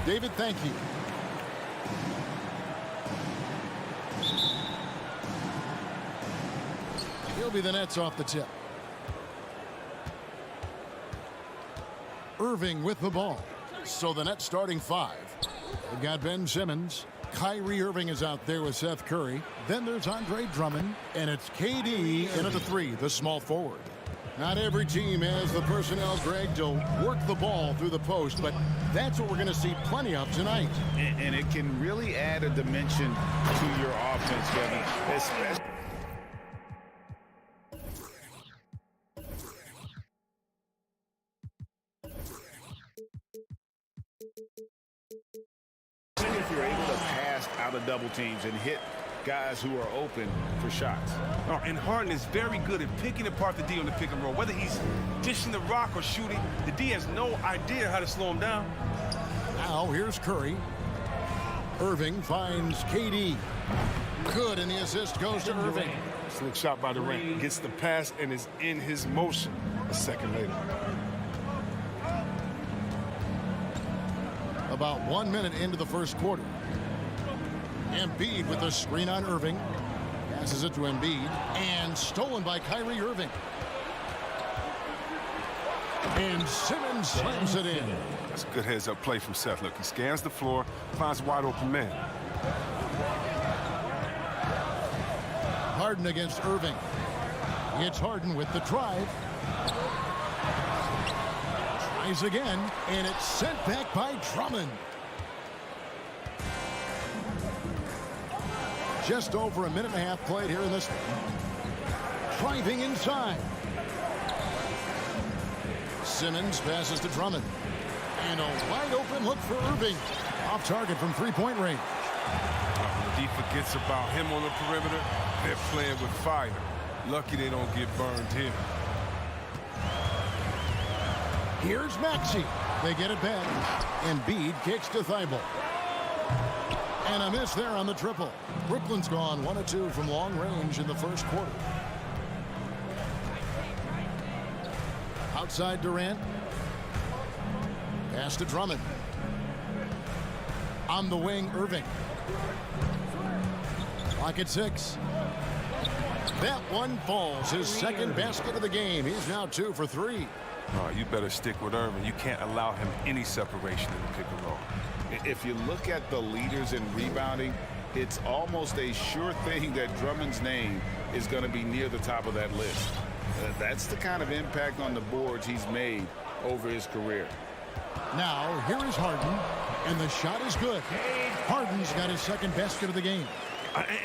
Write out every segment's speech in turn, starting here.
David, thank you. He'll be the Nets off the tip. Irving with the ball. So the Nets starting five. We've got Ben Simmons. Kyrie Irving is out there with Seth Curry. Then there's Andre Drummond. And it's KD in at the three, the small forward. Not every team has the personnel, Greg, to work the ball through the post, but that's what we're going to see plenty of tonight. And it can really add a dimension to your offense, Kevin, especially. If you're able to pass out of double teams and hit guys who are open for shots. Oh, and Harden is very good at picking apart the D on the pick and roll. Whether he's dishing the rock or shooting, the D has no idea how to slow him down. Now here's Curry. Irving finds KD. Good, and the assist goes to Irving. Slick shot by Durant. Gets the pass and is in his motion a second later. About 1 minute into the first quarter. Embiid with the screen on Irving. Passes it to Embiid. And stolen by Kyrie Irving. And Simmons slams it in. That's a good heads-up play from Seth. Look, he scans the floor, finds a wide-open man. Harden against Irving. It's Harden with the drive. Tries again, and it's sent back by Drummond. Just over a minute and a half played here in this one. Driving inside. Simmons passes to Drummond. And a wide open look for Irving. Off target from three-point range. When the D forgets about him on the perimeter, they're playing with fire. Lucky they don't get burned here. Here's Maxey. They get it back. Embiid kicks to Thibault. And a miss there on the triple. Brooklyn's gone 1 of 2 from long range in the first quarter. Outside Durant. Pass to Drummond. On the wing, Irving. Clock at 6. That one falls. His second basket of the game. He's now 2 for 3. Oh, you better stick with Irving. You can't allow him any separation in the pick and roll. If you look at the leaders in rebounding, it's almost a sure thing that Drummond's name is going to be near the top of that list. That's the kind of impact on the boards he's made over his career. Now, here is Harden, and the shot is good. Harden's got his second basket of the game.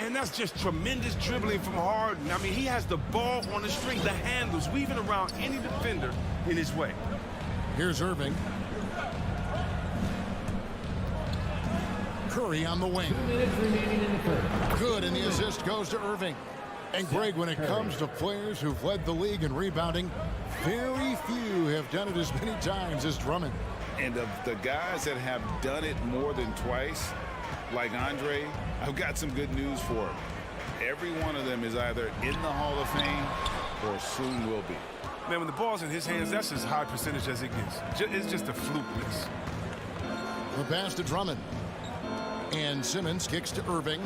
And that's just tremendous dribbling from Harden. I mean, he has the ball on the string, the handles, weaving around any defender in his way. Here's Irving. Curry on the wing. 2 minutes remaining in the first. Good, and the assist goes to Irving. And Greg, when it comes to players who've led the league in rebounding, very few have done it as many times as Drummond. And of the guys that have done it more than twice, like Andre, I've got some good news for him. Every one of them is either in the Hall of Fame or soon will be. Man, when the ball's in his hands, that's as high percentage as it gets. It's just a fluke miss. The pass to Drummond. And Simmons kicks to Irving.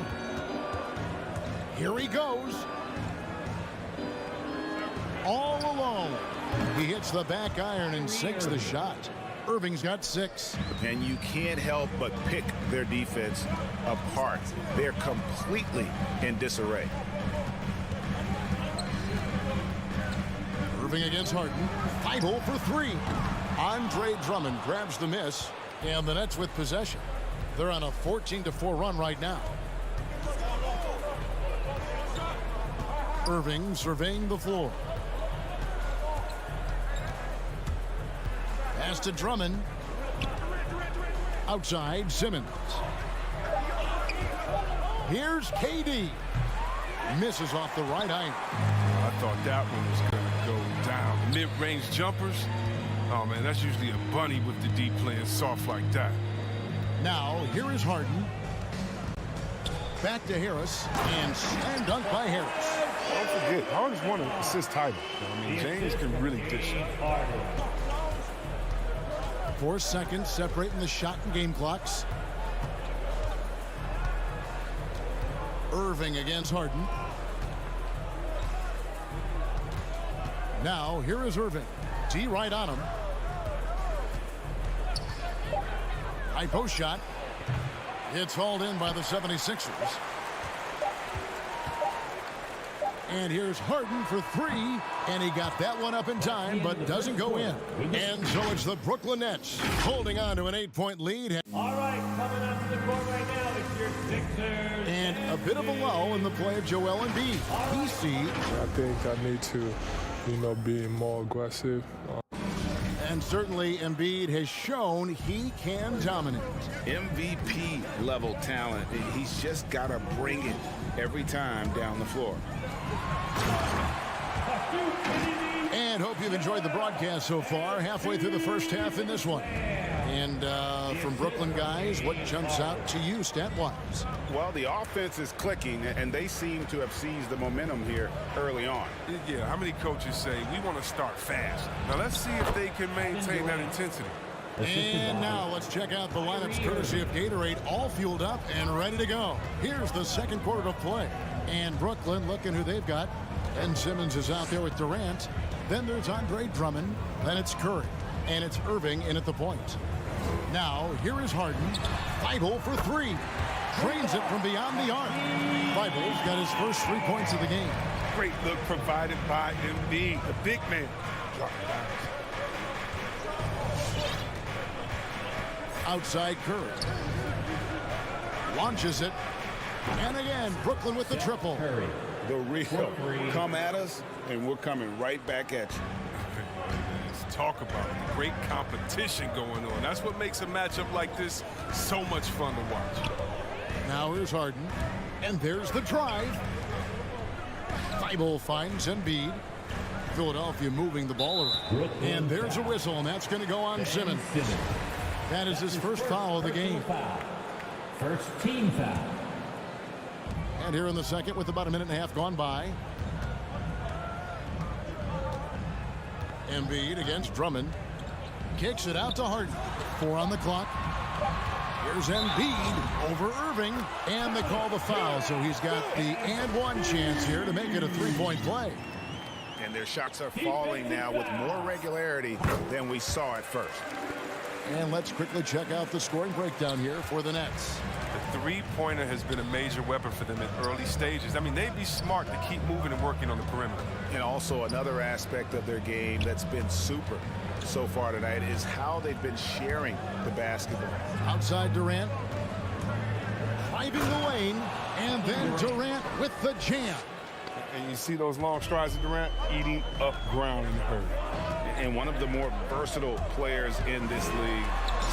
Here he goes. All alone. He hits the back iron and sinks the shot. Irving's got 6. And you can't help but pick their defense apart. They're completely in disarray. Irving against Harden. 5-0 for 3. Andre Drummond grabs the miss. And the Nets with possession. They're on a 14-4 run right now. Irving surveying the floor. Pass to Drummond. Outside, Simmons. Here's KD. Misses off the right eye. I thought that one was going to go down. Mid-range jumpers. Oh, man, that's usually a bunny with the D playing soft like that. Now, here is Harden. Back to Harris. And slam dunk by Harris. Don't forget, Harden's won an assist title. I mean, James can really dish it. 4 seconds separating the shot and game clocks. Irving against Harden. Now, here is Irving. D right on him. High post shot. It's hauled in by the 76ers. And here's Harden for 3. And he got that one up in time, but doesn't go in. And so it's the Brooklyn Nets holding on to an 8-point lead. All right, coming up to the court right now, it's your Sixers. And a bit of a lull in the play of Joel Embiid. He sees. I think I need to, be more aggressive. And certainly Embiid has shown he can dominate. MVP level talent. He's just got to bring it every time down the floor. And hope you've enjoyed the broadcast so far. Halfway through the first half in this one. And from Brooklyn guys, what jumps out to you stat-wise? Well, the offense is clicking, and they seem to have seized the momentum here early on. Yeah, how many coaches say we want to start fast? Now let's see if they can maintain that intensity. And now let's check out the lineups courtesy of Gatorade, all fueled up and ready to go. Here's the second quarter of play. And Brooklyn, looking who they've got. Ben Simmons is out there with Durant. Then there's Andre Drummond. Then it's Curry. And it's Irving in at the point. Now, here is Harden. Feibel for 3. Drains it from beyond the arc. Feibel's got his first 3 points of the game. Great look provided by Embiid, the big man. Outside Curry. Launches it. And again, Brooklyn with the triple. The real come at us, and we're coming right back at you. Let's talk about it. Great competition going on. That's what makes a matchup like this so much fun to watch. Now here's Harden. And there's the drive. Feibel finds Embiid. Philadelphia moving the ball around. And there's a whistle, and that's going to go on Simmons. That is his first foul of the game. First team foul. And here in the second with about a minute and a half gone by. Embiid against Drummond. Kicks it out to Harden. 4 on the clock. Here's Embiid over Irving. And they call the foul. So he's got the and one chance here to make it a 3-point play. And their shots are falling now with more regularity than we saw at first. And let's quickly check out the scoring breakdown here for the Nets. The three-pointer has been a major weapon for them at early stages. I mean, they'd be smart to keep moving and working on the perimeter. And also another aspect of their game that's been super so far tonight is how they've been sharing the basketball. Outside Durant. Driving the lane. And then Durant with the jam. And you see those long strides of Durant eating up ground in the hurry. And one of the more versatile players in this league.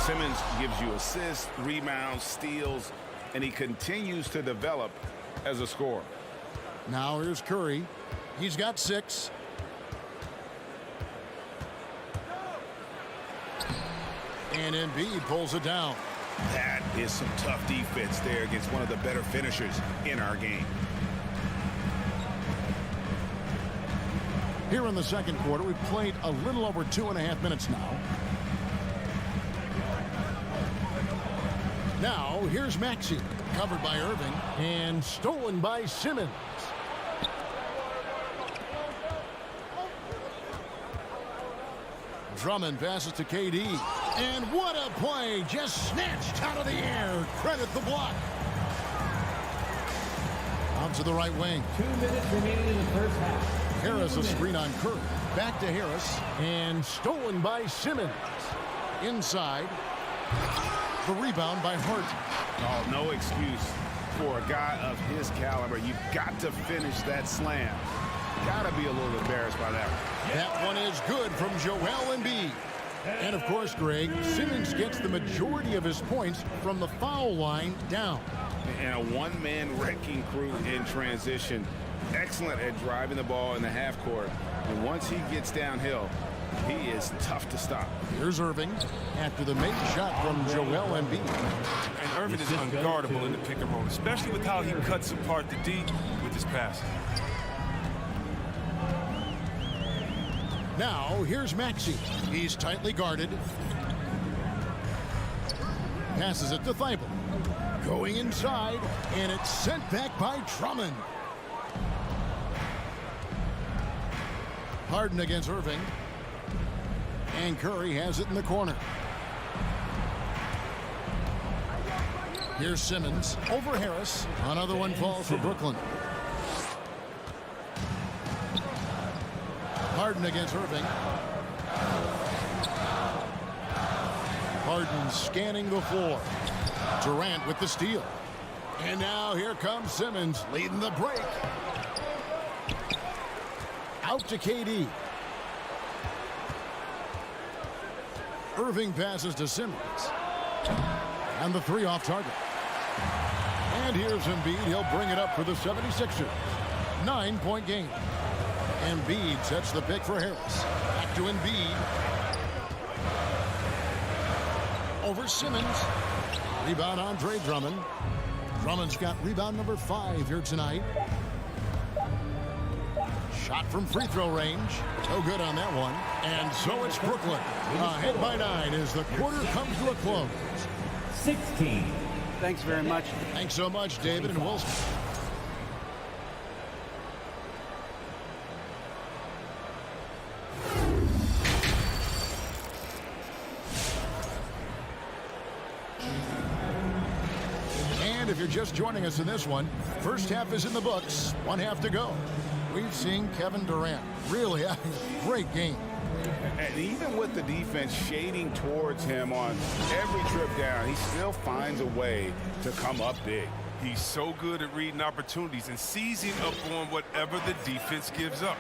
Simmons gives you assists, rebounds, steals, and he continues to develop as a scorer. Now here's Curry. He's got 6. And Embiid pulls it down. That is some tough defense there against one of the better finishers in our game. Here in the second quarter, we've played a little over 2.5 minutes now. Now, here's Maxey, covered by Irving, and stolen by Simmons. Drummond passes to KD, and what a play, just snatched out of the air. Credit the block. Out to the right wing. 2 minutes remaining in the first half. Harris a screen on Curry. Back to Harris, and stolen by Simmons. Inside. The rebound by Harden. Oh, no excuse for a guy of his caliber. You've got to finish that slam. Got to be a little embarrassed by that one. That one is good from Joel Embiid. And of course, Greg, Simmons gets the majority of his points from the foul line down. And a one-man wrecking crew in transition. Excellent at driving the ball in the half court. And once he gets downhill, he is tough to stop. Here's Irving after the make shot from Joel Embiid. And Irving is unguardable in the pick and roll, especially with how he cuts apart the D with his passing. Now, here's Maxey. He's tightly guarded. Passes it to Thibault. Going inside, and it's sent back by Drummond. Harden against Irving. And Curry has it in the corner. Here's Simmons over Harris. Another one falls for Brooklyn. Harden against Irving. Harden scanning the floor. Durant with the steal. And now here comes Simmons leading the break. Out to KD. Irving passes to Simmons. And the three off target. And here's Embiid. He'll bring it up for the 76ers. 9-point game. Embiid sets the pick for Harris. Back to Embiid. Over Simmons. Rebound Andre Drummond. Drummond's got rebound number 5 here tonight. Shot from free throw range. No good on that one. And so it's Brooklyn. Ahead by 9 as the quarter comes to a close. 16. Thanks very much. Thanks so much, David and Wilson. And if you're just joining us in this one, first half is in the books. One half to go. We've seen Kevin Durant really a great game. And even with the defense shading towards him on every trip down, he still finds a way to come up big. He's so good at reading opportunities and seizing up on whatever the defense gives up.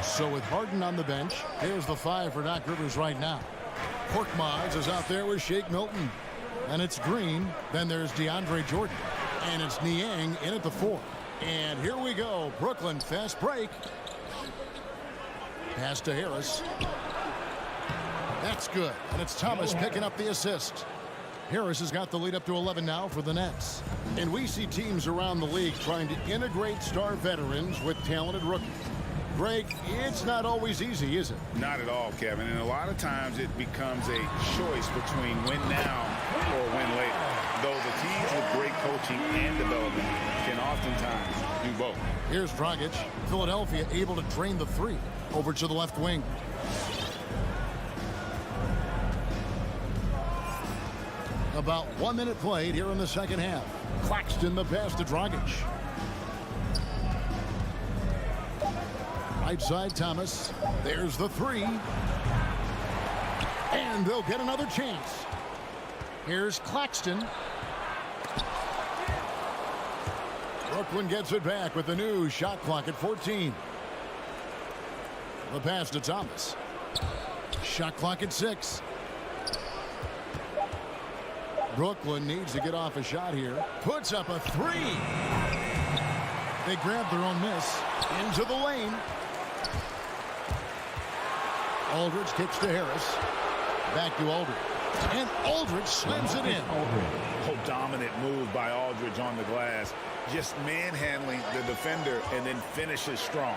So with Harden on the bench, here's the 5 for Doc Rivers right now. Korkmaz is out there with Shake Milton. And it's Green. Then there's DeAndre Jordan. And it's Niang in at the 4. And here we go. Brooklyn fast break. Pass to Harris. That's good. And it's Thomas picking up the assist. Harris has got the lead up to 11 now for the Nets. And we see teams around the league trying to integrate star veterans with talented rookies. Greg, it's not always easy, is it? Not at all, Kevin. And a lot of times it becomes a choice between win now or win later. Though the teams with great coaching and development can oftentimes do both. Here's Dragic. Philadelphia able to drain the 3. Over to the left wing. About 1 minute played here in the second half. Claxton the pass to Dragic. Right side Thomas. There's the 3. And they'll get another chance. Here's Claxton. Brooklyn gets it back with the new shot clock at 14. The pass to Thomas. Shot clock at 6. Brooklyn needs to get off a shot here. Puts up a 3. They grab their own miss. Into the lane. Aldridge kicks to Harris. Back to Aldridge. And Aldridge slams it in. Oh, dominant move by Aldridge on the glass. Just manhandling the defender and then finishes strong.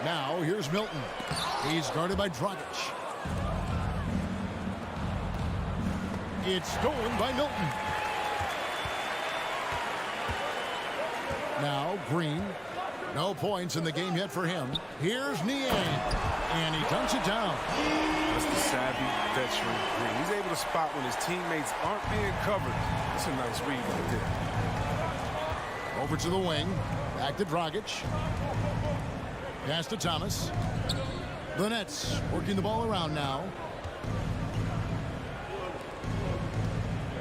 Now here's Milton. He's guarded by Dragic. It's stolen by Milton. Now Green. No points in the game yet for him. Here's Niang. And he dunks it down. That's the savvy veteran Green. He's able to spot when his teammates aren't being covered. That's a nice read right there. Over to the wing. Back to Dragic. Pass to Thomas. The Nets working the ball around now.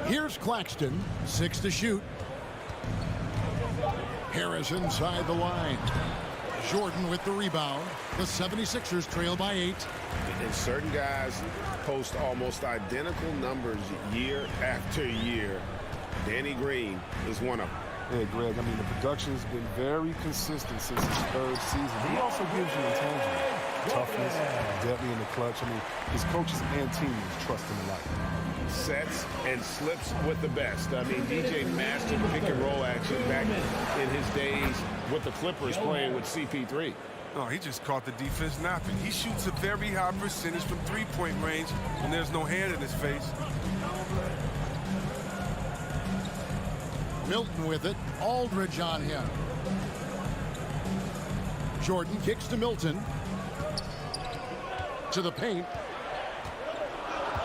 Here's Claxton. 6 to shoot. Harris inside the line. Jordan with the rebound. The 76ers trail by 8. And certain guys post almost identical numbers year after year. Danny Green is one of them. Hey, Greg, I mean, the production has been very consistent since his 3rd season. He also gives you intangible toughness, deadly in the clutch. I mean, his coaches and teams trust him a lot. Sets and slips with the best. I mean, DJ mastered pick and roll action back in his days with the Clippers playing with CP3. No, he just caught the defense napping. He shoots a very high percentage from three-point range when there's no hand in his face. Milton with it. Aldridge on him. Jordan kicks to Milton. To the paint.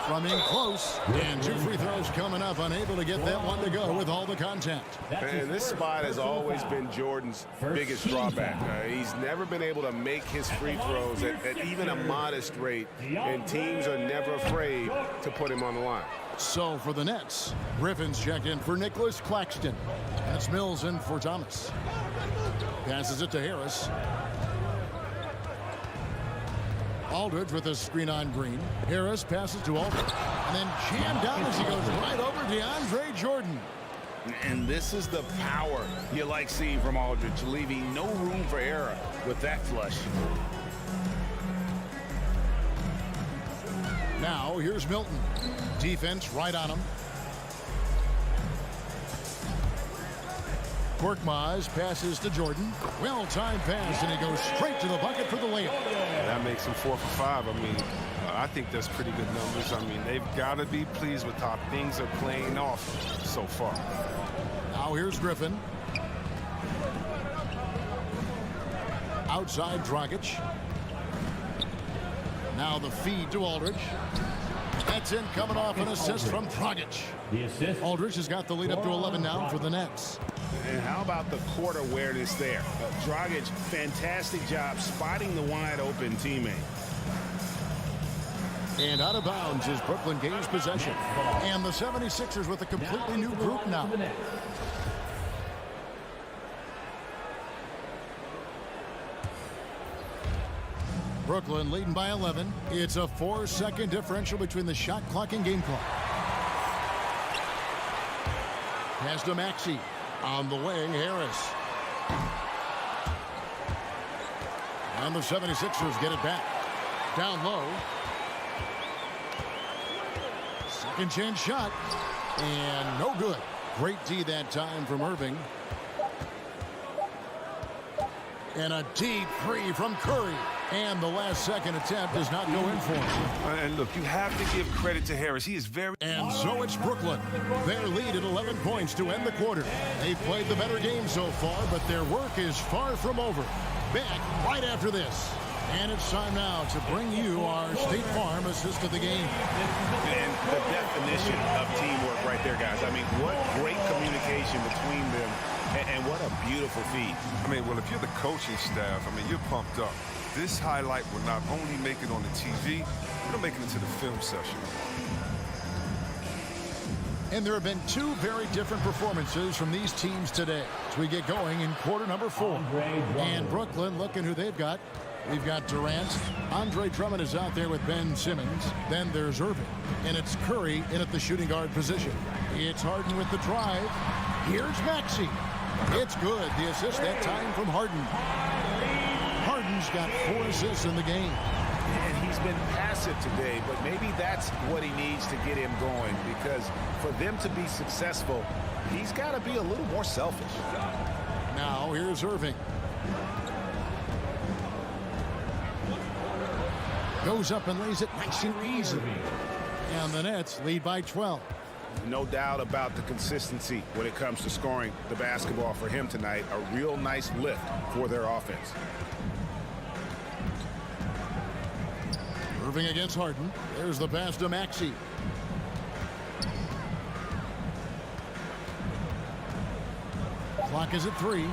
From in close. And 2 free throws coming up. Unable to get that one to go with all the contact. And this spot has always been Jordan's biggest drawback. He's never been able to make his free throws at even a modest rate, and teams are never afraid to put him on the line. So for the Nets, Griffin's checked in for Nicholas Claxton. That's Mills in for Thomas. Passes it to Harris. Aldridge with a screen on Green. Harris passes to Aldridge. And then jammed down as he goes right over DeAndre Jordan. And this is the power you like seeing from Aldridge, leaving no room for error with that flush. Now here's Milton. Defense right on him. Korkmaz passes to Jordan. Well-timed pass, and he goes straight to the bucket for the layup. That makes him 4 for 5. I mean, I think that's pretty good numbers. I mean, they've got to be pleased with how things are playing off so far. Now here's Griffin. Outside Dragic. Now the feed to Aldridge. That's in, coming off an assist from Dragic. The assist. Aldridge has got the lead up to 11 now for the Nets. And how about the court awareness there? Dragic, fantastic job spotting the wide open teammate. And out of bounds as Brooklyn gains possession. And the 76ers with a completely new group now. Brooklyn leading by 11. It's a 4-second differential between the shot clock and game clock. Pass to Maxey. On the wing, Harris. And the 76ers get it back. Down low. Second chance shot. And no good. Great D that time from Irving. And a deep three from Curry. And the last second attempt does not go in for him. And look, you have to give credit to Harris. He is very... And so it's Brooklyn. Their lead at 11 points to end the quarter. They've played the better game so far, but their work is far from over. Back right after this. And it's time now to bring you our State Farm assist of the game. And the definition of teamwork right there, guys. I mean, what great communication between them, and what a beautiful feat. I mean, well, if you're the coaching staff, I mean, you're pumped up. This highlight will not only make it on the TV, it'll make it into the film session. And there have been 2 very different performances from these teams today as we get going in quarter number 4. And Brooklyn, looking who they've got. We've got Durant. Andre Drummond is out there with Ben Simmons. Then there's Irving. And it's Curry in at the shooting guard position. It's Harden with the drive. Here's Maxey. It's good. The assist that time from Harden. Harden's got 4 assists in the game. And he's been passive today, but maybe that's what he needs to get him going, because for them to be successful, he's got to be a little more selfish. Now here's Irving. Goes up and lays it nice and easy. And the Nets lead by 12. No doubt about the consistency when it comes to scoring the basketball for him tonight. A real nice lift for their offense. Irving against Harden. There's the pass to Maxey. Clock is at 3.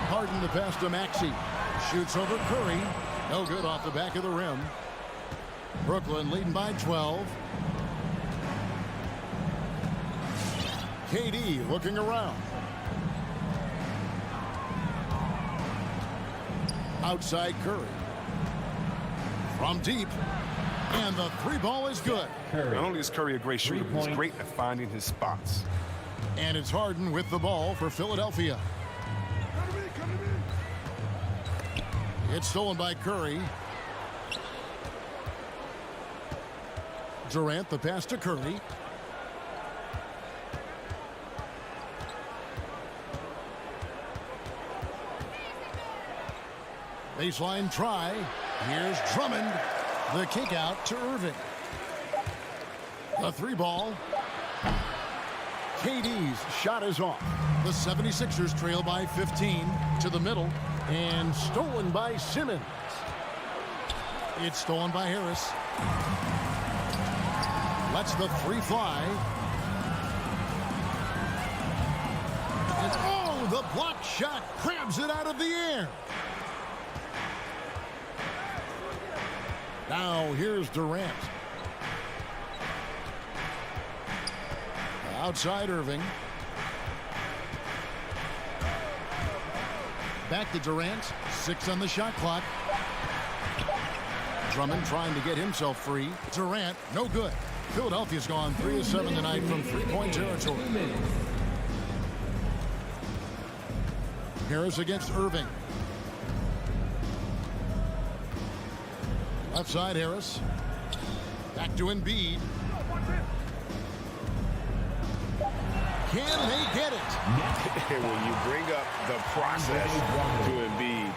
Harden to pass to Maxey. Shoots over Curry. No good off the back of the rim. Brooklyn leading by 12. KD looking around. Outside Curry. From deep. And the 3 ball is good. Not only is Curry a great shooter, but he's great at finding his spots. And it's Harden with the ball for Philadelphia. It's stolen by Curry. Durant, the pass to Curry. Baseline try. Here's Drummond. The kick out to Irving. The 3-ball. KD's shot is off. The 76ers trail by 15 to the middle and stolen by Simmons. It's stolen by Harris. Lets the 3 fly. And oh, the block shot grabs it out of the air. Now here's Durant. Outside Irving. Back to Durant. 6 on the shot clock. Drummond trying to get himself free. Durant, no good. Philadelphia's gone 3 of 7 tonight from 3-point territory. Harris against Irving. Left side Harris. Back to Embiid. Can they get it? And when you bring up the process to Embiid,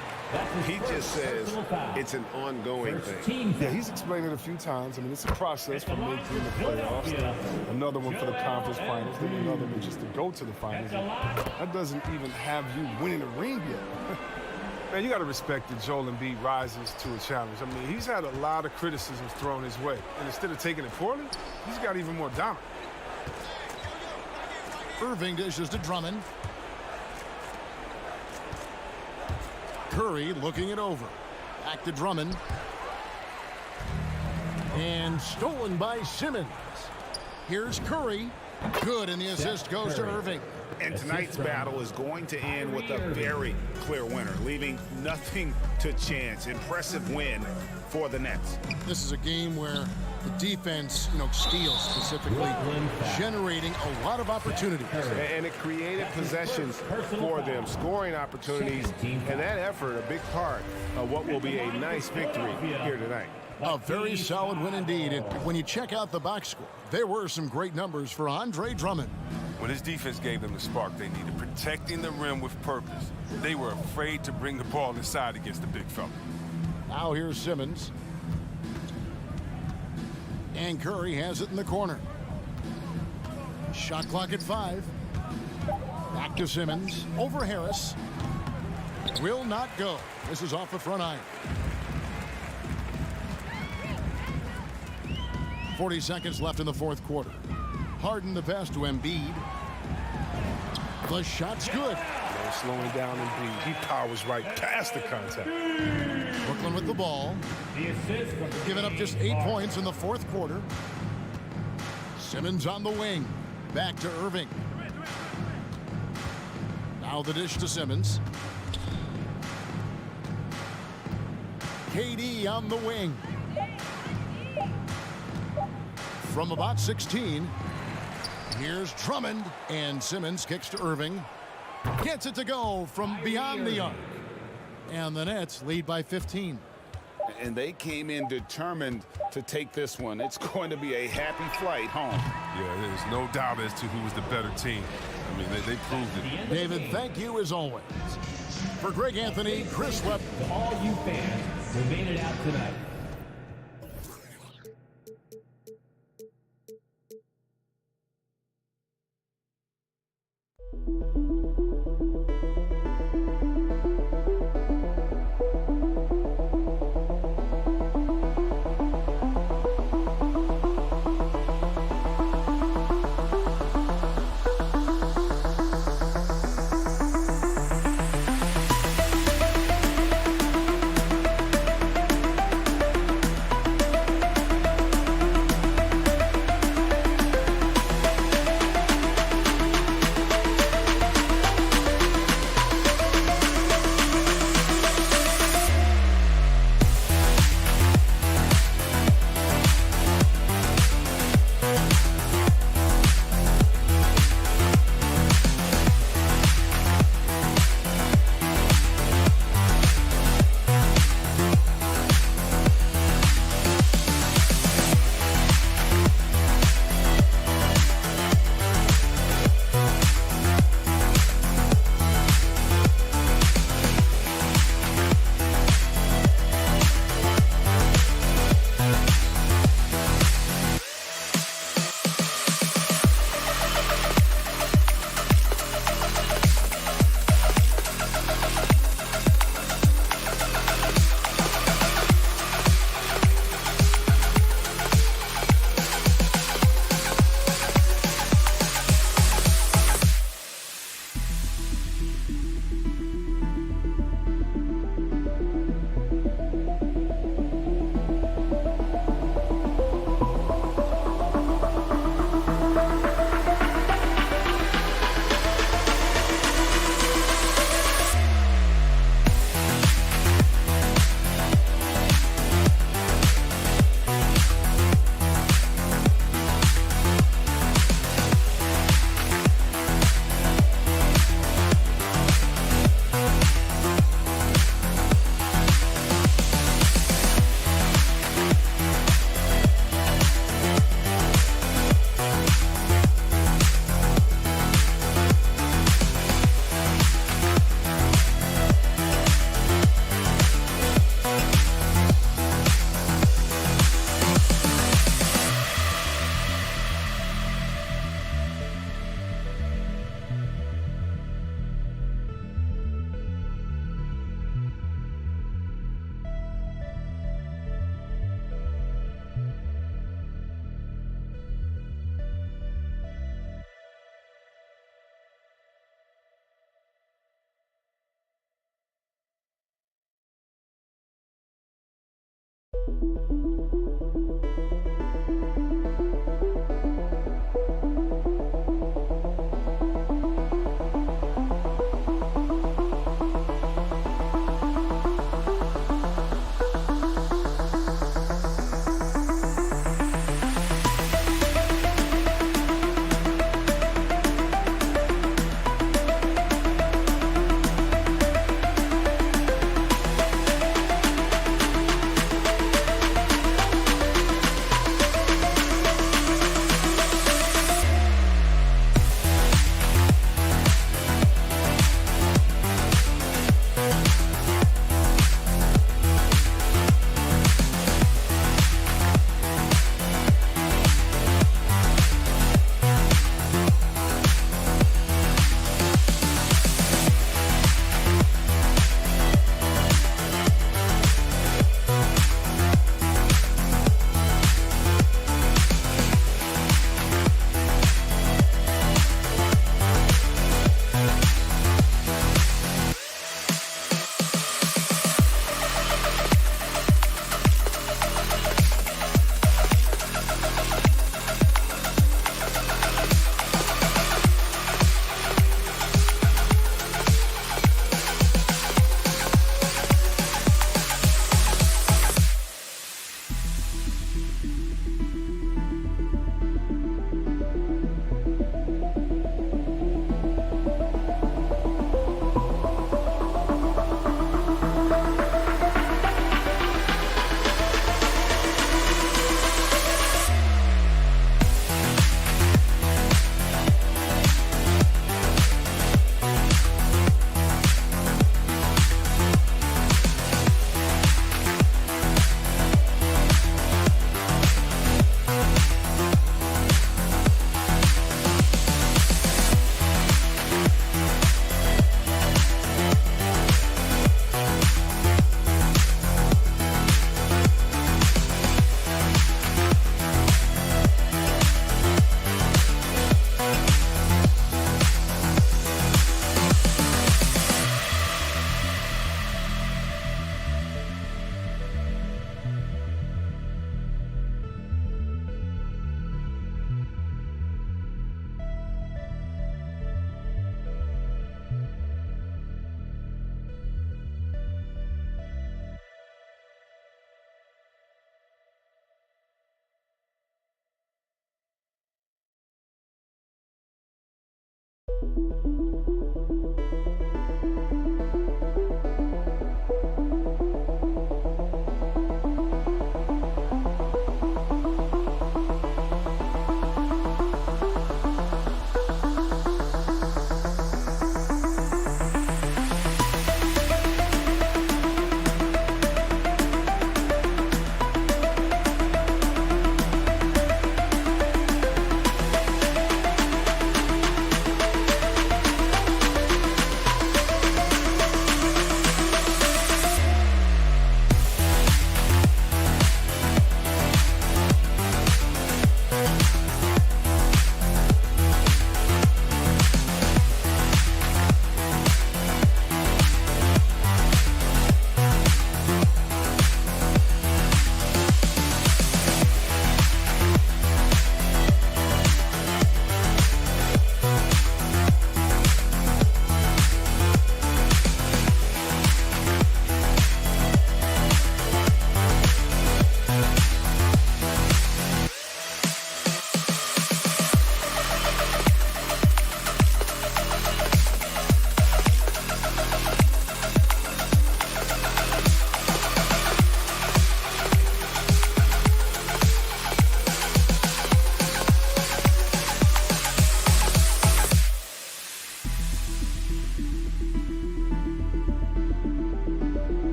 he just says it's an ongoing thing. Yeah, he's explained it a few times. I mean, it's a process for making the playoffs. Another one for the conference finals. Then another one just to go to the finals. That doesn't even have you winning a ring yet. Man, you got to respect that Joel Embiid rises to a challenge. I mean, he's had a lot of criticisms thrown his way. And instead of taking it poorly, he's got even more dominant. Irving dishes to Drummond. Curry looking it over. Back to Drummond. And stolen by Simmons. Here's Curry. Good, and the assist goes to Irving. And tonight's battle is going to end with a very clear winner, leaving nothing to chance. Impressive win for the Nets. This is a game where the defense, steals specifically, generating a lot of opportunities. And it created possessions for them, scoring opportunities, and that effort a big part of what will be a nice victory here tonight. A very solid win indeed. And when you check out the box score, there were some great numbers for Andre Drummond. When his defense gave them the spark they needed, protecting the rim with purpose. They were afraid to bring the ball inside against the big fella. Now here's Simmons. And Curry has it in the corner. Shot clock at 5. Back to Simmons. Over Harris. Will not go. This is off the front iron. 40 seconds left in the fourth quarter. Harden the pass to Embiid. The shot's good. No slowing down Embiid. He powers right past the contact. Brooklyn with the ball. Giving up just 8 points in the fourth quarter. Simmons on the wing. Back to Irving. Now the dish to Simmons. KD on the wing. From about 16, here's Drummond, and Simmons kicks to Irving. Gets it to go from beyond the arc. And the Nets lead by 15. And they came in determined to take this one. It's going to be a happy flight home. Yeah, there's no doubt as to who was the better team. I mean, they proved it. David, thank you as always. For Greg Anthony, Chris Webb. To all you fans who made it out tonight.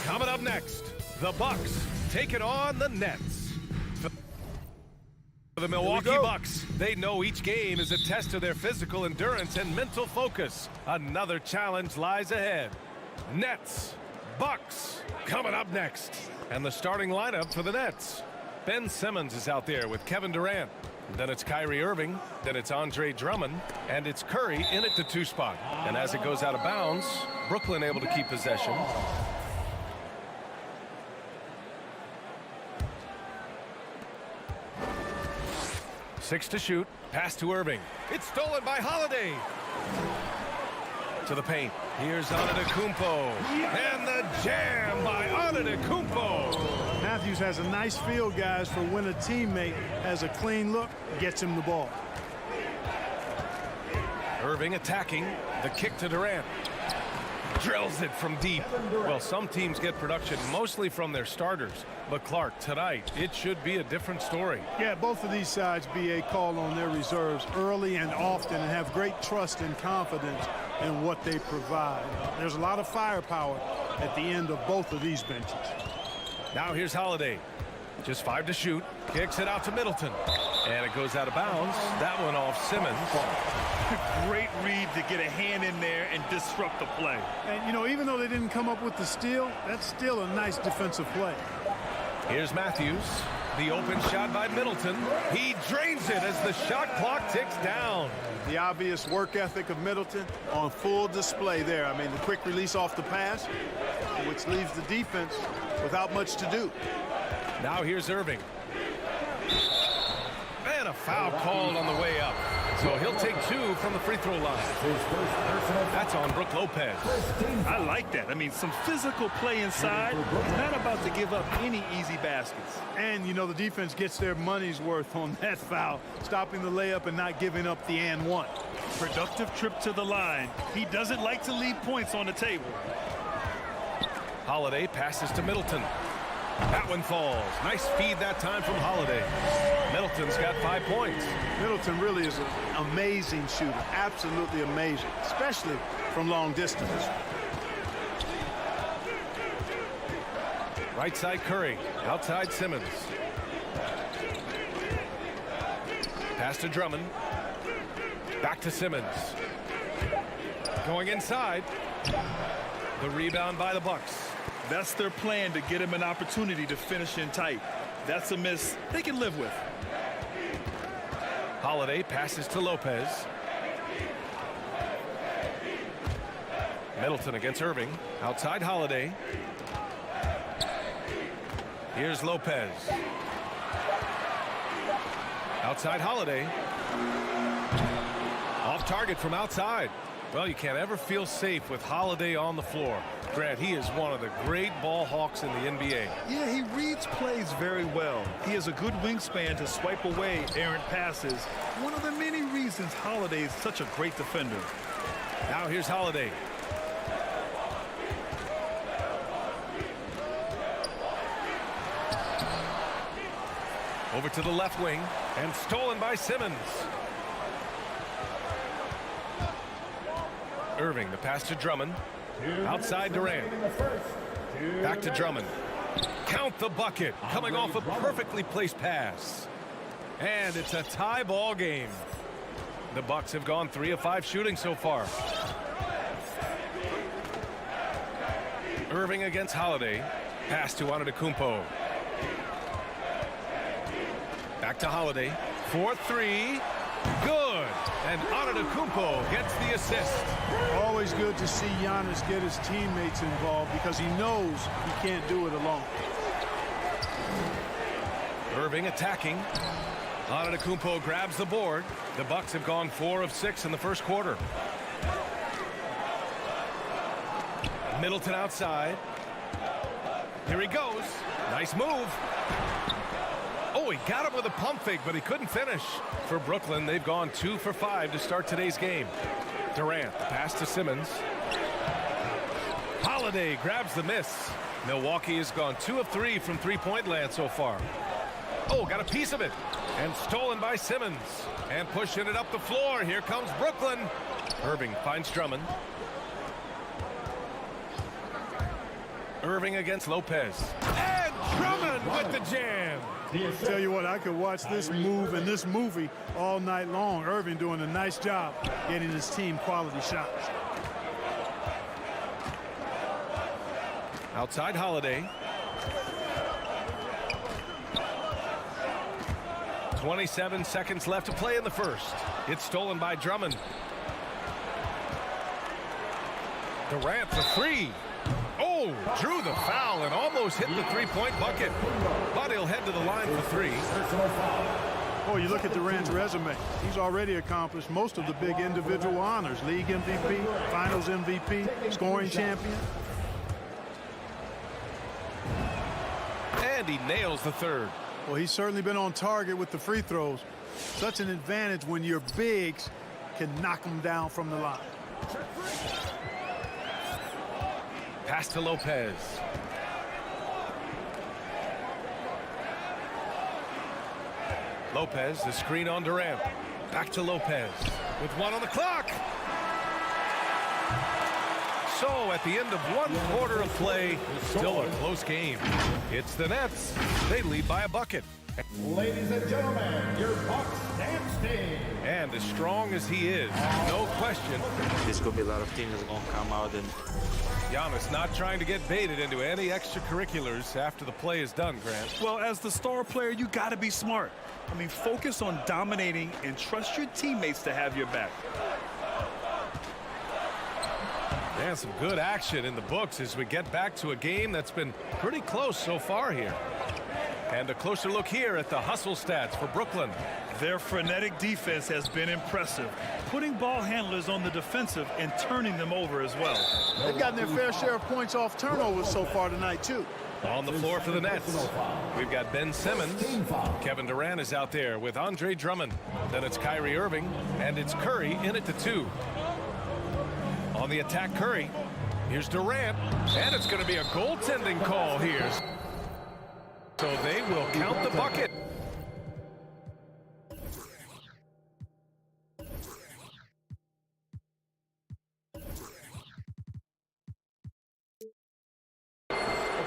Coming up next, the Bucks taking on the Nets. For the Milwaukee Bucks, they know each game is a test of their physical endurance and mental focus. Another challenge lies ahead. Nets, Bucks, coming up next. And the starting lineup for the Nets. Ben Simmons is out there with Kevin Durant. Then it's Kyrie Irving. Then it's Andre Drummond. And it's Curry in at the 2 spot. And as it goes out of bounds, Brooklyn able to keep possession. Six to shoot. Pass to Irving. It's stolen by Holiday. To the paint. Here's Antetokounmpo. And the jam by Antetokounmpo. Matthews has a nice feel, guys, for when a teammate has a clean look, gets him the ball. Irving attacking. The kick to Durant. drills it from deep. Well, some teams get production mostly from their starters. But Clark, tonight, it should be a different story. Yeah, both of these sides, BA, call on their reserves early and often and have great trust and confidence in what they provide. There's a lot of firepower at the end of both of these benches. Now here's Holiday. Just 5 to shoot. Kicks it out to Middleton. And it goes out of bounds. That one off Simmons. Great read to get a hand in there and disrupt the play. And, you know, even though they didn't come up with the steal, that's still a nice defensive play. Here's Matthews. The open shot by Middleton. He drains it as the shot clock ticks down. The obvious work ethic of Middleton on full display there. I mean, the quick release off the pass, which leaves the defense without much to do. Now here's Irving. And a foul called on the way up. So he'll take 2 from the free throw line. That's on Brook Lopez. I like that. I mean, some physical play inside. Not about to give up any easy baskets. And, you know, the defense gets their money's worth on that foul, stopping the layup and not giving up the and one. Productive trip to the line. He doesn't like to leave points on the table. Holiday passes to Middleton. That one falls. Nice feed that time from Holiday. Middleton's got 5 points. Middleton really is an amazing shooter. Absolutely amazing, especially from long distance. Right side Curry. Outside Simmons. Pass to Drummond. Back to Simmons. Going inside. The rebound by the Bucks. That's their plan, to get him an opportunity to finish in tight. That's a miss they can live with. Holiday passes to Lopez. Middleton against Irving. Outside Holiday. Here's Lopez. Outside Holiday. Off target from outside. Well, you can't ever feel safe with Holiday on the floor. Grant, he is one of the great ball hawks in the NBA. Yeah, he reads plays very well. He has a good wingspan to swipe away errant passes. One of the many reasons Holiday is such a great defender. Now here's Holiday. Over to the left wing and stolen by Simmons. Irving, the pass to Drummond. Outside Durant. Back to Drummond. Count the bucket. Coming off a perfectly placed pass. And it's a tie ball game. The Bucks have gone 3 of 5 shooting so far. Irving against Holiday. Pass to Antetokounmpo. Back to Holiday. 4-3. Good. And Antetokounmpo gets the assist. Always good to see Giannis get his teammates involved because he knows he can't do it alone. Irving attacking. Antetokounmpo grabs the board. The Bucks have gone 4 of 6 in the first quarter. Middleton outside. Here he goes. Nice move. Oh, he got him with a pump fake, but he couldn't finish. For Brooklyn, they've gone 2 for 5 to start today's game. Durant, the pass to Simmons. Holiday grabs the miss. Milwaukee has gone 2 of 3 from three-point land so far. Oh, got a piece of it. And stolen by Simmons. And pushing it up the floor. Here comes Brooklyn. Irving finds Drummond. Irving against Lopez. And Drummond with the jam. Tell you what, I could watch this move and this movie all night long. Irving doing a nice job getting his team quality shots. Outside Holiday. 27 seconds left to play in the first. It's stolen by Drummond. Durant for 3. Oh, drew the foul and almost hit the three-point bucket. But he'll head to the line for 3. Oh, you look at Durant's resume. He's already accomplished most of the big individual honors. League MVP, Finals MVP, scoring champion. And he nails the third. Well, he's certainly been on target with the free throws. Such an advantage when your bigs can knock them down from the line. Pass to Lopez. Lopez, the screen on Durant. Back to Lopez with 1 on the clock. So at the end of 1 quarter of play, still a close game. It's the Nets. They lead by a bucket. Ladies and gentlemen, your Bucks dance team. And as strong as he is, no question, there's going to be a lot of teams that are going to come out and... Giannis not trying to get baited into any extracurriculars after the play is done, Grant. Well, as the star player, you got to be smart. I mean, focus on dominating and trust your teammates to have your back. And some good action in the books as we get back to a game that's been pretty close so far here. And a closer look here at the hustle stats for Brooklyn. Their frenetic defense has been impressive, putting ball handlers on the defensive and turning them over as well. They've gotten their fair share of points off turnovers so far tonight, too. On the floor for the Nets, we've got Ben Simmons. Kevin Durant is out there with Andre Drummond. Then it's Kyrie Irving, and it's Curry in at the 2. On the attack, Curry. Here's Durant, and it's going to be a goaltending call here. So they will count the bucket.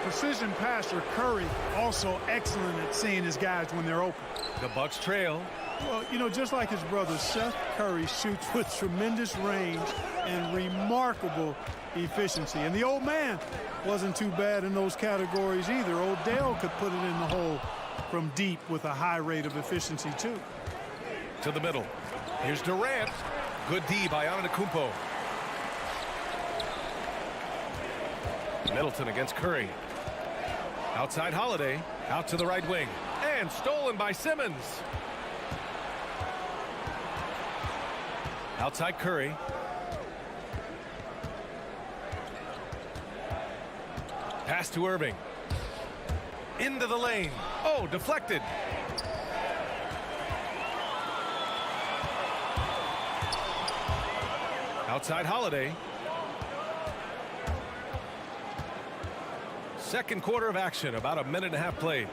Precision passer Curry also excellent at seeing his guys when they're open. The Bucks trail. Well, you know, just like his brother, Seth Curry shoots with tremendous range and remarkable efficiency. And the old man wasn't too bad in those categories either. Odell could put it in the hole from deep with a high rate of efficiency, too. To the middle. Here's Durant. Good D by Antetokounmpo. Middleton against Curry. Outside Holiday, out to the right wing, and stolen by Simmons. Outside Curry. Pass to Irving. Into the lane. Oh, deflected. Outside Holiday. Second quarter of action, about a minute and a half played.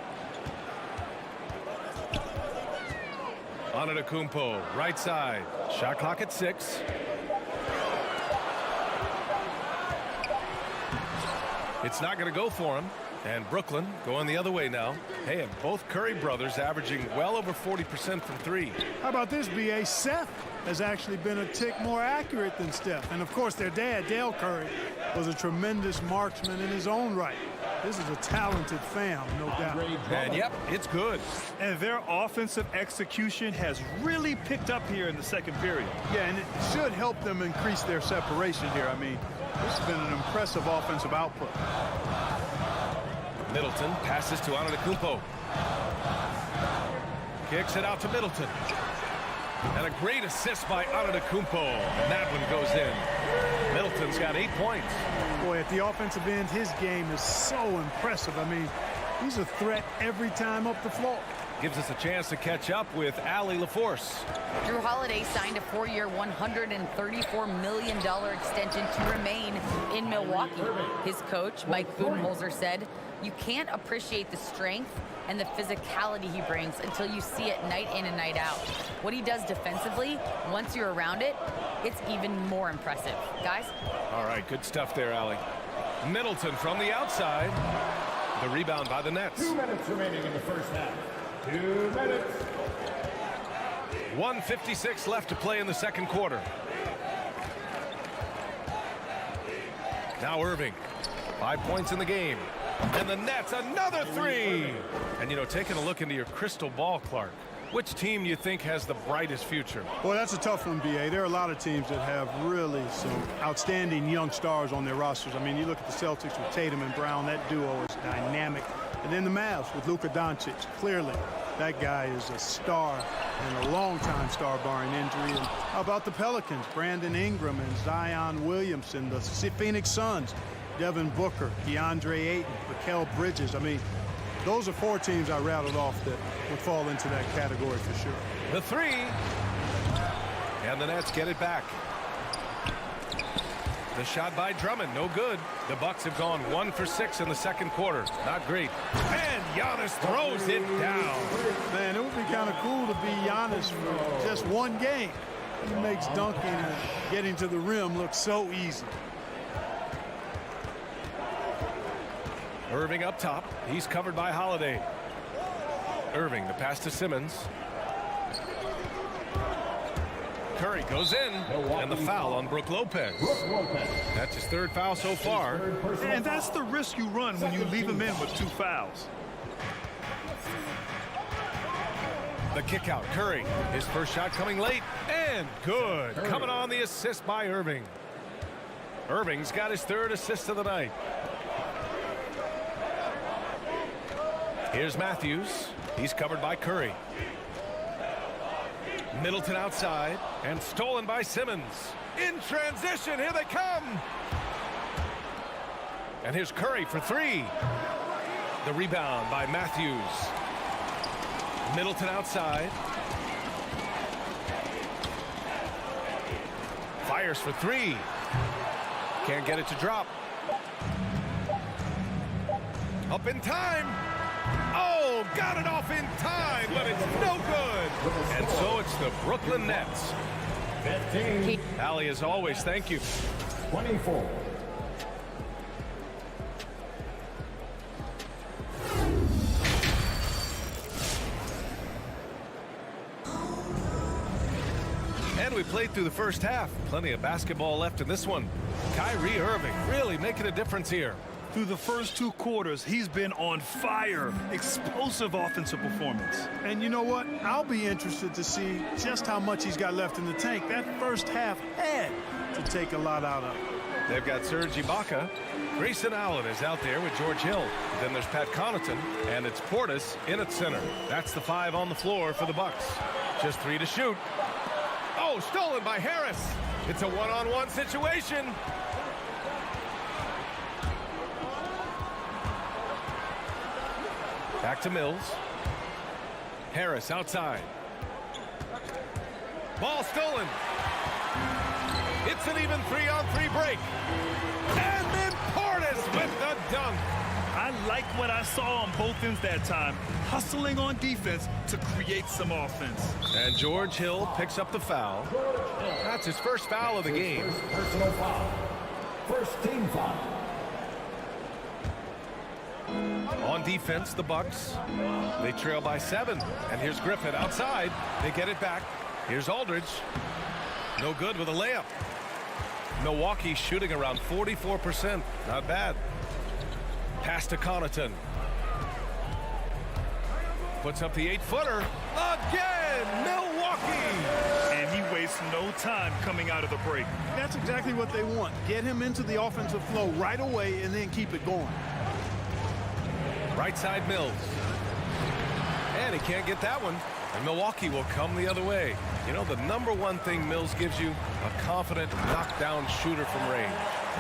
Antetokounmpo, right side. Shot clock at 6. It's not going to go for him. And Brooklyn going the other way now. Hey, and both Curry brothers averaging well over 40% from 3. How about this, B.A.? Seth has actually been a tick more accurate than Steph. And, of course, their dad, Dale Curry, was a tremendous marksman in his own right. This is a talented fam, no doubt. And, yep, it's good. And their offensive execution has really picked up here in the second period. Yeah, and it should help them increase their separation here. I mean, this has been an impressive offensive output. Middleton passes to Antetokounmpo. Kicks it out to Middleton. And a great assist by Antetokounmpo. And that one goes in. Middleton's got 8 points. Boy, at the offensive end, his game is so impressive. I mean, he's a threat every time up the floor. Gives us a chance to catch up with Allie LaForce. Drew Holiday signed a 4-year, $134 million extension to remain in Milwaukee. His coach, Mike Budenholzer, said, "You can't appreciate the strength and the physicality he brings until you see it night in and night out. What he does defensively, once you're around it, it's even more impressive." Guys? All right, good stuff there, Allie. Middleton from the outside. The rebound by the Nets. 2 minutes remaining in the first half. 2 minutes. 1:56 left to play in the second quarter. Now Irving. 5 points in the game. And the Nets, another 3. And, you know, taking a look into your crystal ball, Clark, which team do you think has the brightest future? Well, that's a tough one, B.A. There are a lot of teams that have really some outstanding young stars on their rosters. I mean, you look at the Celtics with Tatum and Brown, that duo is dynamic. And then the Mavs with Luka Doncic. Clearly, that guy is a star and a long-time star barring injury. And how about the Pelicans? Brandon Ingram and Zion Williamson. The Phoenix Suns, Devin Booker, DeAndre Ayton, Mikal Bridges. I mean, those are 4 teams I rattled off that would fall into that category for sure. The 3. And the Nets get it back. The shot by Drummond, no good. The Bucks have gone 1 for 6 in the second quarter. Not great. And Giannis throws it down. Man, it would be kind of cool to be Giannis for just one game. He makes dunking and getting to the rim look so easy. Irving up top. He's covered by Holiday. Irving, the pass to Simmons. Curry goes in, and the foul on Brook Lopez. That's his third foul so far. And that's the risk you run when you leave him in with 2 fouls. The kick out, Curry. His first shot coming late, and good. Coming on the assist by Irving. Irving's got his 3rd assist of the night. Here's Matthews. He's covered by Curry. Middleton outside, and stolen by Simmons. In transition, here they come. And here's Curry for 3. The rebound by Matthews. Middleton outside. Fires for 3. Can't get it to drop. Up in time. Oh, got it off in time, but it's no good. And so it's the Brooklyn Nets. 15. Allie, as always, thank you. 24. And we played through the first half. Plenty of basketball left in this one. Kyrie Irving really making a difference here. Through the first 2 quarters, he's been on fire. Explosive offensive performance. And you know what? I'll be interested to see just how much he's got left in the tank. That first half had to take a lot out of him. They've got Serge Ibaka. Grayson Allen is out there with George Hill. Then there's Pat Connaughton, and it's Portis in at center. That's the 5 on the floor for the Bucks. Just 3 to shoot. Oh, stolen by Harris. It's a one-on-one situation. Back to Mills. Harris outside. Ball stolen. It's an even 3-on-3 break. And then Portis with the dunk. I like what I saw on both ends that time. Hustling on defense to create some offense. And George Hill picks up the foul. That's his first foul of the game. Personal foul. First team foul. On defense, the Bucks. They trail by 7. And here's Griffin outside. They get it back. Here's Aldridge. No good with a layup. Milwaukee shooting around 44%. Not bad. Pass to Connaughton. Puts up the 8-footer. Again, Milwaukee. And he wastes no time coming out of the break. That's exactly what they want. Get him into the offensive flow right away and then keep it going. Right side Mills. And he can't get that one. And Milwaukee will come the other way. You know, the number one thing Mills gives you, a confident knockdown shooter from range.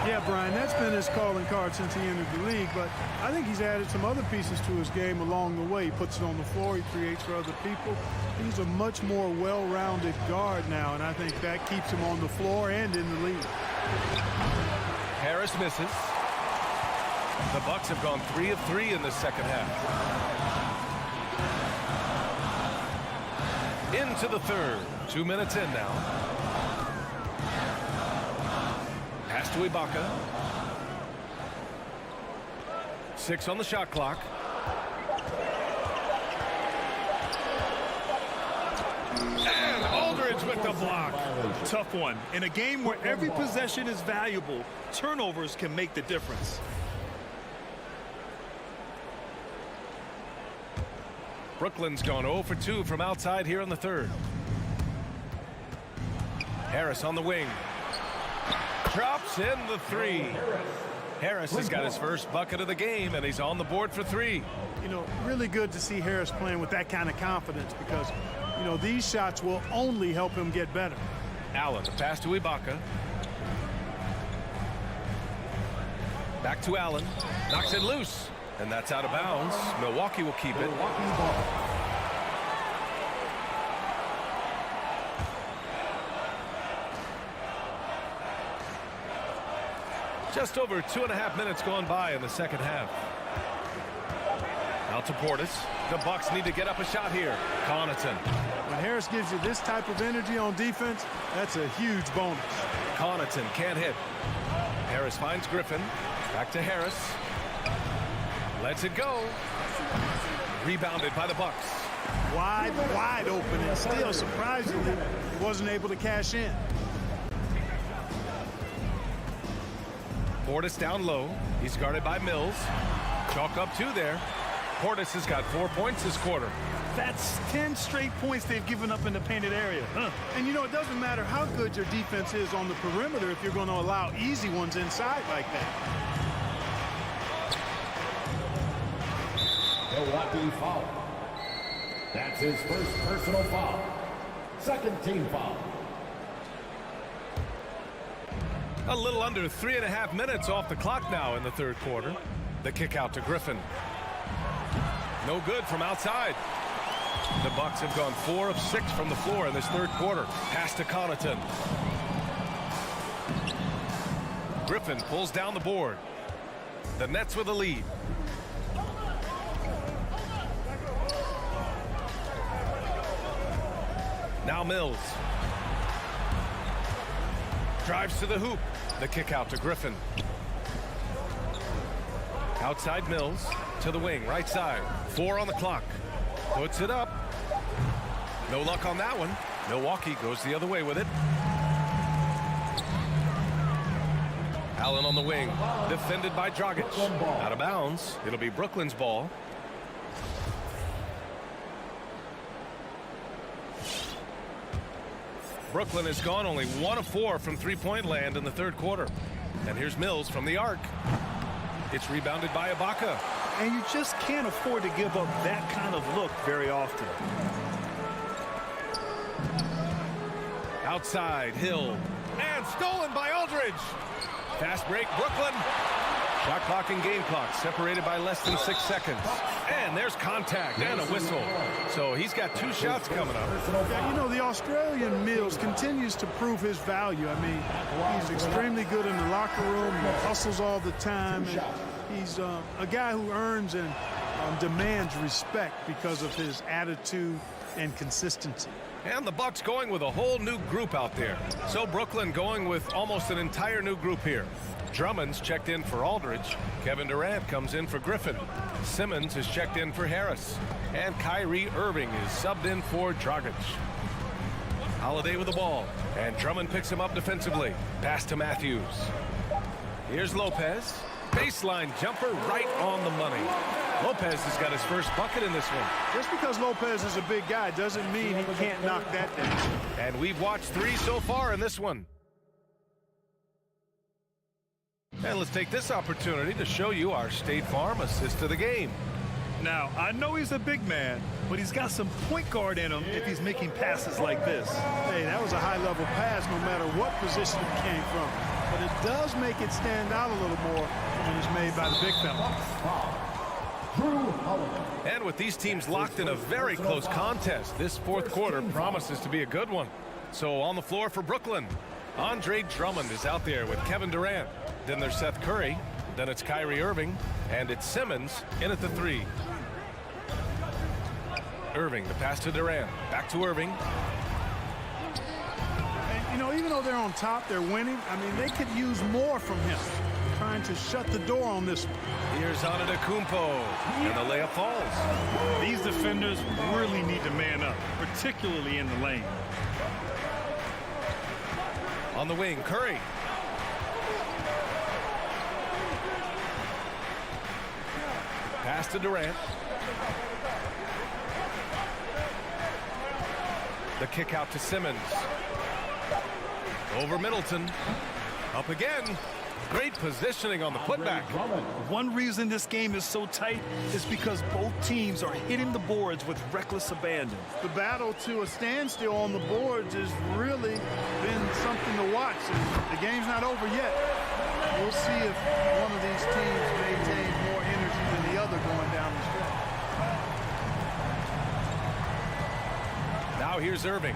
Yeah, Brian, that's been his calling card since he entered the league, but I think he's added some other pieces to his game along the way. He puts it on the floor, he creates for other people. He's a much more well-rounded guard now, and I think that keeps him on the floor and in the league. Harris misses. The Bucks have gone 3 of 3 in the second half. Into the third. 2 minutes in now. Pass to Ibaka. 6 on the shot clock. And Aldridge with the block. Tough one. In a game where every possession is valuable, turnovers can make the difference. Brooklyn's gone 0 for 2 from outside here in the third. Harris on the wing. Drops in the 3. Harris has got his first bucket of the game, and he's on the board for 3. You know, really good to see Harris playing with that kind of confidence because, you know, these shots will only help him get better. Allen, the pass to Ibaka. Back to Allen. Knocks it loose. And that's out of bounds. Milwaukee will keep it. Just over 2.5 minutes gone by in the second half. Out to Portis. The Bucks need to get up a shot here. Connaughton. When Harris gives you this type of energy on defense, that's a huge bonus. Connaughton can't hit. Harris finds Griffin. Back to Harris. Lets it go. Rebounded by the Bucks. Wide open, and still surprisingly he wasn't able to cash in. Portis down low. He's guarded by Mills. Chalk up 2 there. Portis has got 4 points this quarter. That's 10 straight points they've given up in the painted area. And you know, it doesn't matter how good your defense is on the perimeter if you're going to allow easy ones inside like that. Milwaukee foul. That's his first personal foul. Second team foul. A little under 3.5 minutes off the clock now in the third quarter. The kick out to Griffin. No good from outside. The Bucks have gone 4 of 6 from the floor in this third quarter. Pass to Connaughton. Griffin pulls down the board. The Nets with a lead. Now Mills. Drives to the hoop. The kick out to Griffin. Outside Mills to the wing, right side. 4 on the clock. Puts it up. No luck on that one. Milwaukee goes the other way with it. Allen on the wing. Defended by Dragic. Out of bounds. It'll be Brooklyn's ball. Brooklyn has gone only 1 of 4 from three-point land in the third quarter. And here's Mills from the arc. It's rebounded by Ibaka. And you just can't afford to give up that kind of look very often. Outside, Hill. And stolen by Aldridge. Fast break, Brooklyn. Shot clock and game clock separated by less than 6 seconds. And there's contact and a whistle. So he's got 2 shots coming up. Yeah, you know, the Australian Mills continues to prove his value. I mean, he's extremely good in the locker room. He hustles all the time. And he's a guy who earns and demands respect because of his attitude and consistency. And the Bucks going with a whole new group out there. So Brooklyn going with almost an entire new group here. Drummond's checked in for Aldridge. Kevin Durant comes in for Griffin. Simmons is checked in for Harris. And Kyrie Irving is subbed in for Dragic. Holiday with the ball. And Drummond picks him up defensively. Pass to Matthews. Here's Lopez. Baseline jumper right on the money. Lopez has got his first bucket in this one. Just because Lopez is a big guy doesn't mean he can't knock that down. And we've watched 3 so far in this one. And let's take this opportunity to show you our State Farm assist of the game. Now, I know he's a big man, but he's got some point guard in him if he's making passes like this. Hey, that was a high-level pass no matter what position it came from. But it does make it stand out a little more when it's made by the big fella. And with these teams locked in a very close contest, this fourth quarter promises to be a good one. So on the floor for Brooklyn, Andre Drummond is out there with Kevin Durant. Then there's Seth Curry. Then it's Kyrie Irving. And it's Simmons in at the 3. Irving, the pass to Durant. Back to Irving. And, you know, even though they're on top, they're winning. I mean, they could use more from him. Trying to shut the door on this one. Here's Antetokounmpo. And the layup falls. These defenders really need to man up, particularly in the lane. On the wing, Curry. Pass to Durant. The kick out to Simmons. Over Middleton. Up again. Great positioning on the putback. One reason this game is so tight is because both teams are hitting the boards with reckless abandon. The battle to a standstill on the boards has really been something to watch. And the game's not over yet. We'll see if one of these teams maintains more energy than the other going down the stretch. Now here's Irving.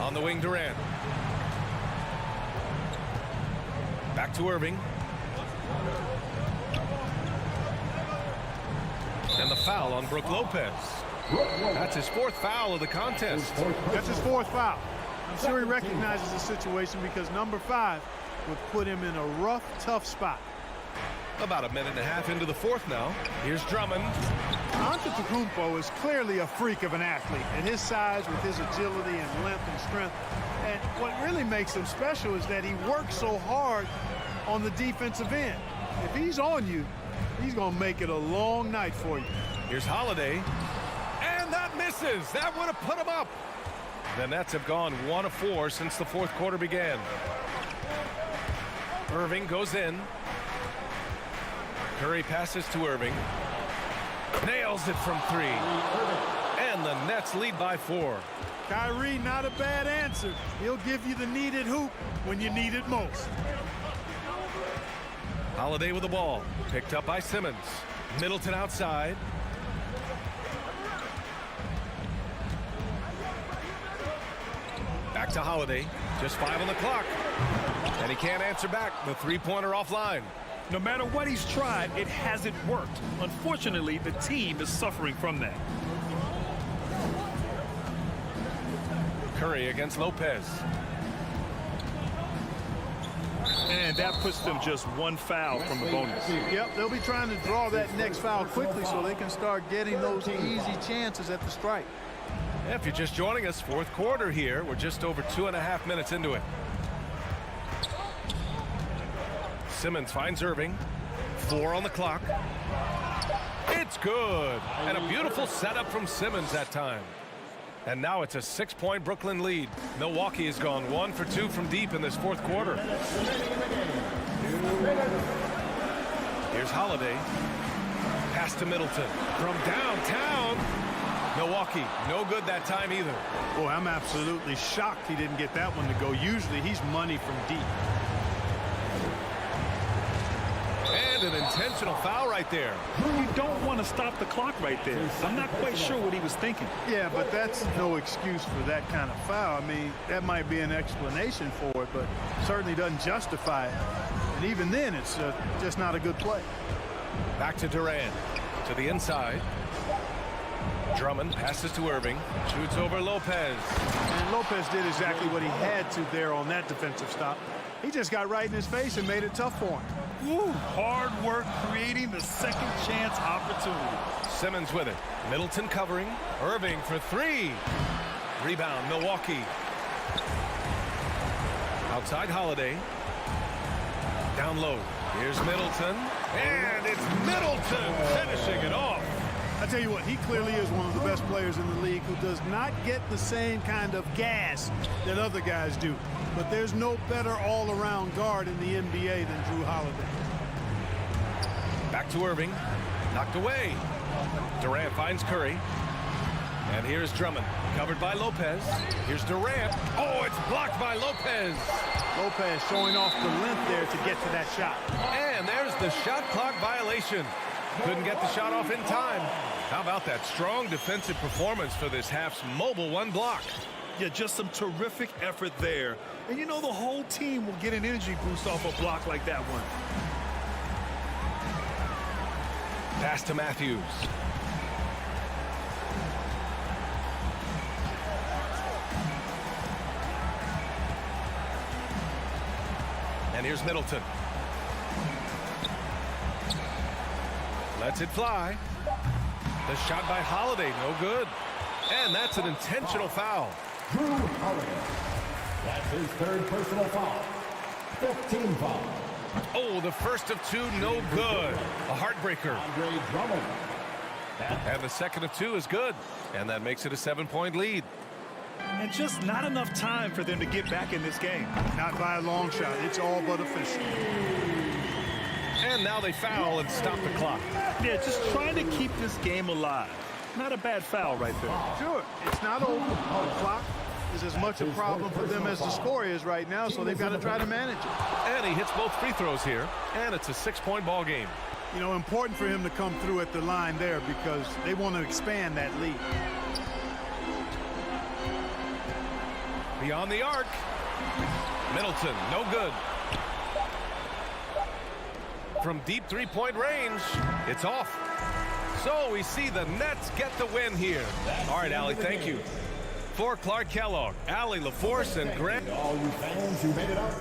On the wing, Durant. Back to Irving. And the foul on Brook Lopez. That's his 4th foul of the contest. That's his 4th foul. I'm sure he recognizes the situation because number 5 would put him in a rough, tough spot. About a minute and a half into the 4th now. Here's Drummond. Antetokounmpo is clearly a freak of an athlete at his size with his agility and length and strength. And what really makes him special is that he works so hard on the defensive end. If he's on you, he's going to make it a long night for you. Here's Holiday. And that misses. That would have put him up. The Nets have gone 1 of 4 since the 4th quarter began. Irving goes in. Curry passes to Irving. Nails it from 3. And the Nets lead by 4. Kyrie, not a bad answer. He'll give you the needed hoop when you need it most. Holiday with the ball. Picked up by Simmons. Middleton outside. Back to Holiday. Just 5 on the clock. And he can't answer back. The 3-pointer offline. No matter what he's tried, it hasn't worked. Unfortunately, the team is suffering from that. Curry against Lopez. And that puts them just 1 foul from the bonus. Yep, they'll be trying to draw that next foul quickly so they can start getting those easy chances at the strike. If you're just joining us, 4th quarter here. We're just over 2.5 minutes into it. Simmons finds Irving. 4 on the clock. It's good. And a beautiful setup from Simmons that time. And now it's a 6-point Brooklyn lead. Milwaukee has gone 1 for 2 from deep in this 4th quarter. Here's Holiday. Pass to Middleton. From downtown. Milwaukee, no good that time either. Boy, I'm absolutely shocked he didn't get that one to go. Usually he's money from deep. And an intentional foul right there. You don't want to stop the clock right there. I'm not quite sure what he was thinking. Yeah, but that's no excuse for that kind of foul. I mean, that might be an explanation for it, but certainly doesn't justify it. And even then, it's just not a good play. Back to Durant. To the inside. Drummond passes to Irving. Shoots over Lopez. And Lopez did exactly what he had to there on that defensive stop. He just got right in his face and made it tough for him. Woo, hard work creating the second chance opportunity. Simmons with it. Middleton covering. Irving for 3. Rebound, Milwaukee. Outside Holiday. Down low. Here's Middleton. And it's Middleton finishing it off. I tell you what, he clearly is one of the best players in the league who does not get the same kind of gas that other guys do. But there's no better all-around guard in the NBA than Drew Holiday. Back to Irving. Knocked away. Durant finds Curry. And here's Drummond. Covered by Lopez. Here's Durant. Oh, it's blocked by Lopez. Lopez showing off the length there to get to that shot. And there's the shot clock violation. Couldn't get the shot off in time. How about that strong defensive performance for this half's mobile 1 block? Yeah, just some terrific effort there. And you know the whole team will get an energy boost off a block like that one. Pass to Matthews. And here's Middleton. Lets it fly. The shot by Holiday, no good. And that's an intentional foul. Drew Holiday. That's his 3rd personal foul. 15 foul. Oh, the first of 2, no good. A heartbreaker. Andre Drummond. And the second of 2 is good. And that makes it a 7-point lead. And just not enough time for them to get back in this game. Not by a long shot. It's all but official. And now they foul and stop the clock. Yeah, just trying to keep this game alive. Not a bad foul right there. Sure, it's not over. The clock is as much a problem for them as the score is right now, so they've got to try to manage it. And he hits both free throws here, and it's a 6-point ball game. You know, important for him to come through at the line there because they want to expand that lead. Beyond the arc. Middleton, no good. from deep three-point range. It's off. So we see the Nets get the win here. All right, Allie, thank you. For Clark Kellogg, Allie LaForce, and Grant. All you fans who made it up.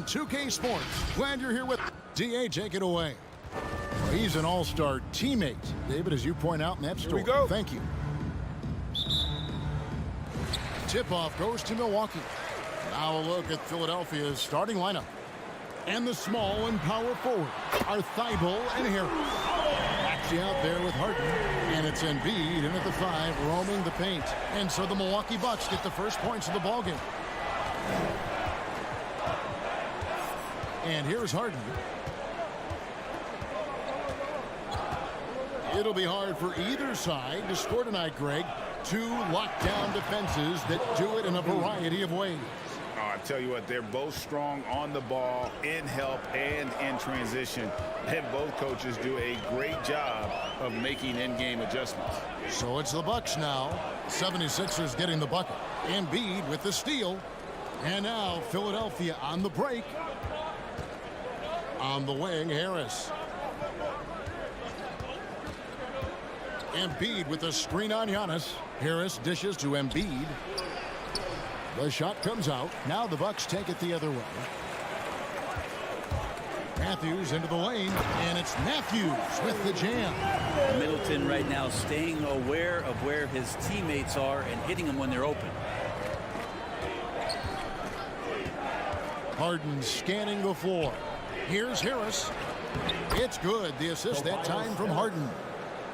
2K Sports. Glad you're here with DA. Take it away. Well, he's an all-star teammate, David, as you point out in that story. Here we go. Thank you. Tip-off goes to Milwaukee. Now a look at Philadelphia's starting lineup. And the small and power forward are Thibault and Harris. Actually out there with Harden. And it's Embiid in at the 5, roaming the paint. And so the Milwaukee Bucks get the first points of the ballgame. And here's Harden. It'll be hard for either side to score tonight, Greg. 2 lockdown defenses that do it in a variety of ways. Oh, I tell you what, they're both strong on the ball, in help, and in transition. And both coaches do a great job of making in-game adjustments. So it's the Bucks now. 76ers getting the bucket. Embiid with the steal. And now Philadelphia on the break. On the wing, Harris. Embiid with a screen on Giannis. Harris dishes to Embiid. The shot comes out. Now the Bucks take it the other way. Matthews into the lane, and it's Matthews with the jam. Middleton right now staying aware of where his teammates are and hitting them when they're open. Harden scanning the floor. Here's Harris. It's good. The assist that time from Harden.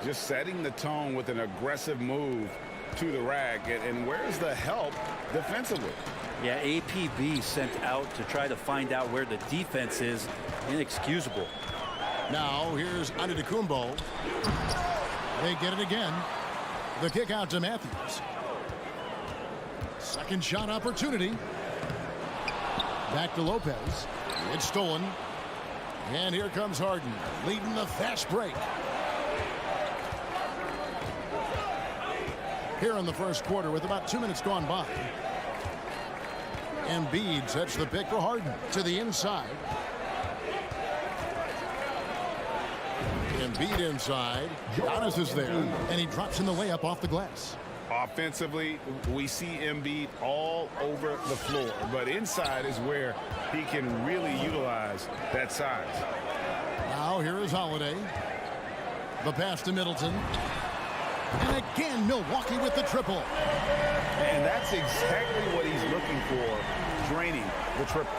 Just setting the tone with an aggressive move to the rack. And where's the help defensively? Yeah, APB sent out to try to find out where the defense is. Inexcusable. Now here's Antetokounmpo. They get it again. The kick out to Matthews. Second shot opportunity. Back to Lopez. It's stolen. And here comes Harden, leading the fast break. Here in the first quarter with about 2 minutes gone by. Embiid sets the pick for Harden to the inside. Embiid inside. Giannis is there, and he drops in the layup off the glass. Offensively, we see Embiid all over the floor, but inside is where he can really utilize that size. Now here is Holiday. The pass to Middleton. And again, Milwaukee with the triple. And that's exactly what he's looking for, draining the triple.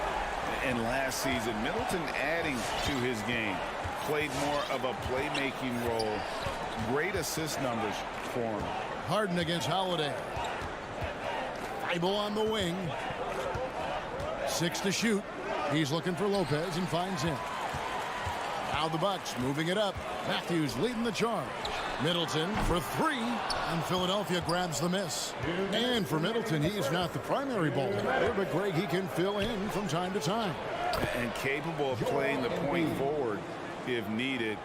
And last season, Middleton adding to his game, played more of a playmaking role. Great assist numbers for him. Harden against Holiday. Thibault on the wing. 6 to shoot. He's looking for Lopez and finds him. Now the Bucks moving it up. Matthews leading the charge. Middleton for 3, and Philadelphia grabs the miss. And for Middleton, he's not the primary ball handler, but Greg, he can fill in from time to time. And capable of playing the point forward if needed.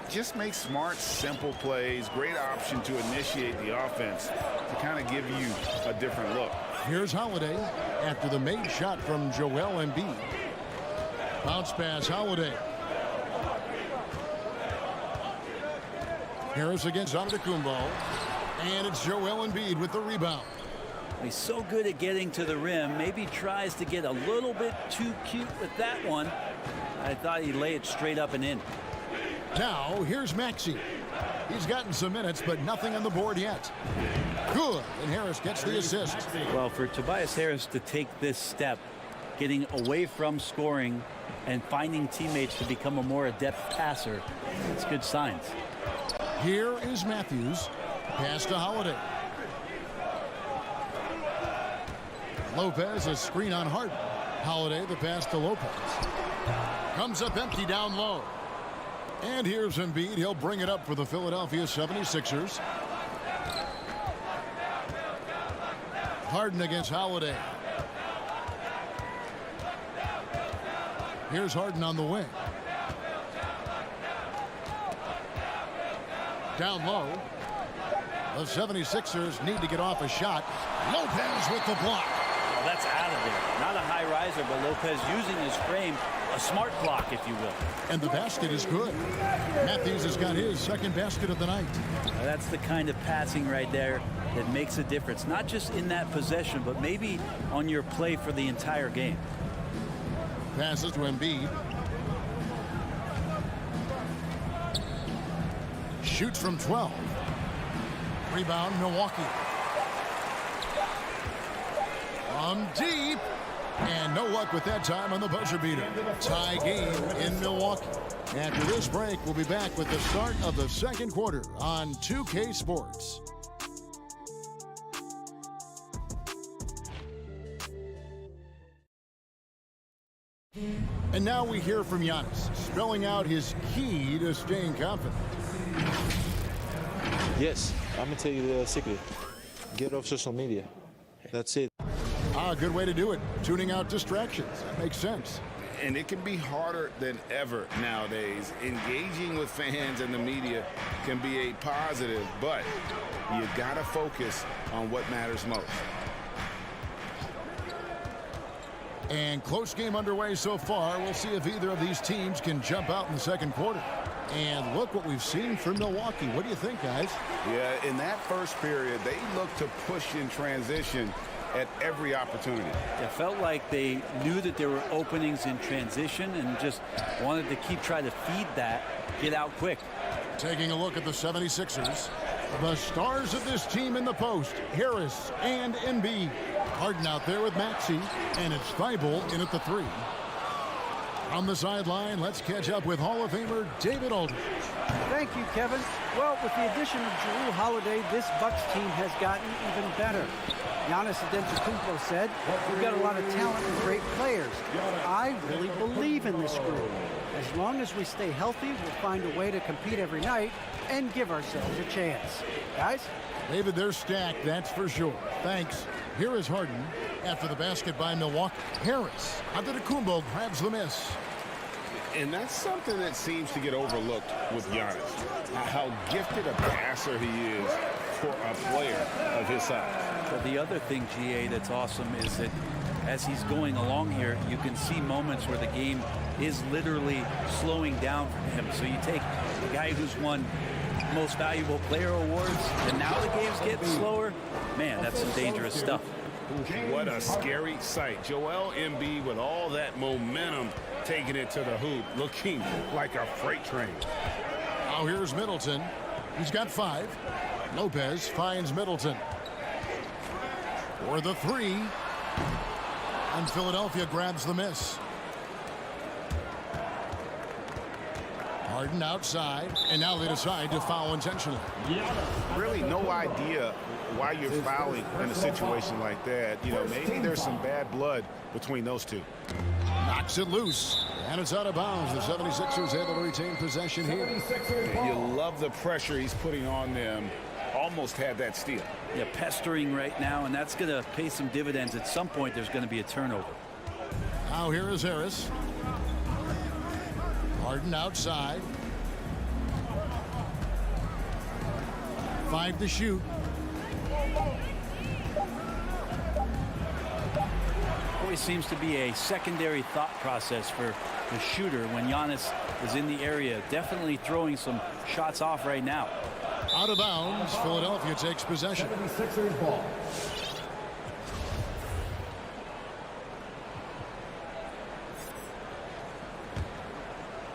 Just make smart, simple plays. Great option to initiate the offense to kind of give you a different look. Here's Holiday after the made shot from Joel Embiid. Bounce pass, Holiday. Harris against Antetokounmpo. And it's Joel Embiid with the rebound. He's so good at getting to the rim. Maybe tries to get a little bit too cute with that one. I thought he'd lay it straight up and in. Now, here's Maxey. He's gotten some minutes, but nothing on the board yet. Good, and Harris gets the assist. Well, for Tobias Harris to take this step, getting away from scoring and finding teammates to become a more adept passer, it's good signs. Here is Matthews. Pass to Holiday. Lopez, a screen on Harden. Holiday, the pass to Lopez. Comes up empty down low. And here's Embiid. He'll bring it up for the Philadelphia 76ers. Harden against Holiday. Here's Harden on the wing. Down low. The 76ers need to get off a shot. Lopez with the block. Oh, that's out of there. Not a high riser, but Lopez using his frame. A smart block, if you will. And the basket is good. Matthews has got his second basket of the night. That's the kind of passing right there that makes a difference. Not just in that possession, but maybe on your play for the entire game. Passes to Embiid. Shoots from 12. Rebound, Milwaukee. From deep. And no luck with that time on the buzzer beater. Tie game in Milwaukee. After this break, we'll be back with the start of the second quarter on 2K Sports. And now we hear from Giannis, spelling out his key to staying confident. Yes, I'm going to tell you the secret. Get off social media. That's it. Good way to do it. Tuning out distractions. That makes sense. And it can be harder than ever nowadays. Engaging with fans and the media can be a positive, but you got to focus on what matters most. And close game underway so far. We'll see if either of these teams can jump out in the second quarter. And look what we've seen from Milwaukee. What do you think, guys? Yeah, in that first period, they looked to push in transition at every opportunity. It felt like they knew that there were openings in transition and just wanted to keep trying to feed that, get out quick. Taking a look at the 76ers. The stars of this team in the post, Harris and Embiid. Harden out there with Maxey, and it's Thibault in at the 3. On the sideline, let's catch up with Hall of Famer David Aldridge. Thank you, Kevin. Well, with the addition of Jrue Holiday, this Bucks team has gotten even better. Giannis Antetokounmpo said, "We've got a lot of talent and great players. I really believe in this group. As long as we stay healthy, we'll find a way to compete every night and give ourselves a chance." Guys? David, they're stacked, that's for sure. Thanks. Here is Harden after the basket by Milwaukee. Harris. Antetokounmpo grabs the miss. And that's something that seems to get overlooked with Giannis. How gifted a passer he is for a player of his size. But the other thing, GA, that's awesome is that as he's going along here, you can see moments where the game is literally slowing down for him. So you take the guy who's won most valuable player awards, and now the game's getting slower. Man, that's some dangerous stuff. What a scary sight. Joel Embiid with all that momentum taking it to the hoop, looking like a freight train. Now here's Middleton. He's got 5. Lopez finds Middleton for the 3. And Philadelphia grabs the miss. Harden outside, and now they decide to foul intentionally. Really no idea why you're fouling in a situation like that. You know, maybe there's some bad blood between those two. Knocks it loose, and it's out of bounds. The 76ers able to retain possession here. You love the pressure he's putting on them. Almost had that steal. Yeah, pestering right now, and that's going to pay some dividends. At some point, there's going to be a turnover. Now here is Harris. Harden outside. 5 to shoot. Always seems to be a secondary thought process for the shooter when Giannis is in the area. Definitely throwing some shots off right now. Out of bounds. Philadelphia takes possession. 76ers ball.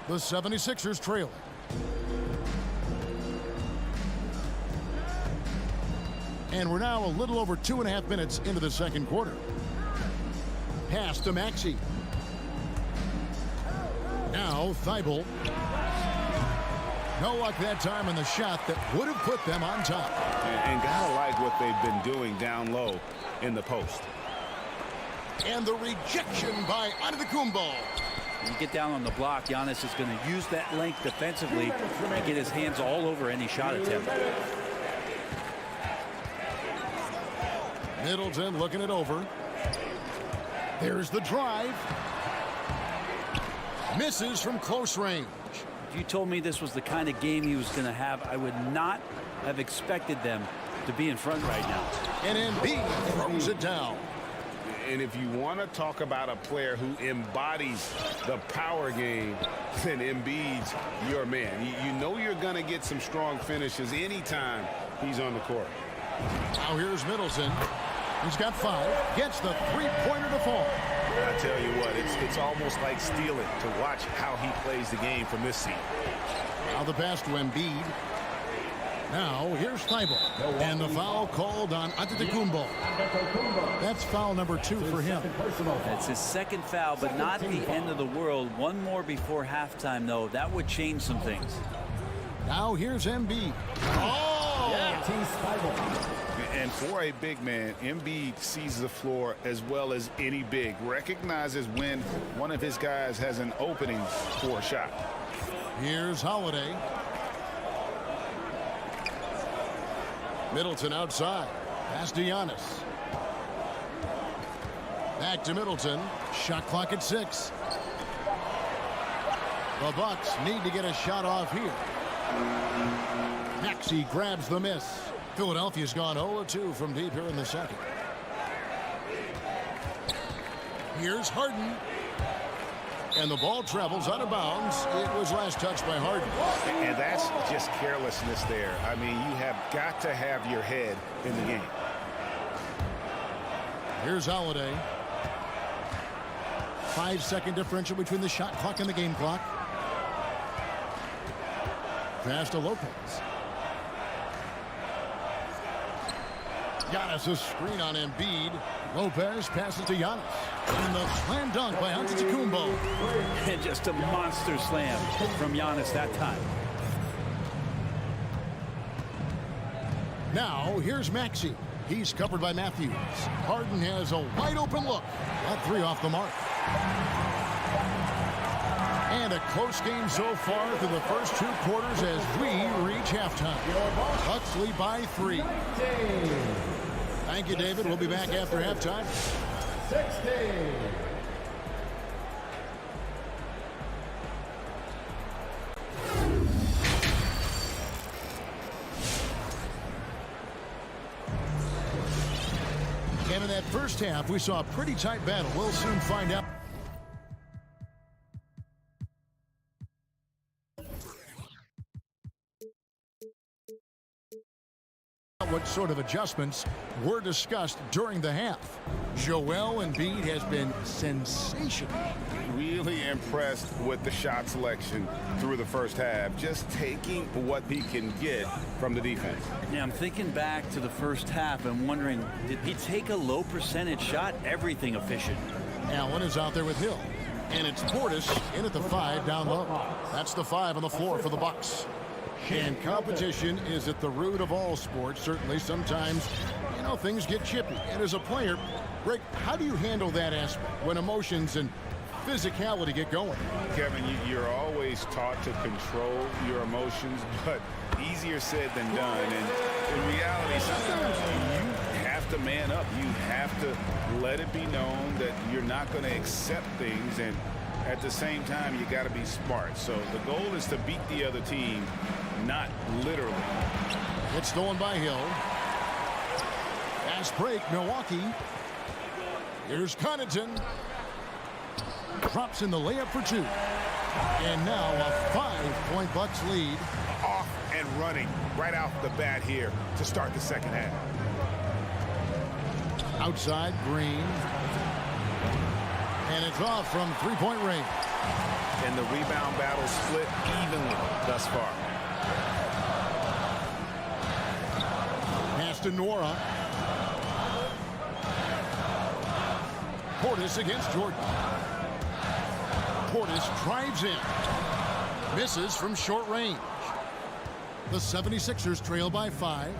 The 76ers trailing. And we're now a little over 2.5 minutes into the second quarter. Pass to Maxey. Now Thibault. No luck that time on the shot that would have put them on top. And gotta like what they've been doing down low in the post. And the rejection by Antetokounmpo. When you get down on the block, Giannis is going to use that length defensively and get his hands all over any shot attempt. Middleton looking it over. There's the drive. Misses from close range. If you told me this was the kind of game he was going to have, I would not have expected them to be in front right now. And Embiid throws it down. And if you want to talk about a player who embodies the power game, then Embiid's your man. You know you're going to get some strong finishes anytime he's on the court. Now here's Middleton. He's got 5. Gets the three-pointer to fall. I tell you what, it's almost like stealing to watch how he plays the game from this seat. Now the pass to Embiid. Now here's Thibault. And the foul called on Antetokounmpo. That's foul number 2 for him. It's his second foul, but not the end of the world. One more before halftime, though. That would change some things. Now here's Embiid. Oh! And for a big man, Embiid sees the floor as well as any big. Recognizes when one of his guys has an opening for a shot. Here's Holiday. Middleton outside. Pass to Giannis. Back to Middleton. Shot clock at 6. The Bucks need to get a shot off here. Maxey grabs the miss. Philadelphia's gone 0-2 from deep here in the second. Here's Harden. And the ball travels out of bounds. It was last touched by Harden. And that's just carelessness there. I mean, you have got to have your head in the game. Here's Holiday. 5-second differential between the shot clock and the game clock. Pass to Lopez. Giannis a screen on Embiid. Lopez passes to Giannis. And the slam dunk by Antetokounmpo. And just a monster slam from Giannis that time. Now here's Maxey. He's covered by Matthews. Harden has a wide open look. That 3 off the mark. And a close game so far through the first 2 quarters as we reach halftime. Bucks lead by 3. Thank you, David. We'll be back after halftime. 16. And in that first half, we saw a pretty tight battle. We'll soon find out. What sort of adjustments were discussed during the half. Joel Embiid has been sensational. Really impressed with the shot selection through the first half. Just taking what he can get from the defense. Yeah, I'm thinking back to the first half and wondering, did he take a low percentage shot? Everything efficient. Allen is out there with Hill. And it's Portis in at the 5 down low. That's the 5 on the floor for the Bucks. And competition is at the root of all sports. Certainly, sometimes, you know, things get chippy. And as a player, Rick, how do you handle that aspect when emotions and physicality get going? Kevin, you're always taught to control your emotions, but easier said than done. And in reality, sometimes you have to man up. You have to let it be known that you're not going to accept things. And at the same time, you got to be smart. So the goal is to beat the other team, not literally. It's stolen by Hill. Fast break, Milwaukee. Here's Connaughton. Drops in the layup for 2. And now a 5-point Bucks lead. Off and running right off the bat here to start the second half. Outside, Green. And it's off from 3-point range. And the rebound battle split evenly thus far. Pass to Nora. Portis against Jordan. Portis drives in. Misses from short range. The 76ers trail by 5.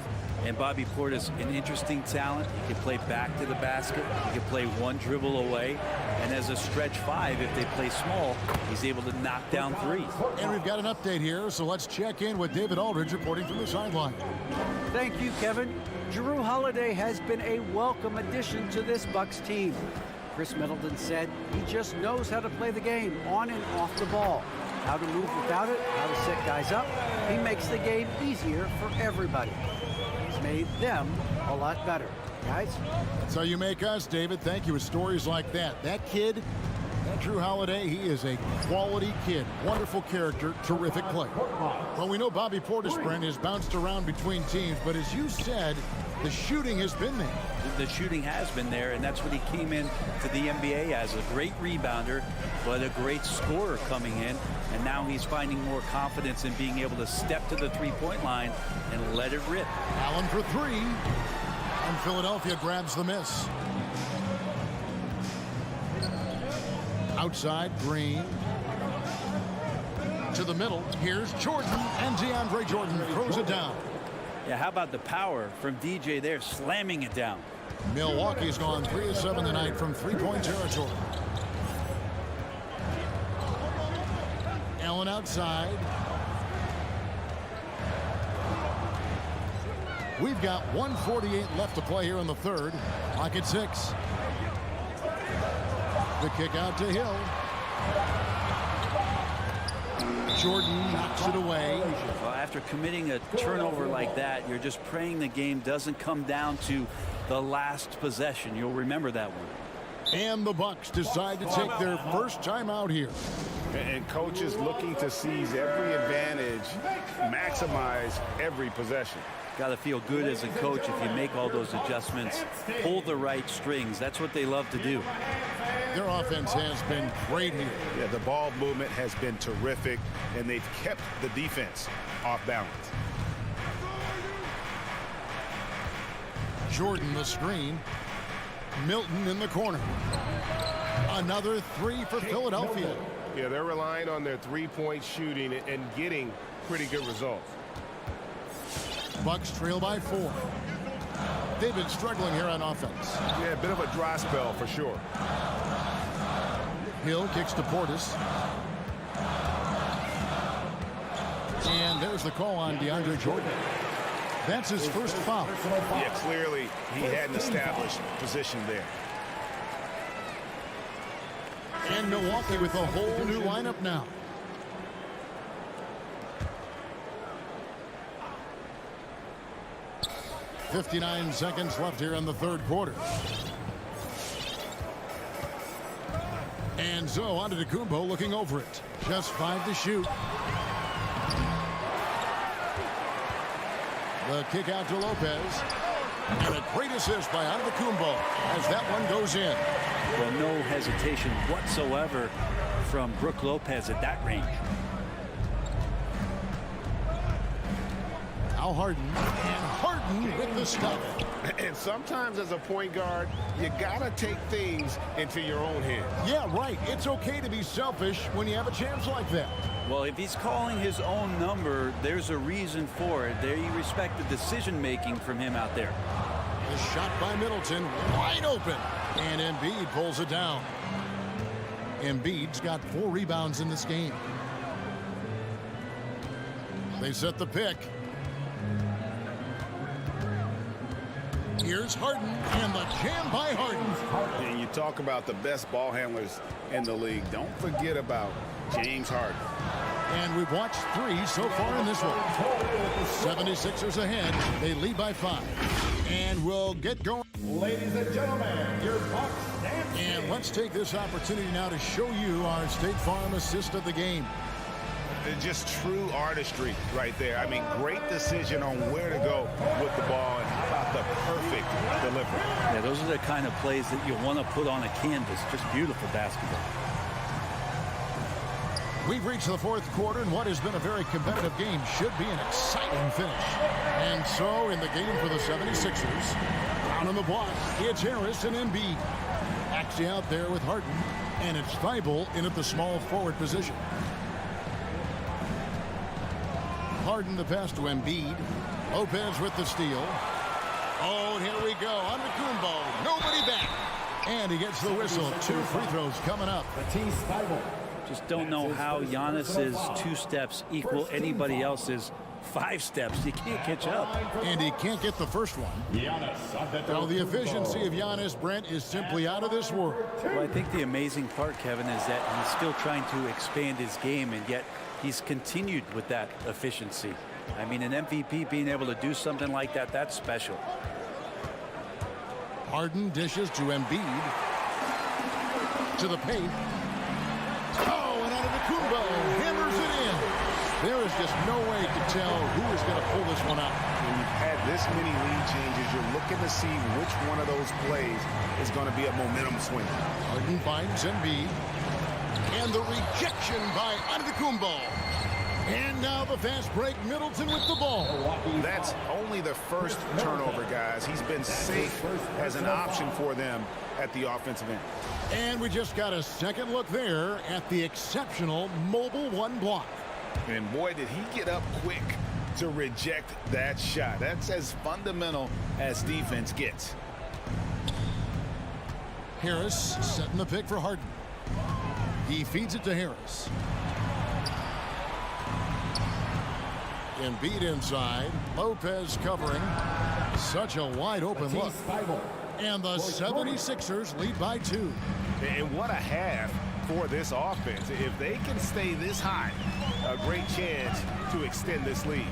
And Bobby Portis, an interesting talent. He can play back to the basket. He can play one dribble away. And as a stretch 5, if they play small, he's able to knock down 3s. And we've got an update here, so let's check in with David Aldridge reporting from the sideline. Thank you, Kevin. Jrue Holiday has been a welcome addition to this Bucks team. Chris Middleton said he just knows how to play the game on and off the ball. How to move without it, how to set guys up. He makes the game easier for everybody. He's made them a lot better. Guys? That's how you make us, David. Thank you with stories like that. That kid, that Jrue Holiday, he is a quality kid. Wonderful character, terrific player. Well, we know Bobby Portis, Brent, has bounced around between teams, but as you said, The shooting has been there. The shooting has been there, and that's what he came in to the NBA as, a great rebounder, but a great scorer coming in. And now he's finding more confidence in being able to step to the three-point line and let it rip. Allen for three. And Philadelphia grabs the miss. Outside, Green. To the middle. Here's Jordan. And DeAndre Jordan throws it down. Yeah, how about the power from DJ there, slamming it down. Milwaukee's gone 3 of 7 tonight from three-point territory. Allen outside. We've got 1:48 left to play here in the third. Clock at 6. The kick out to Hill. Jordan knocks it away. Well, after committing a turnover like that, you're just praying the game doesn't come down to the last possession. You'll remember that one. And the Bucks decide to take their first time out here. And coaches looking to seize every advantage, maximize every possession. Got to feel good as a coach if you make all those adjustments, pull the right strings. That's what they love to do. Their offense has been great here. Yeah, the ball movement has been terrific, and they've kept the defense off balance. Jordan the screen. Milton in the corner. Another three for Philadelphia. Yeah, they're relying on their three-point shooting and getting pretty good results. Bucks trail by 4. They've been struggling here on offense. Yeah, a bit of a dry spell for sure. Hill kicks to Portis. And there's the call on DeAndre Jordan. That's his first foul. Yeah, clearly he hadn't established position there. And Milwaukee with a whole new lineup now. .59 seconds left here in the third quarter. And so on to Antetokounmpo looking over it. Just 5 to shoot. The kick out to Lopez. And a great assist by Antetokounmpo as that one goes in. Well, no hesitation whatsoever from Brook Lopez at that range. Now Harden, and Harden with the stuff. And sometimes as a point guard, you gotta take things into your own hands. Yeah, right. It's okay to be selfish when you have a chance like that. Well, if he's calling his own number, there's a reason for it. There you respect the decision-making from him out there. The shot by Middleton, wide open. And Embiid pulls it down. Embiid's got 4 rebounds in this game. They set the pick. Here's Harden, and the jam by Harden. And you talk about the best ball handlers in the league. Don't forget about James Harden. And we've watched 3 so far in this one. 76ers ahead. They lead by 5. And we'll get going. Ladies and gentlemen, your Bucks dancing. And let's take this opportunity now to show you our State Farm assist of the game. Just true artistry right there. I mean, great decision on where to go with the ball, and how about the perfect delivery. Yeah, those are the kind of plays that you want to put on a canvas. Just beautiful basketball. We've reached the fourth quarter, and what has been a very competitive game should be an exciting finish. And so, in the game for the 76ers, down on the block, it's Harris and Embiid. Actually out there with Harden, and it's Thibault in at the small forward position. Harden the pass to Embiid. Lopez with the steal. Oh, and here we go. Antetokounmpo. Nobody back. And he gets the whistle. 2 free throws coming up. Just don't know how Giannis's 2 steps equal anybody else's 5 steps. You can't catch up. And he can't get the first one. Now, the efficiency of Giannis, Brent, is simply out of this world. Well, I think the amazing part, Kevin, is that he's still trying to expand his game, and yet he's continued with that efficiency. I mean, an MVP being able to do something like that, that's special. Harden dishes to Embiid. To the paint. Oh, and Antetokounmpo hammers it in. There is just no way to tell who is going to pull this one out. When you've had this many lead changes, you're looking to see which one of those plays is going to be a momentum swing. Harden finds Embiid. And the rejection by Antetokounmpo. And now the fast break, Middleton with the ball. That's only the first turnover, guys. He's been safe as an option for them at the offensive end. And we just got a second look there at the exceptional mobile one block. And boy, did he get up quick to reject that shot. That's as fundamental as defense gets. Harris setting the pick for Harden. He feeds it to Harris. Embiid inside. Lopez covering. Such a wide open look. And the 76ers lead by 2. And what a half for this offense. If they can stay this high, a great chance to extend this lead.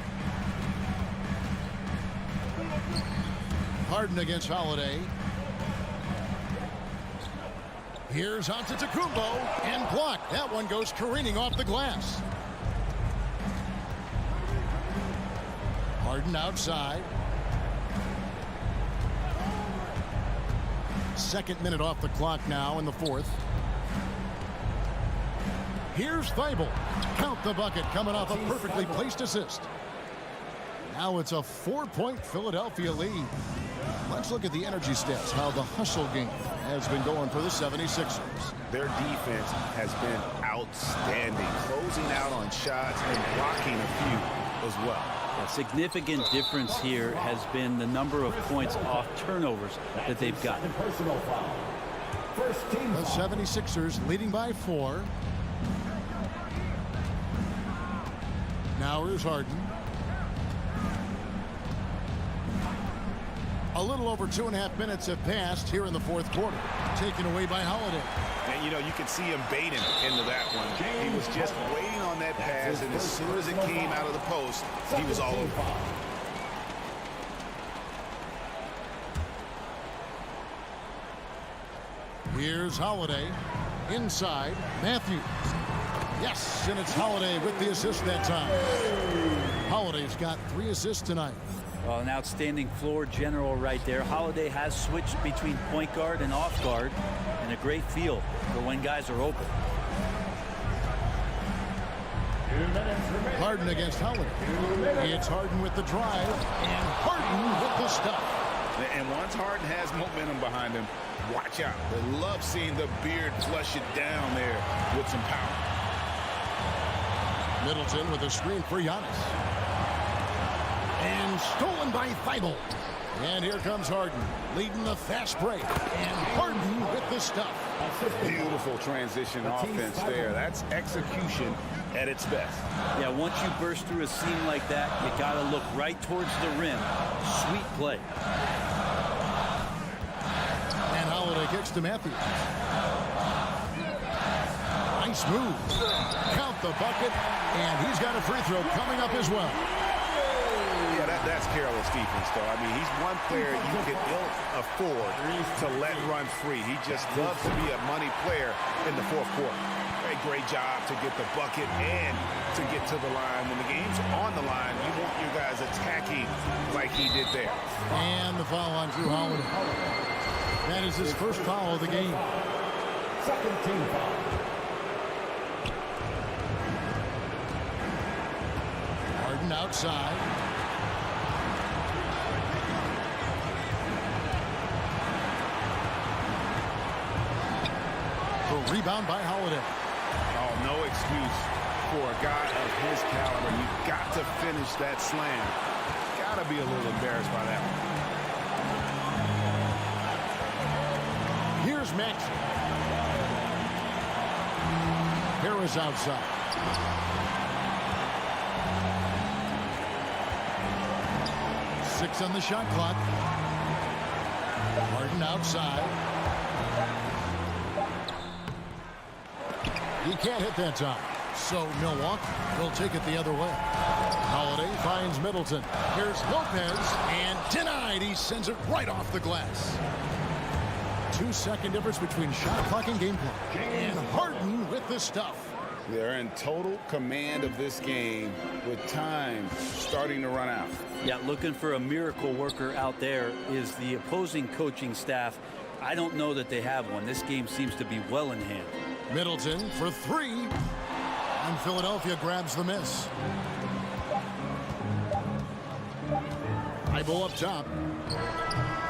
Harden against Holiday. Here's Antetokounmpo and blocked. That one goes careening off the glass. Harden outside. Second minute off the clock now in the fourth. Here's Thibault. Count the bucket coming off a perfectly placed assist. Now it's a 4-point Philadelphia lead. Let's look at the energy stats, how the hustle game has been going for the 76ers. Their defense has been outstanding, closing out on shots and blocking a few as well. A significant difference here has been the number of points off turnovers that they've gotten. The 76ers leading by 4. Now here's Harden. A little over 2.5 minutes have passed here in the fourth quarter. Taken away by Holiday. And, you know, you could see him baiting into that one. He was just waiting on that pass, and as soon as it came out of the post, he was all over. Here's Holiday. Inside, Matthews. Yes, and it's Holiday with the assist that time. Holiday's got 3 assists tonight. Well, an outstanding floor general right there. Holiday has switched between point guard and off guard, and a great feel for when guys are open. Harden against Holiday. It's Harden with the drive, and Harden with the stuff. And once Harden has momentum behind him, watch out. They love seeing the beard flush it down there with some power. Middleton with a screen for Giannis. And stolen by Thibault. And here comes Harden, leading the fast break. And Harden with the stuff. Beautiful transition offense there. That's execution at its best. Yeah, once you burst through a seam like that, you got to look right towards the rim. Sweet play. And Holiday kicks to Matthews. Nice move. Count the bucket. And he's got a free throw coming up as well. That's careless defense, though. I mean, he's one player you can ill afford to let run free. He just loves to be a money player in the fourth quarter. A great job to get the bucket and to get to the line. When the game's on the line, you want your guys attacking like he did there. And the foul on Drew Holiday. That is his first foul of the game. Second team foul. Harden outside. Rebound by Holiday. Oh, no excuse for a guy of his caliber. You've got to finish that slam. Got to be a little embarrassed by that one. Here's Max. Harris outside. Six on the shot clock. Harden outside. He can't hit that time. So Milwaukee will take it the other way. Holiday finds Middleton. Here's Lopez, and denied. He sends it right off the glass. 2-second difference between shot clock and game clock. And Harden with the stuff. They're in total command of this game with time starting to run out. Yeah, looking for a miracle worker out there is the opposing coaching staff. I don't know that they have one. This game seems to be well in hand. Middleton for three. And Philadelphia grabs the miss. Eyeball up top.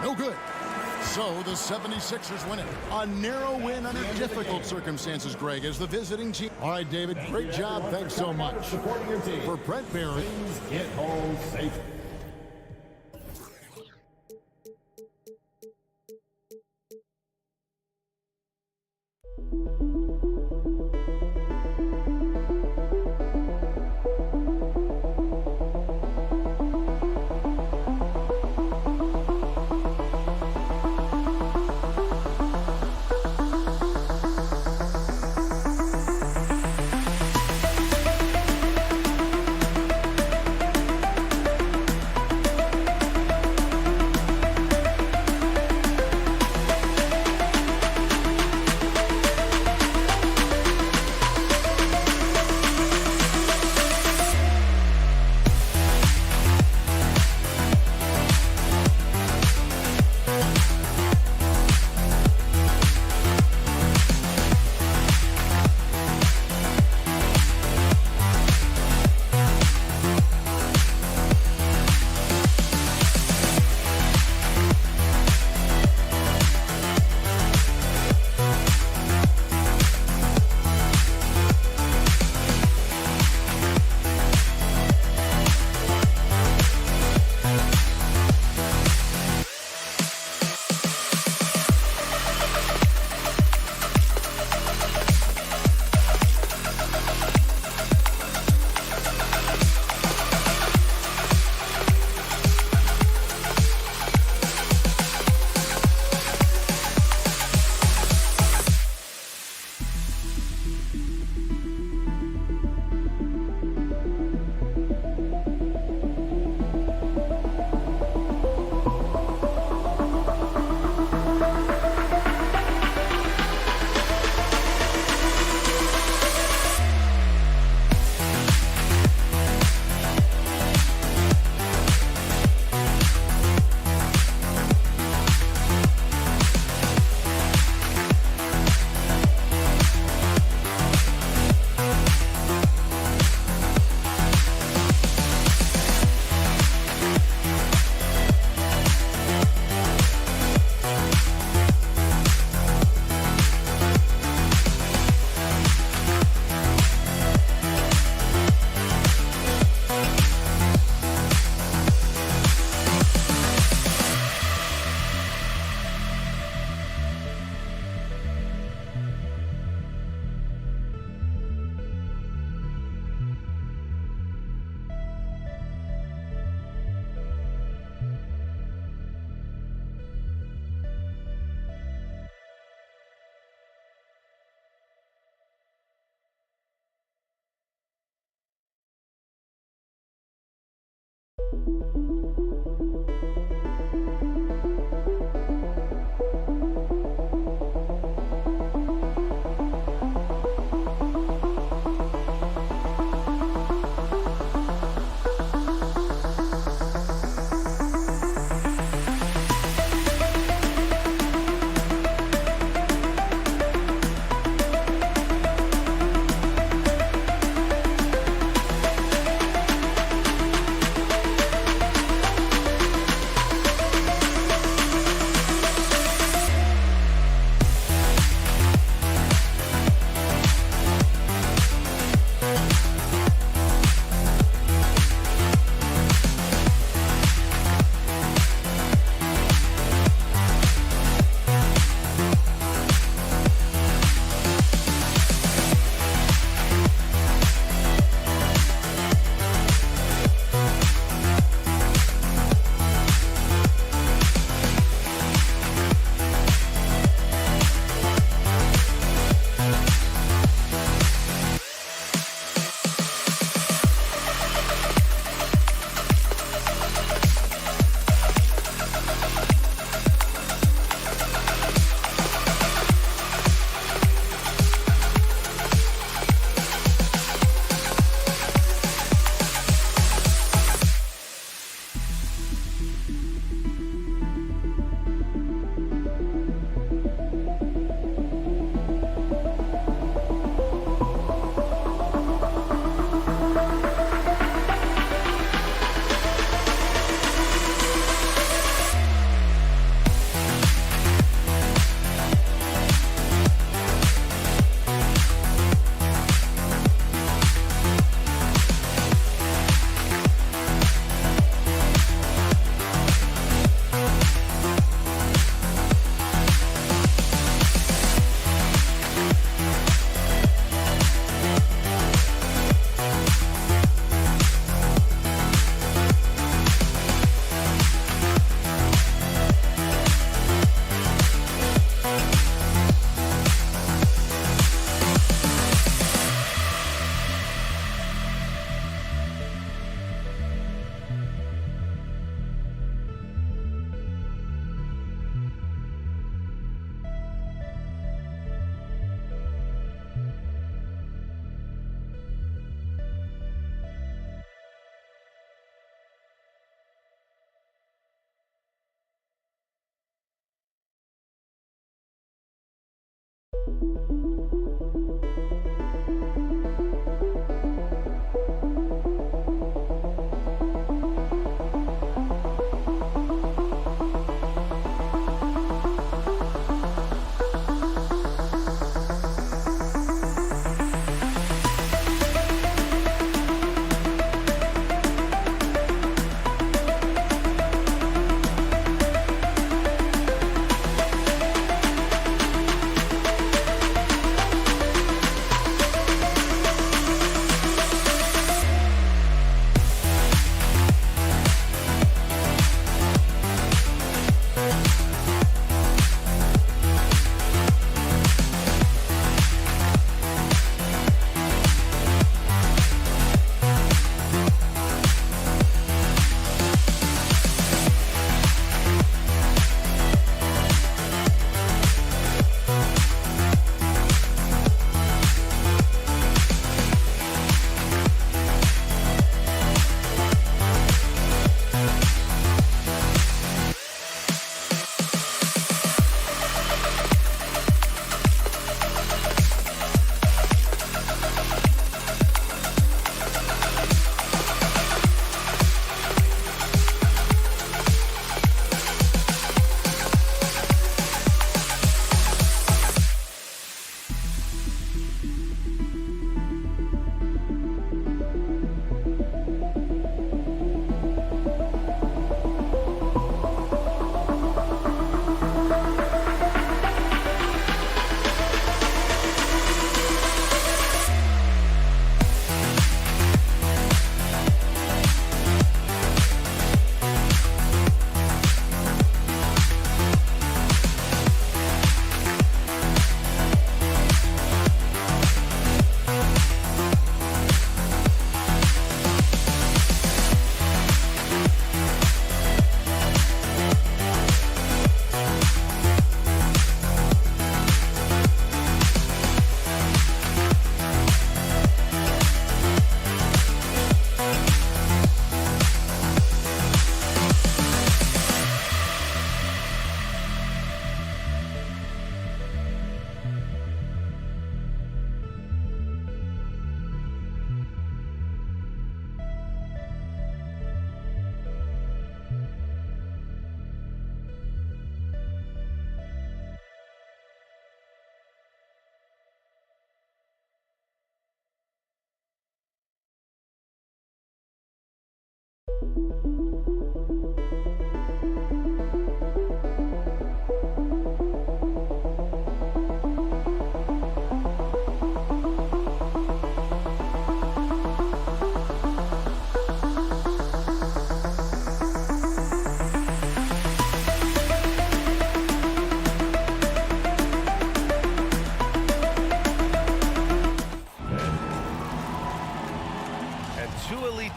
No good. So the 76ers win it. A narrow win under difficult circumstances, Greg, as the visiting team. All right, David, great job. Thanks so much. Supporting your team. For Brent Barry. Please get home safe.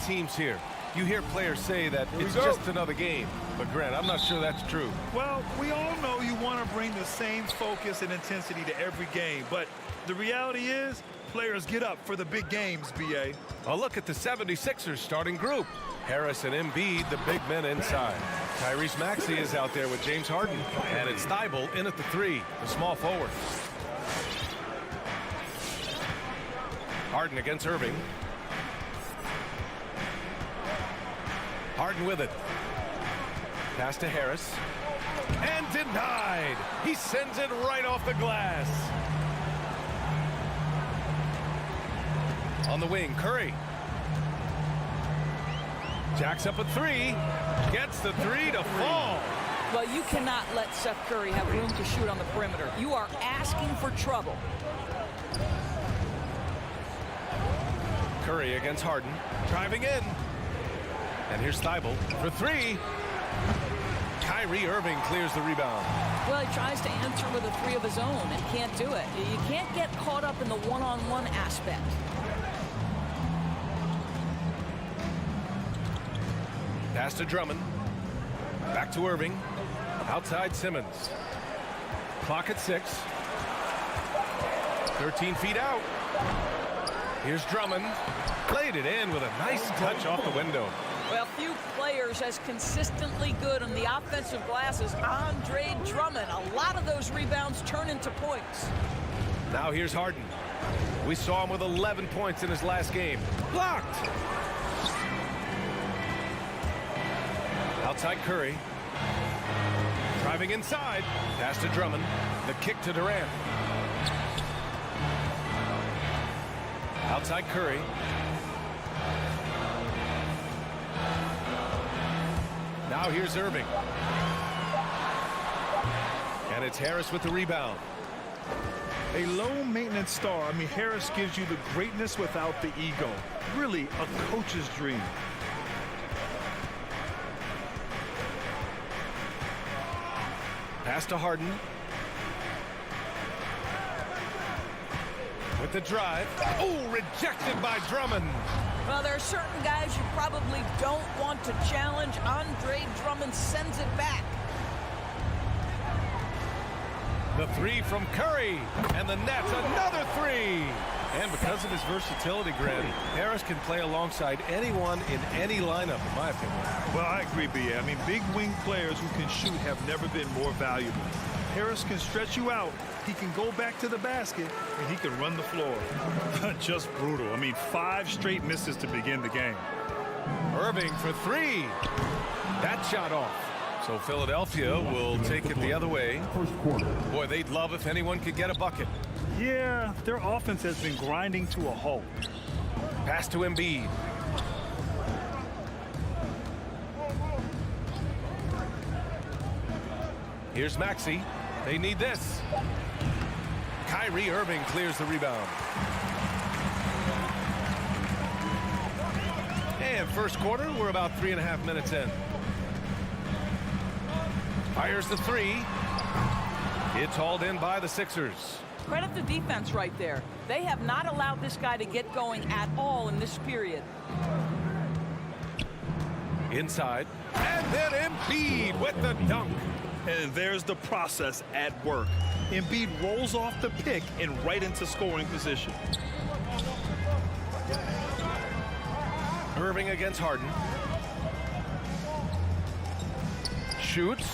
Teams here. You hear players say that it's just another game. But, Grant, I'm not sure that's true. Well, we all know you want to bring the same focus and intensity to every game. But the reality is, players get up for the big games, B.A. A look at the 76ers starting group. Harris and Embiid, the big men inside. Tyrese Maxey is out there with James Harden. And it's Thibault in at the 3, the small forward. Harden against Irving. Harden with it. Pass to Harris. And denied. He sends it right off the glass. On the wing, Curry. Jacks up a 3. Gets the 3 to fall. Well, you cannot let Seth Curry have room to shoot on the perimeter. You are asking for trouble. Curry against Harden. Driving in. And here's Thibault for 3. Kyrie Irving clears the rebound. Well, he tries to answer with a 3 of his own and can't do it. You can't get caught up in the one-on-one aspect. Pass to Drummond. Back to Irving. Outside Simmons. Clock at 6. 13 feet out. Here's Drummond. Played it in with a nice touch off the window. Well, few players as consistently good on the offensive glass as Andre Drummond. A lot of those rebounds turn into points. Now here's Harden. We saw him with 11 points in his last game. Blocked! Outside Curry. Driving inside. Pass to Drummond. The kick to Durant. Outside Curry. Now here's Irving. And it's Harris with the rebound. A low-maintenance star. I mean, Harris gives you the greatness without the ego. Really a coach's dream. Pass to Harden. With the drive. Oh, rejected by Drummond. Well, there are certain guys you probably don't want to challenge. Andre Drummond sends it back. The 3 from Curry. And the Nets, another 3. And because of his versatility, Grant, Harris can play alongside anyone in any lineup, in my opinion. Well, I agree, B.A. I mean, big wing players who can shoot have never been more valuable. Harris can stretch you out. He can go back to the basket, and he can run the floor. Just brutal. I mean, 5 straight misses to begin the game. Irving for 3. That shot off. So Philadelphia will take it the other way. Boy, they'd love if anyone could get a bucket. Yeah, their offense has been grinding to a halt. Pass to Embiid. Here's Maxey. They need this. Kyrie Irving clears the rebound. And first quarter, we're about 3.5 minutes in. Fires the 3. It's hauled in by the Sixers. Credit the defense right there. They have not allowed this guy to get going at all in this period. Inside. And then Embiid with the dunk. And there's the process at work. Embiid rolls off the pick and right into scoring position. Irving against Harden. Shoots.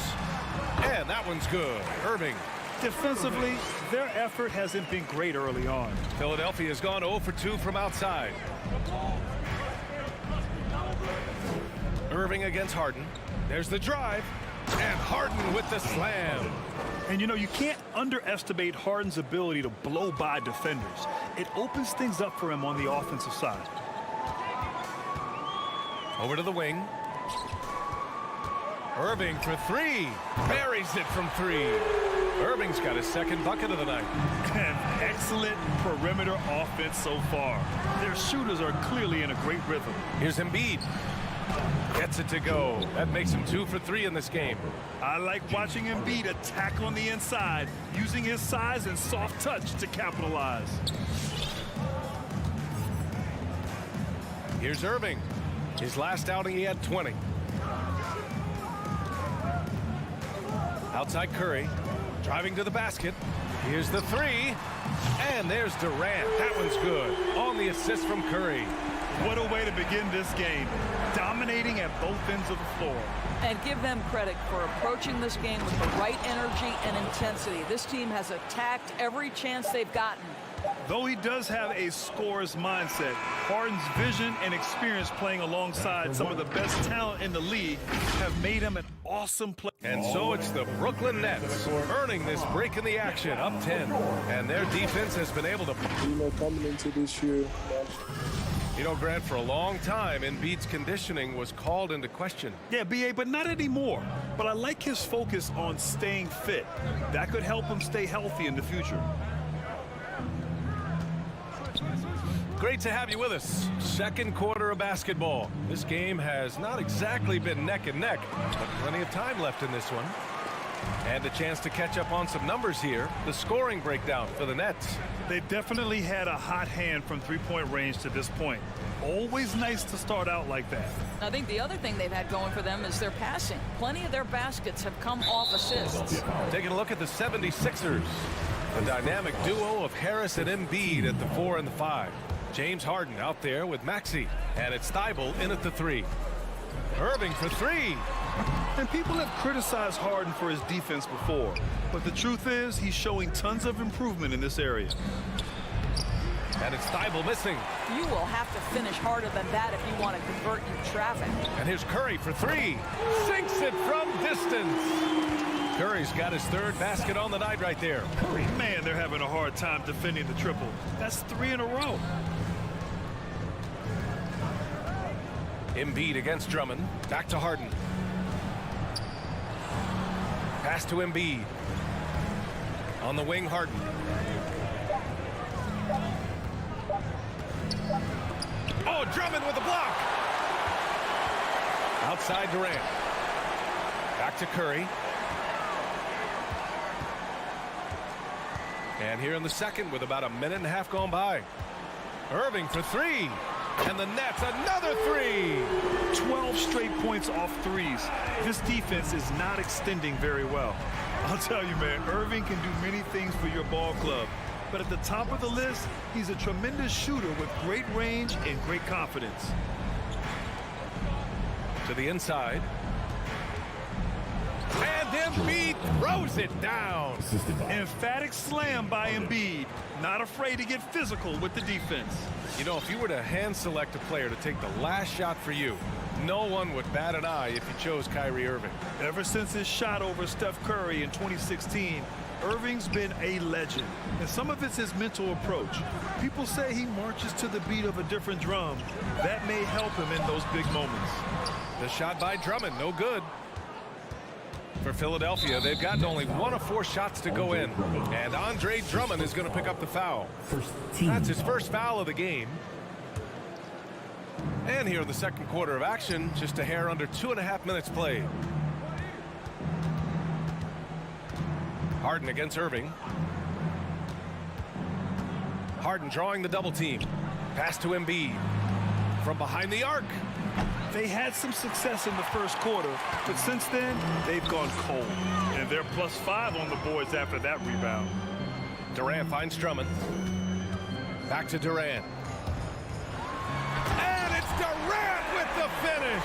And that one's good. Irving. Defensively, their effort hasn't been great early on. Philadelphia has gone 0 for 2 from outside. Irving against Harden. There's the drive. And Harden with the slam. And, you know, you can't underestimate Harden's ability to blow by defenders. It opens things up for him on the offensive side. Over to the wing. Irving for three. Buries it from three. Irving's got his second bucket of the night. And excellent perimeter offense so far. Their shooters are clearly in a great rhythm. Here's Embiid. Gets it to go. That makes him 2 for 3 in this game. I like watching Embiid attack on the inside, using his size and soft touch to capitalize. Here's Irving. His last outing, he had 20. Outside Curry, driving to the basket. Here's the three, and there's Durant. That one's good. On the assist from Curry. What a way to begin this game. Dominating at both ends of the floor. And give them credit for approaching this game with the right energy and intensity. This team has attacked every chance they've gotten. Though he does have a scorer's mindset, Harden's vision and experience playing alongside some of the best talent in the league have made him an awesome player. And so it's the Brooklyn Nets earning this break in the action, up 10. And their defense has been able to... coming into this year, You know, Grant, for a long time, Embiid's conditioning was called into question. Yeah, B.A., but not anymore. But I like his focus on staying fit. That could help him stay healthy in the future. Great to have you with us. Second quarter of basketball. This game has not exactly been neck and neck, but plenty of time left in this one. And a chance to catch up on some numbers here. The scoring breakdown for the Nets. They definitely had a hot hand from three-point range to this point. Always nice to start out like that. I think the other thing they've had going for them is their passing. Plenty of their baskets have come off assists. Taking a look at the 76ers. The dynamic duo of Harris and Embiid at the 4 and the 5. James Harden out there with Maxey, and it's Thibault in at the 3. Irving for 3. And people have criticized Harden for his defense before, but the truth is he's showing tons of improvement in this area. And it's Thibault missing. You will have to finish harder than that if you want to convert in traffic. And here's Curry for 3. Sinks it from distance. Curry's got his third basket on the night right there. Man, they're having a hard time defending the triple. That's 3 in a row. Embiid against Drummond. Back to Harden. Pass to Embiid. On the wing, Harden. Oh, Drummond with a block. Outside Durant. Back to Curry. And here in the second with about a minute and a half gone by. Irving for 3. And the Nets, another 3. 12 straight points off threes. This defense is not extending very well. I'll tell you, man, Irving can do many things for your ball club. But at the top of the list, he's a tremendous shooter with great range and great confidence. To the inside. And Embiid throws it down. Emphatic slam by Embiid. Not afraid to get physical with the defense. You know, if you were to hand select a player to take the last shot for you, no one would bat an eye if you chose Kyrie Irving. Ever since his shot over Steph Curry in 2016, Irving's been a legend. And some of it's his mental approach. People say he marches to the beat of a different drum. That may help him in those big moments. The shot by Drummond, no good. For Philadelphia, they've gotten only 1 of 4 shots to go in. And Andre Drummond is going to pick up the foul. That's his first foul of the game. And here in the second quarter of action, just a hair under 2.5 minutes played. Harden against Irving. Harden drawing the double team. Pass to Embiid. From behind the arc. They had some success in the first quarter, but since then, they've gone cold. And they're +5 on the boards after that rebound. Durant finds Drummond. Back to Durant. And it's Durant with the finish.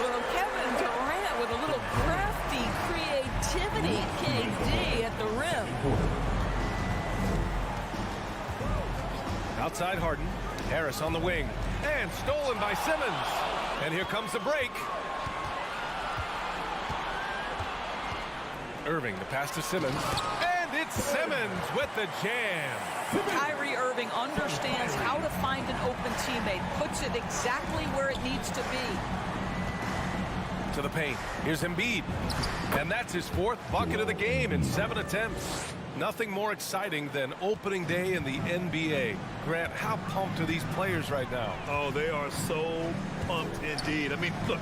Well, Kevin Durant with a little crafty creativity, KD at the rim. Outside Harden. Harris on the wing. And stolen by Simmons. And here comes the break. Irving, the pass to Simmons. And it's Simmons with the jam. Kyrie Irving understands how to find an open teammate, puts it exactly where it needs to be. To the paint. Here's Embiid. And that's his 4th bucket of the game in 7 attempts. Nothing more exciting than opening day in the NBA. Grant, how pumped are these players right now? Oh, they are so pumped indeed. I mean, look,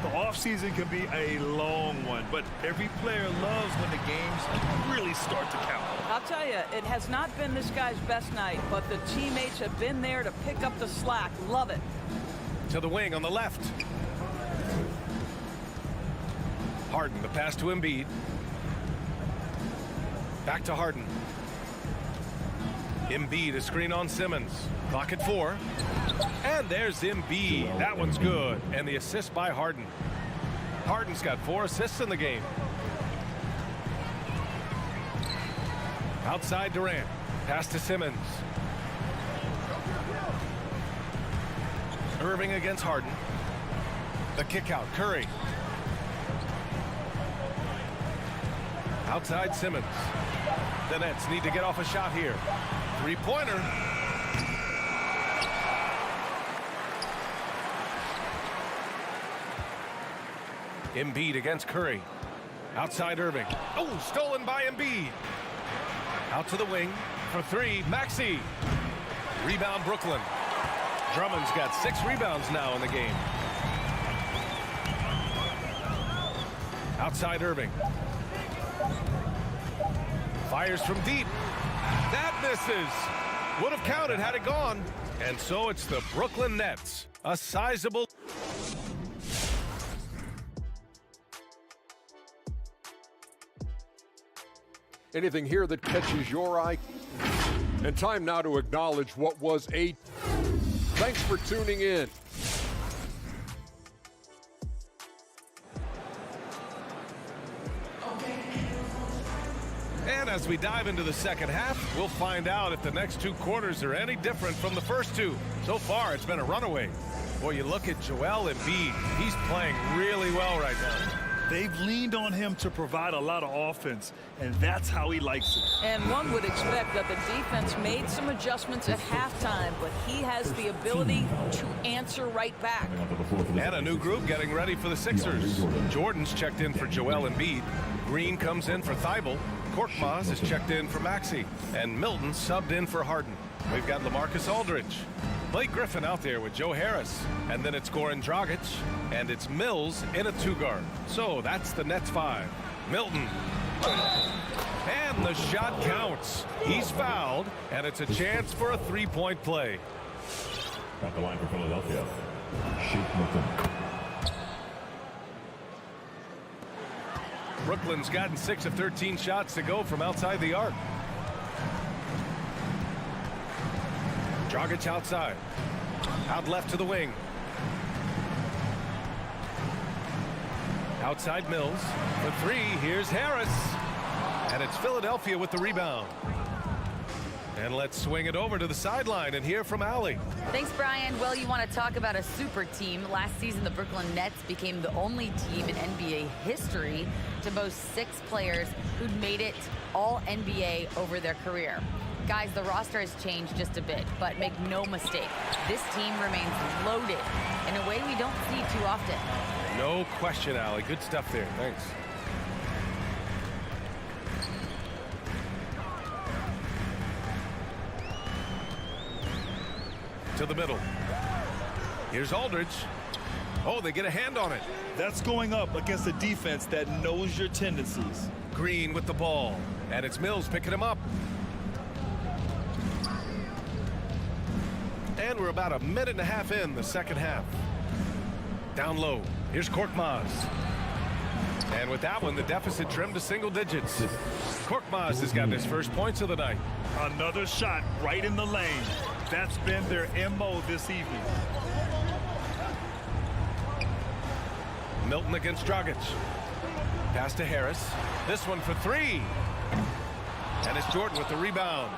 the offseason can be a long one, but every player loves when the games really start to count. I'll tell you, it has not been this guy's best night, but the teammates have been there to pick up the slack. Love it. To the wing on the left. Harden, the pass to Embiid. Back to Harden. Embiid, a screen on Simmons. Clock at 4. And there's Embiid. That one's good. And the assist by Harden. Harden's got 4 assists in the game. Outside Durant. Pass to Simmons. Irving against Harden. The kick out. Curry. Outside Simmons. The Nets need to get off a shot here. 3-pointer. Embiid against Curry. Outside Irving. Oh, stolen by Embiid. Out to the wing for 3. Maxey. Rebound Brooklyn. Drummond's got 6 rebounds now in the game. Outside Irving. Fires from deep. That misses. Would have counted had it gone. And so it's the Brooklyn Nets. A sizable... Anything here that catches your eye? And time now to acknowledge what was a... Thanks for tuning in. And as we dive into the second half, we'll find out if the next 2 quarters are any different from the first 2. So far, it's been a runaway. Boy, you look at Joel Embiid. He's playing really well right now. They've leaned on him to provide a lot of offense, and that's how he likes it. And one would expect that the defense made some adjustments at halftime, but he has the ability to answer right back. And a new group getting ready for the Sixers. Jordan's checked in for Joel Embiid. Green comes in for Thibault. Korkmaz is checked in for Maxey. And Milton subbed in for Harden. We've got LaMarcus Aldridge. Blake Griffin out there with Joe Harris. And then it's Goran Dragic. And it's Mills in a 2-guard. So that's the Nets 5. Milton. And the shot counts. He's fouled. And it's a chance for a 3-point play. At the line for Philadelphia, Shake Milton. Brooklyn's gotten 6 of 13 shots to go from outside the arc. Dragic outside. Out left to the wing. Outside Mills. For 3, here's Harris. And it's Philadelphia with the rebound. And let's swing it over to the sideline and hear from Allie. Thanks, Brian. Well, you want to talk about a super team. Last season, the Brooklyn Nets became the only team in NBA history to boast 6 players who'd made it all NBA over their career. Guys, the roster has changed just a bit, but make no mistake, this team remains loaded in a way we don't see too often. No question, Allie. Good stuff there. Thanks. To the middle. Here's Aldridge. Oh, they get a hand on it. That's going up against a defense that knows your tendencies. Green with the ball. And it's Mills picking him up. And we're about a minute and a half in the second half. Down low. Here's Korkmaz. And with that one, the deficit trimmed to single digits. Korkmaz has got his first points of the night. Another shot right in the lane. That's been their MO this evening. Milton against Dragic. Pass to Harris. This one for 3. And it's Jordan with the rebound.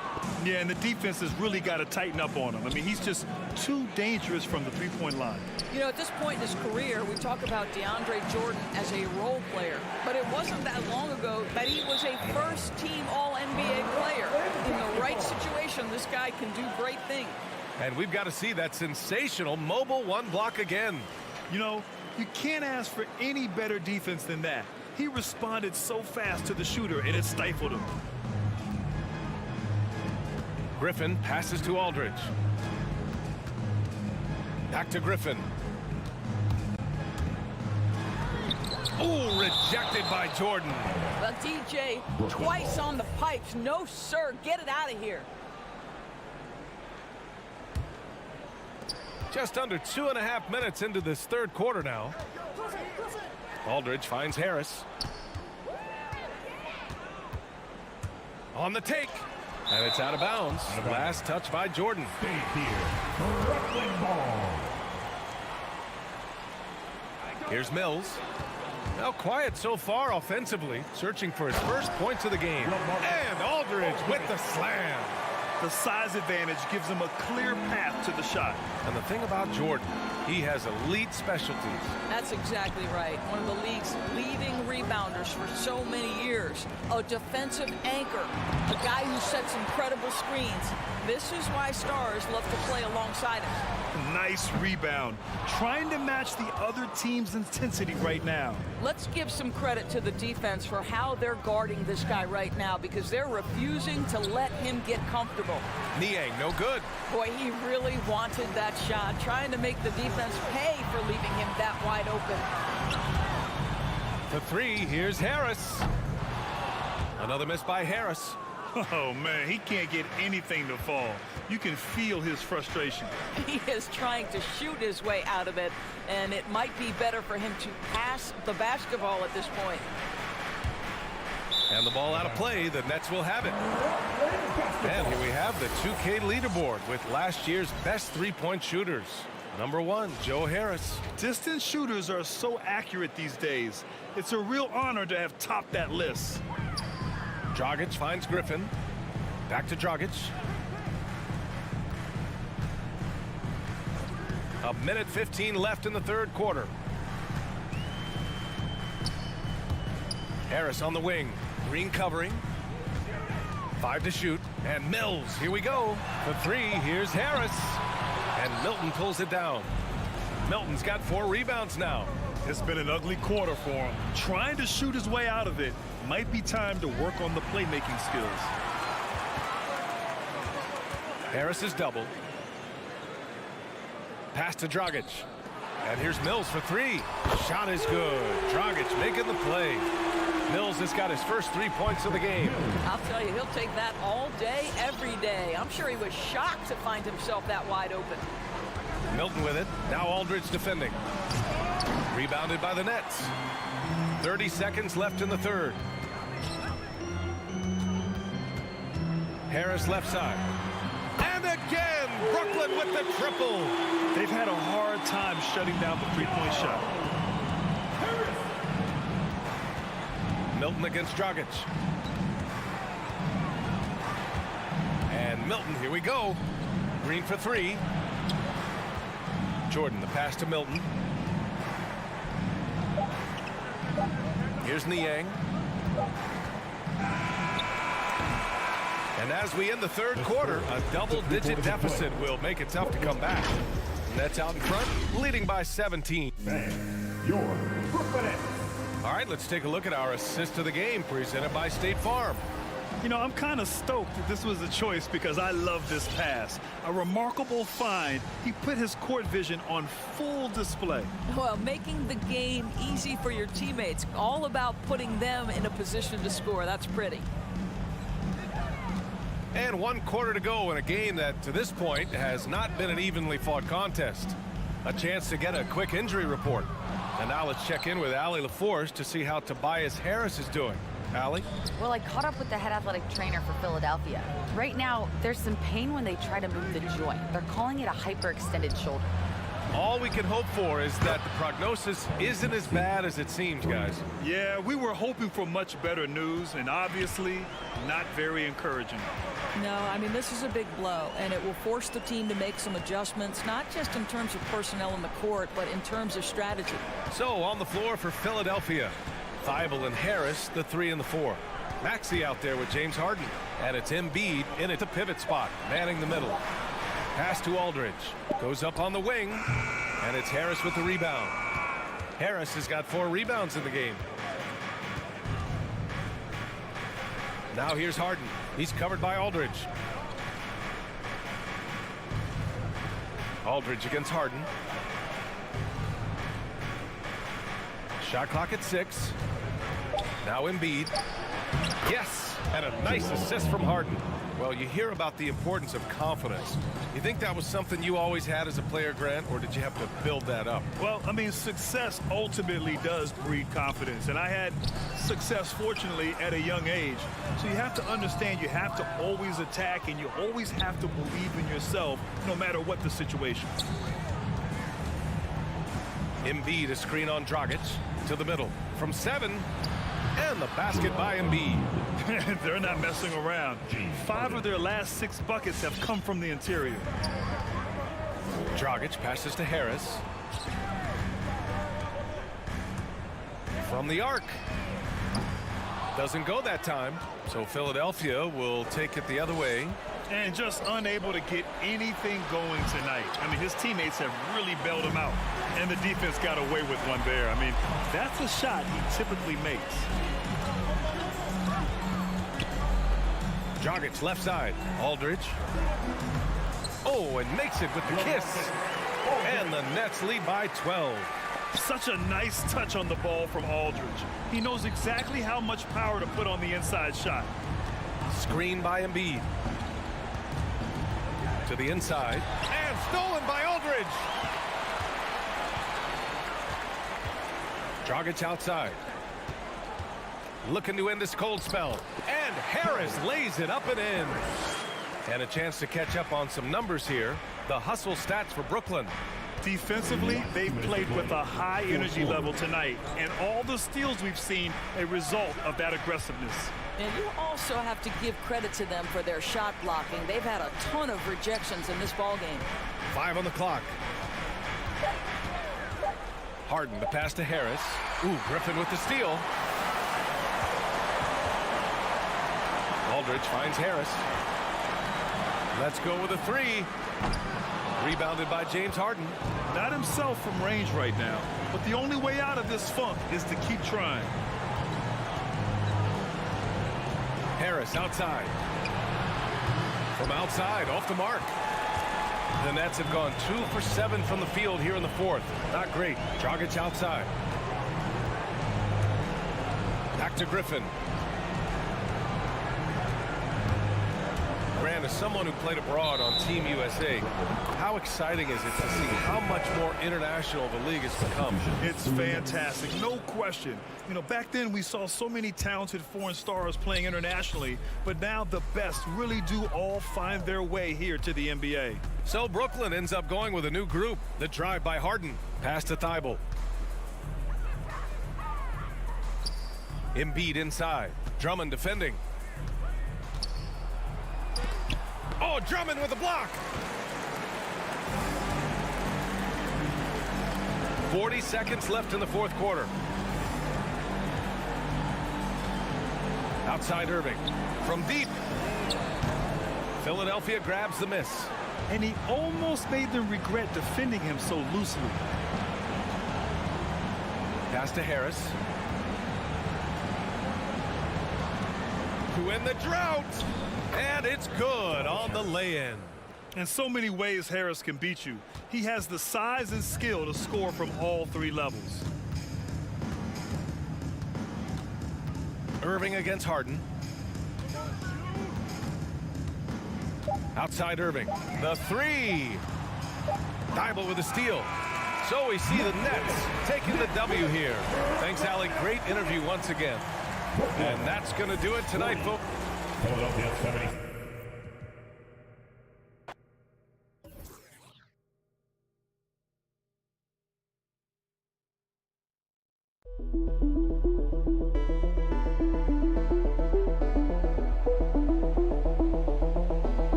Yeah, and the defense has really got to tighten up on him. I mean, he's just too dangerous from the three-point line. You know, at this point in his career, we talk about DeAndre Jordan as a role player. But it wasn't that long ago that he was a first-team All-NBA player. In the right situation, this guy can do great things. And we've got to see that sensational mobile 1 block again. You know, You can't ask for any better defense than that. He responded so fast to the shooter, and it stifled him. Griffin passes to Aldridge. Back to Griffin. Oh, rejected by Jordan. Well, DJ, twice on the pipes. No, sir. Get it out of here. Just under 2.5 minutes into this third quarter now. Aldridge finds Harris. On the take. And it's out of bounds. Last touch by Jordan. Here's Mills. Now quiet so far offensively, searching for his first points of the game. And Aldridge with the slam. The size advantage gives him a clear path to the shot. And the thing about Jordan, he has elite specialties. That's exactly right. One of the league's leading rebounders for so many years. A defensive anchor. A guy who sets incredible screens. This is why stars love to play alongside him. Nice rebound. Trying to match the other team's intensity right now. Let's give some credit to the defense for how they're guarding this guy right now, because they're refusing to let him get comfortable. Niang, no good. Boy, he really wanted that shot, trying to make the defense pay for leaving him that wide open. The three, here's Harris. Another miss by Harris. Oh, man, he can't get anything to fall. You can feel his frustration. He is trying to shoot his way out of it, and it might be better for him to pass the basketball at this point. And the ball out of play, the Nets will have it. And here we have the 2K leaderboard with last year's best three-point shooters. Number 1, Joe Harris. Distance shooters are so accurate these days. It's a real honor to have topped that list. Dragic finds Griffin. Back to Dragic. A minute 15 left in the third quarter. Harris on the wing. Green covering. 5 to shoot. And Mills, here we go. The three, here's Harris. And Milton pulls it down. Milton's got 4 rebounds now. It's been an ugly quarter for him. Trying to shoot his way out of it. Might be time to work on the playmaking skills. Harris is doubled. Pass to Dragic. And here's Mills for 3. Shot is good. Dragic making the play. Mills has got his first 3 points of the game. I'll tell you, he'll take that all day, every day. I'm sure he was shocked to find himself that wide open. Milton with it. Now Aldridge defending. Rebounded by the Nets. 30 seconds left in the third. Harris left side. And again, Brooklyn with the triple. They've had a hard time shutting down the three-point shot. Milton against Dragic. And Milton, here we go. Green for 3. Jordan, the pass to Milton. Here's Niang. And as we end the third quarter, a double-digit deficit will make it tough to come back. Nets out in front, leading by 17. Your Brooklyn. All right, let's take a look at our assist of the game presented by State Farm. You know, I'm kind of stoked that this was a choice because I love this pass. A remarkable find. He put his court vision on full display. Well, making the game easy for your teammates. All about putting them in a position to score. That's pretty. And 1 quarter to go in a game that, to this point, has not been an evenly fought contest. A chance to get a quick injury report. And now let's check in with Allie LaForce to see how Tobias Harris is doing. Allie? Well, I caught up with the head athletic trainer for Philadelphia. Right now, there's some pain when they try to move the joint. They're calling it a hyperextended shoulder. All we can hope for is that the prognosis isn't as bad as it seems, guys. Yeah, we were hoping for much better news, and obviously not very encouraging. No, I mean, this is a big blow, and it will force the team to make some adjustments, not just in terms of personnel in the court, but in terms of strategy. So, on the floor for Philadelphia, Thibault and Harris, the 3 and the 4. Maxey out there with James Harden, and it's Embiid in at the pivot spot, manning the middle. Pass to Aldridge. Goes up on the wing, and it's Harris with the rebound. Harris has got 4 rebounds in the game. Now here's Harden. He's covered by Aldridge. Aldridge against Harden. Shot clock at 6. Now Embiid. Yes, and a nice assist from Harden. Well, you hear about the importance of confidence. You think that was something you always had as a player, Grant, or did you have to build that up? Well, I mean, success ultimately does breed confidence. And I had success, fortunately, at a young age. So you have to understand you have to always attack, and you always have to believe in yourself no matter what the situation. Embiid, a screen on Dragic to the middle from 7. And the basket by Embiid. They're not messing around. 5 of their last 6 buckets have come from the interior. Dragic passes to Harris. From the arc. Doesn't go that time. So Philadelphia will take it the other way. And just unable to get anything going tonight. I mean, his teammates have really bailed him out. And the defense got away with one there. I mean, that's a shot he typically makes. Dragic left side. Aldridge. Oh, and makes it with the kiss. And the Nets lead by 12. Such a nice touch on the ball from Aldridge. He knows exactly how much power to put on the inside shot. Screen by Embiid. To the inside. And stolen by Aldridge. Dragic outside. Looking to end this cold spell. And Harris lays it up and in. And a chance to catch up on some numbers here. The hustle stats for Brooklyn. Defensively, they've played with a high energy level tonight. And all the steals we've seen a result of that aggressiveness. And you also have to give credit to them for their shot blocking. They've had a ton of rejections in this ballgame. 5 on the clock. Harden, the pass to Harris. Ooh, Griffin with the steal. Aldridge finds Harris. Let's go with a 3. Rebounded by James Harden. Not himself from range right now, but the only way out of this funk is to keep trying. Harris outside. From outside, off the mark. The Nets have gone 2 for 7 from the field here in the 4th. Not great. Dragic outside. Back to Griffin. Grant, as someone who played abroad on Team USA, how exciting is it to see how much more international the league has become? It's fantastic, no question. You know, back then we saw so many talented foreign stars playing internationally, but now the best really do all find their way here to the NBA. So Brooklyn ends up going with a new group. The drive by Harden. Pass to Thibault. Embiid inside. Drummond defending. Oh, Drummond with a block. 40 seconds left in the 4th quarter. Outside Irving. From deep. Philadelphia grabs the miss. And he almost made them regret defending him so loosely. Pass to Harris. To end the drought. And it's good on the lay-in. In so many ways Harris can beat you. He has the size and skill to score from all 3 levels. Irving against Harden. Outside Irving. The 3. Thibault with a steal. So we see the Nets taking the W here. Thanks, Allie. Great interview once again. And that's going to do it tonight, folks. Philadelphia 70.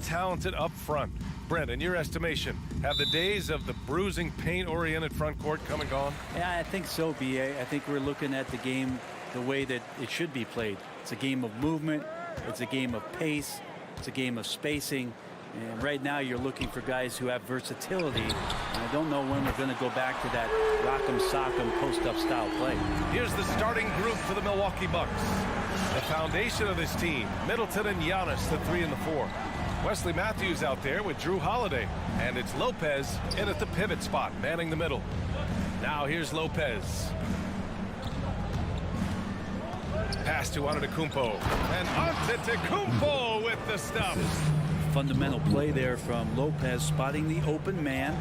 Talented up front. Brent, in your estimation, have the days of the bruising, paint-oriented front court come and gone? Yeah, I think so, B.A. I think we're looking at the game the way that it should be played. It's a game of movement. It's a game of pace. It's a game of spacing. And right now you're looking for guys who have versatility. And I don't know when we're going to go back to that rock'em sock'em post-up style play. Here's the starting group for the Milwaukee Bucks. The foundation of this team, Middleton and Giannis, the 3 and the 4. Wesley Matthews out there with Drew Holiday. And it's Lopez in at the pivot spot, manning the middle. Now here's Lopez. Pass to Antetokounmpo. And Antetokounmpo with the stuff. Fundamental play there from Lopez, spotting the open man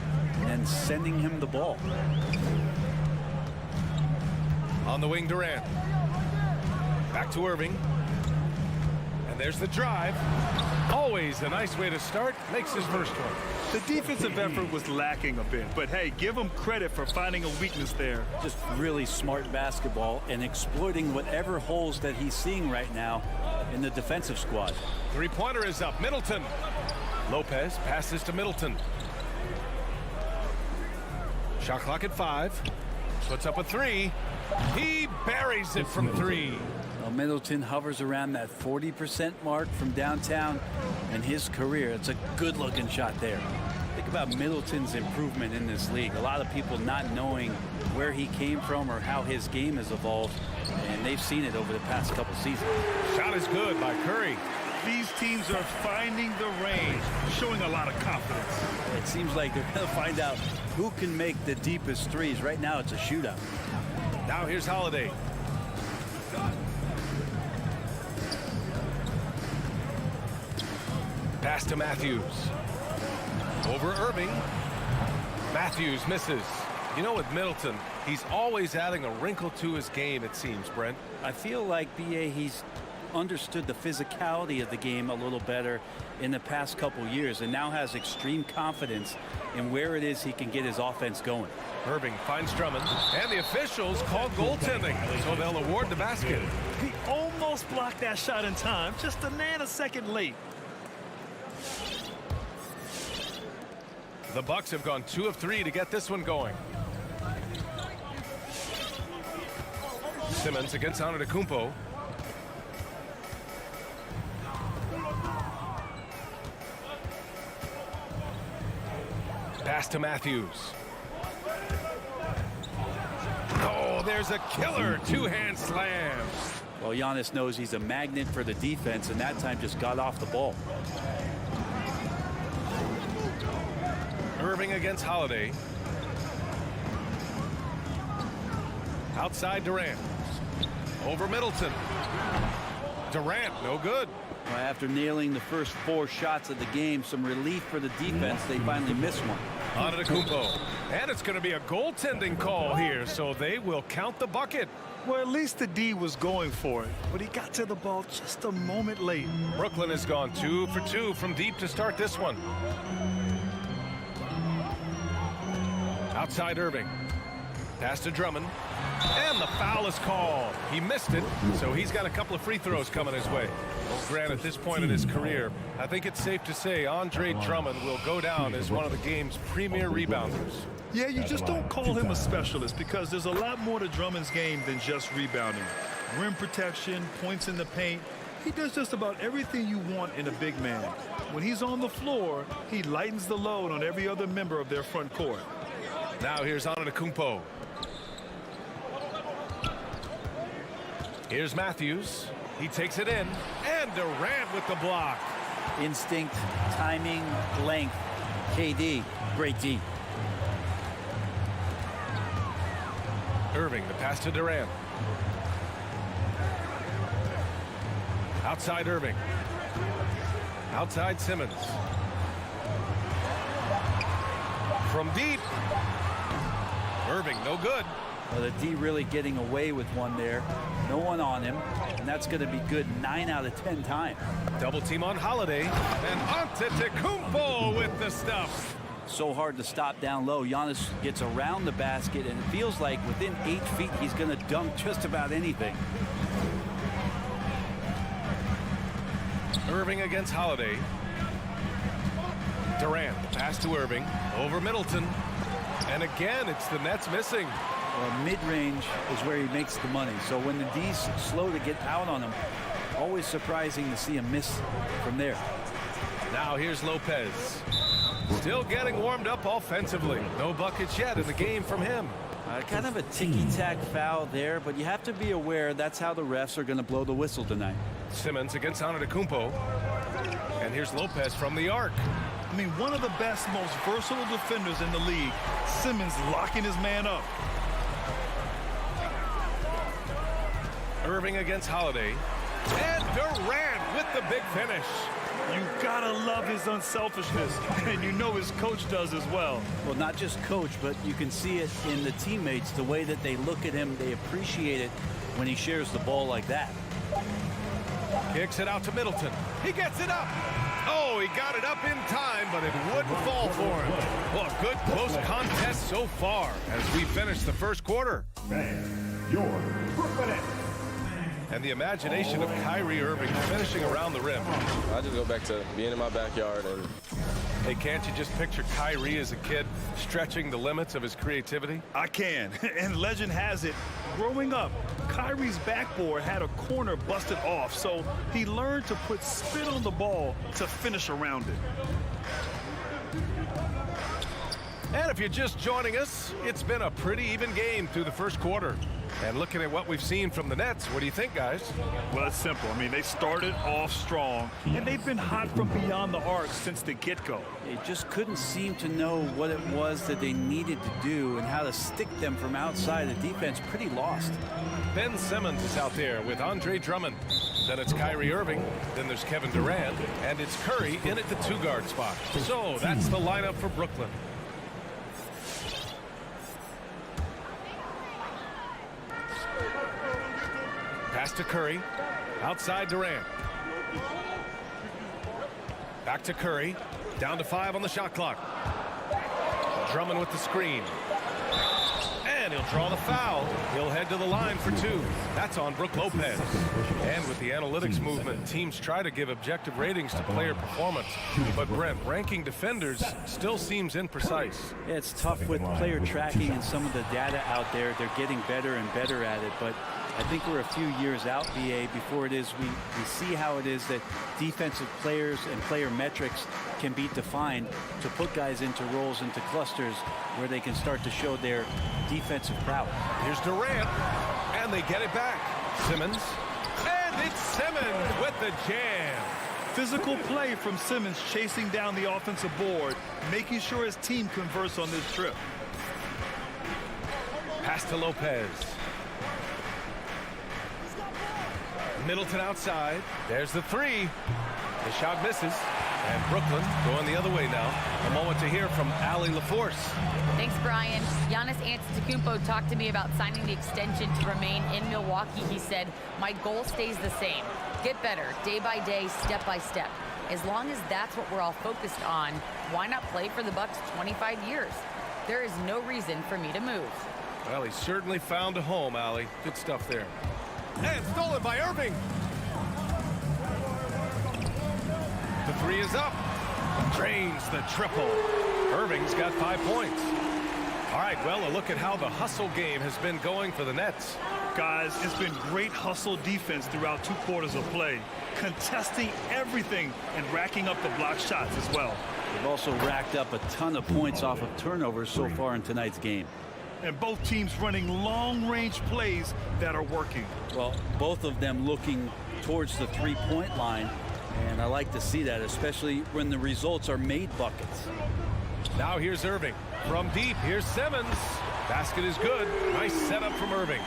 and sending him the ball. On the wing, Durant. Back to Irving. And there's the drive. Always a nice way to start. Makes his first one. The defensive effort was lacking a bit, but hey, give him credit for finding a weakness there. Just really smart basketball and exploiting whatever holes that he's seeing right now in the defensive squad. Three-pointer is up. Middleton. Lopez passes to Middleton. Shot clock at 5. Puts up a 3. He buries it from 3. Well, Middleton hovers around that 40% mark from downtown in his career. It's a good-looking shot there. Think about Middleton's improvement in this league. A lot of people not knowing where he came from or how his game has evolved, and they've seen it over the past couple seasons. Shot is good by Curry. These teams are finding the range, showing a lot of confidence. It seems like they're going to find out who can make the deepest threes. Right now, it's a shootout. Now here's Holiday. Pass to Matthews. Over Irving. Matthews misses. You know, with Middleton, he's always adding a wrinkle to his game, it seems, Brent. I feel like, B.A., he's understood the physicality of the game a little better in the past couple years and now has extreme confidence in where it is he can get his offense going. Irving finds Drummond, and the officials call goaltending, so they'll award the basket. He almost blocked that shot in time, just a nanosecond late. The Bucks have gone 2 of 3 to get this one going. Simmons against Antetokounmpo. Pass to Matthews. Oh, there's a killer two-hand slam. Well, Giannis knows he's a magnet for the defense, and that time just got off the ball. Irving against Holiday. Outside Durant. Over Middleton. Durant, no good. Well, after nailing the first 4 shots of the game, some relief for the defense. They finally missed one. Antetokounmpo. And it's going to be a goaltending call here, so they will count the bucket. Well, at least the D was going for it, but he got to the ball just a moment late. Brooklyn has gone 2 for 2 from deep to start this one. Outside Irving. Pass to Drummond. And the foul is called. He missed it, so he's got a couple of free throws coming his way. Well, Grant, at this point in his career, I think it's safe to say Andre Drummond will go down as one of the game's premier rebounders. Yeah, you just don't call him a specialist because there's a lot more to Drummond's game than just rebounding. Rim protection, points in the paint. He does just about everything you want in a big man. When he's on the floor, he lightens the load on every other member of their front court. Now here's Antetokounmpo. Here's Matthews. He takes it in. And Durant with the block. Instinct, timing, length. KD, great D. Irving, the pass to Durant. Outside Irving. Outside Simmons. From deep. Irving, no good. Well, the D really getting away with one there. No one on him, and that's going to be good 9 out of 10 times. Double team on Holiday, and Antetokounmpo with the stuff. So hard to stop down low. Giannis gets around the basket, and it feels like within 8 feet he's going to dunk just about anything. Irving against Holiday. Durant, pass to Irving, over Middleton. And again, it's the Nets missing. Well, mid-range is where he makes the money. So when the D's slow to get out on him, always surprising to see him miss from there. Now here's Lopez. Still getting warmed up offensively. No buckets yet in the game from him. Kind of a ticky-tack foul there, but you have to be aware that's how the refs are going to blow the whistle tonight. Simmons against Antetokounmpo. And here's Lopez from the arc. I mean, one of the best, most versatile defenders in the league. Simmons locking his man up. Irving against Holiday. And Durant with the big finish. You gotta love his unselfishness, and you know his coach does as well. Well, not just coach, but you can see it in the teammates, the way that they look at him. They appreciate it when he shares the ball like that. Kicks it out to Middleton. He gets it up. Oh, he got it up in time, but it wouldn't fall for him. Well, a good close contest so far as we finish the first quarter. Your Brooklyn. And the imagination of Kyrie Irving finishing around the rim. I just go back to being in my backyard. And hey, can't you just picture Kyrie as a kid stretching the limits of his creativity? I can. And legend has it, growing up, Kyrie's backboard had a corner busted off, so he learned to put spin on the ball to finish around it. And if you're just joining us, it's been a pretty even game through the first quarter. And looking at what we've seen from the Nets, what do you think, guys? Well, it's simple. I mean, they started off strong, and they've been hot from beyond the arc since the get-go. They just couldn't seem to know what it was that they needed to do and how to stick them from outside. The defense pretty lost. Ben Simmons is out there with Andre Drummond. Then it's Kyrie Irving. Then there's Kevin Durant. And it's Curry in at the 2-guard spot. So that's the lineup for Brooklyn. Pass to Curry. Outside Durant. Back to Curry. Down to 5 on the shot clock. Drummond with the screen. And he'll draw the foul. He'll head to the line for 2. That's on Brook Lopez. And with the analytics movement, teams try to give objective ratings to player performance. But Brent, ranking defenders still seems imprecise. Yeah, it's tough with player tracking and some of the data out there. They're getting better and better at it. But I think we're a few years out, BA, before it is we see how it is that defensive players and player metrics can be defined to put guys into roles, into clusters where they can start to show their defensive prowess. Here's Durant, and they get it back. Simmons, and it's Simmons with the jam. Physical play from Simmons chasing down the offensive board, making sure his team converts on this trip. Pass to Lopez. Middleton outside. There's the 3. The shot misses. And Brooklyn going the other way now. A moment to hear from Allie LaForce. Thanks, Brian. Giannis Antetokounmpo talked to me about signing the extension to remain in Milwaukee. He said, my goal stays the same. Get better, day by day, step by step. As long as that's what we're all focused on, why not play for the Bucks 25 years? There is no reason for me to move. Well, he certainly found a home, Allie. Good stuff there. And stolen by Irving. The 3 is up. Drains the triple. Irving's got 5 points. All right, well, a look at how the hustle game has been going for the Nets. Guys, it's been great hustle defense throughout 2 quarters of play, contesting everything and racking up the block shots as well. They've also racked up a ton of points off of turnovers so far in tonight's game. And both teams running long-range plays that are working. Well, both of them looking towards the 3-point line, and I like to see that, especially when the results are made buckets. Now here's Irving. From deep, here's Simmons. Basket is good. Nice setup from Irving.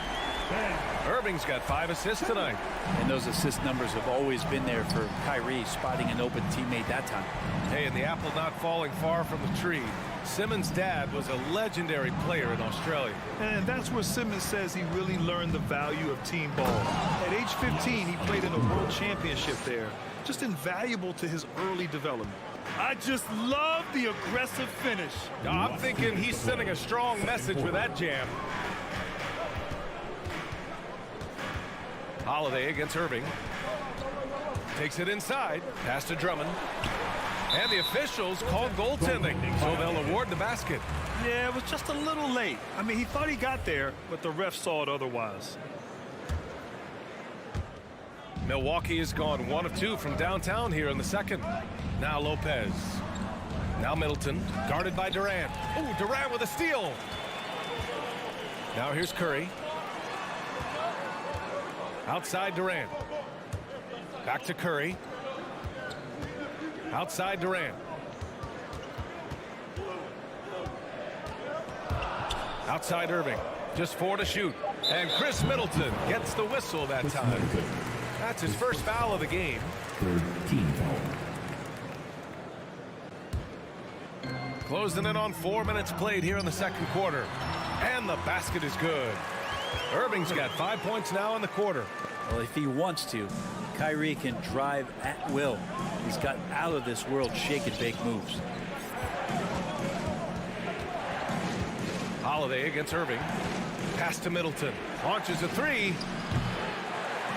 Irving's got 5 assists tonight. And those assist numbers have always been there for Kyrie, spotting an open teammate that time. Hey, and the apple not falling far from the tree. Simmons' dad was a legendary player in Australia. And that's where Simmons says he really learned the value of team ball. At age 15, he played in a world championship there. Just invaluable to his early development. I just love the aggressive finish. I'm thinking he's sending a strong message with that jam. Holiday against Irving. Takes it inside. Pass to Drummond. And the officials called goaltending, so they'll award the basket. Yeah, it was just a little late. I mean, he thought he got there, but the ref saw it otherwise. Milwaukee has gone 1 of 2 from downtown here in the second. Now Lopez. Now Middleton, guarded by Durant. Ooh, Durant with a steal. Now here's Curry. Outside Durant. Back to Curry. Outside Durant. Outside Irving. Just 4 to shoot. And Chris Middleton gets the whistle that time. That's his first foul of the game. Closing in on 4 minutes played here in the second quarter. And the basket is good. Irving's got 5 points now in the quarter. Well, if he wants to, Kyrie can drive at will. He's got out of this world shake and bake moves. Holiday against Irving. Pass to Middleton. Launches a 3.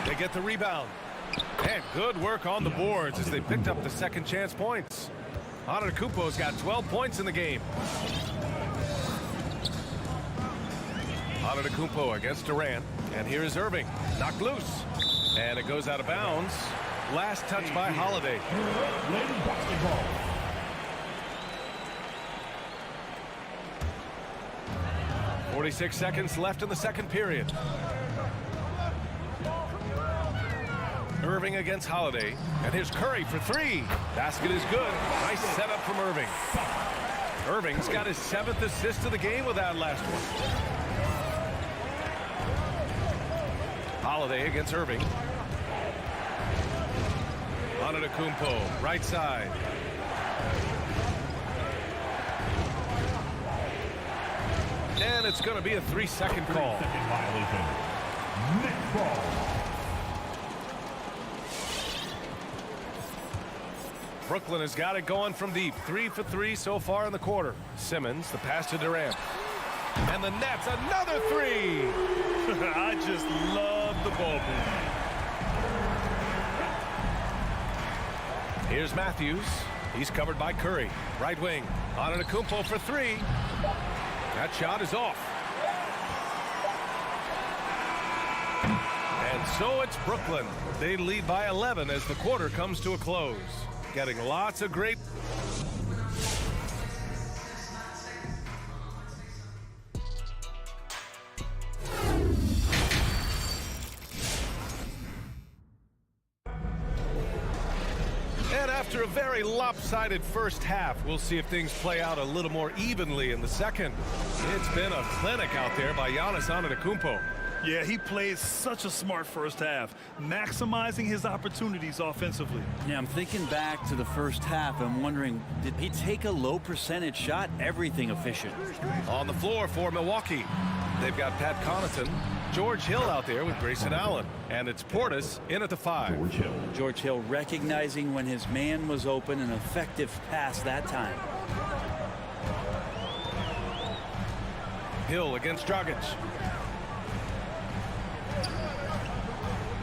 They get the rebound. And good work on the boards as they picked up the second chance points. Antetokounmpo's got 12 points in the game. Antetokounmpo against Durant. And here is Irving. Knocked loose. And it goes out of bounds. Last touch by Holiday. 46 seconds left in the second period. Irving against Holiday. And here's Curry for 3. Basket is good. Nice setup from Irving. Irving's got his 7th assist of the game with that last one. Holiday against Irving. Antetokounmpo, right side. And it's going to be a 3-second call. Next ball. Brooklyn has got it going from deep. 3 for 3 so far in the quarter. Simmons, the pass to Durant. And the Nets, another 3. I just love the ball movement. Here's Matthews. He's covered by Curry. Right wing. Antetokounmpo for 3. That shot is off. And so it's Brooklyn. They lead by 11 as the quarter comes to a close. Getting lots of great... And after a very lopsided first half, we'll see if things play out a little more evenly in the second. It's been a clinic out there by Giannis Antetokounmpo. Yeah, he played such a smart first half, maximizing his opportunities offensively. Yeah, I'm thinking back to the first half. I'm wondering, did he take a low percentage shot? Everything efficient. On the floor for Milwaukee, they've got Pat Connaughton, George Hill out there with Grayson Allen, and it's Portis in at the 5. George Hill recognizing when his man was open, an effective pass that time. Hill against Dragic.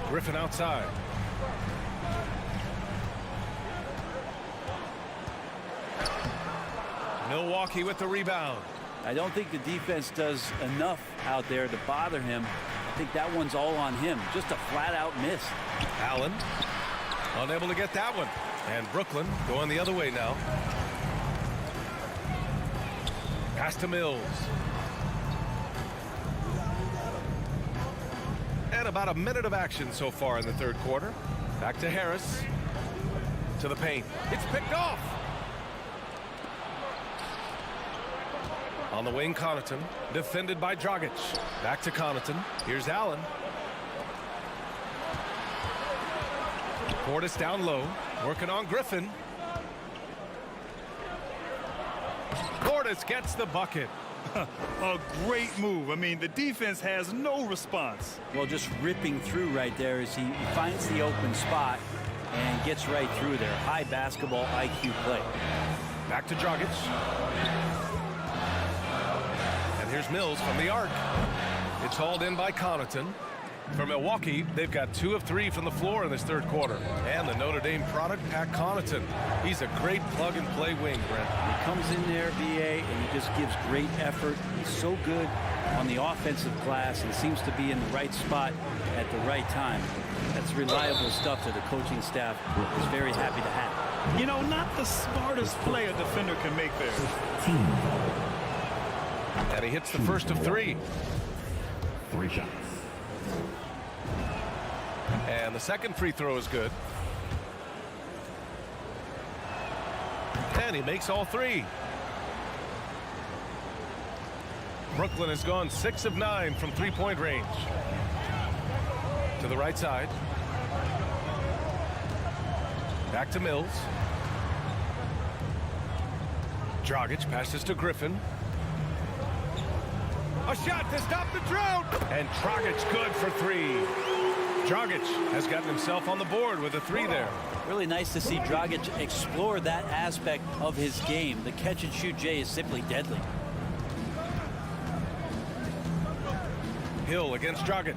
Griffin outside. Milwaukee with the rebound. I don't think the defense does enough out there to bother him. I think that one's all on him. Just a flat-out miss. Allen unable to get that one. And Brooklyn going the other way now. Pass to Mills. And about a minute of action so far in the third quarter. Back to Harris. To the paint. It's picked off. On the wing, Connaughton, defended by Dragic. Back to Connaughton. Here's Allen. Portis down low, working on Griffin. Portis gets the bucket. A great move. I mean, the defense has no response. Well, just ripping through right there as he finds the open spot and gets right through there. High basketball IQ play. Back to Dragic. And here's Mills from the arc. It's hauled in by Connaughton. For Milwaukee, they've got 2 of 3 from the floor in this third quarter. And the Notre Dame product, Pat Connaughton. He's a great plug-and-play wing, Brent. He comes in there, BA, and he just gives great effort. He's so good on the offensive glass and seems to be in the right spot at the right time. That's reliable stuff that the coaching staff is very happy to have. You know, not the smartest play a defender can make there. And he hits the first of 3. 3 shots. And the second free throw is good. And he makes all 3. Brooklyn has gone 6 of 9 from three-point range. To the right side. Back to Mills. Dragic passes to Griffin. A shot to stop the drought. And Dragic good for 3. Dragic has gotten himself on the board with a 3 there. Really nice to see Dragic explore that aspect of his game. The catch and shoot, Jay, is simply deadly. Hill against Dragic.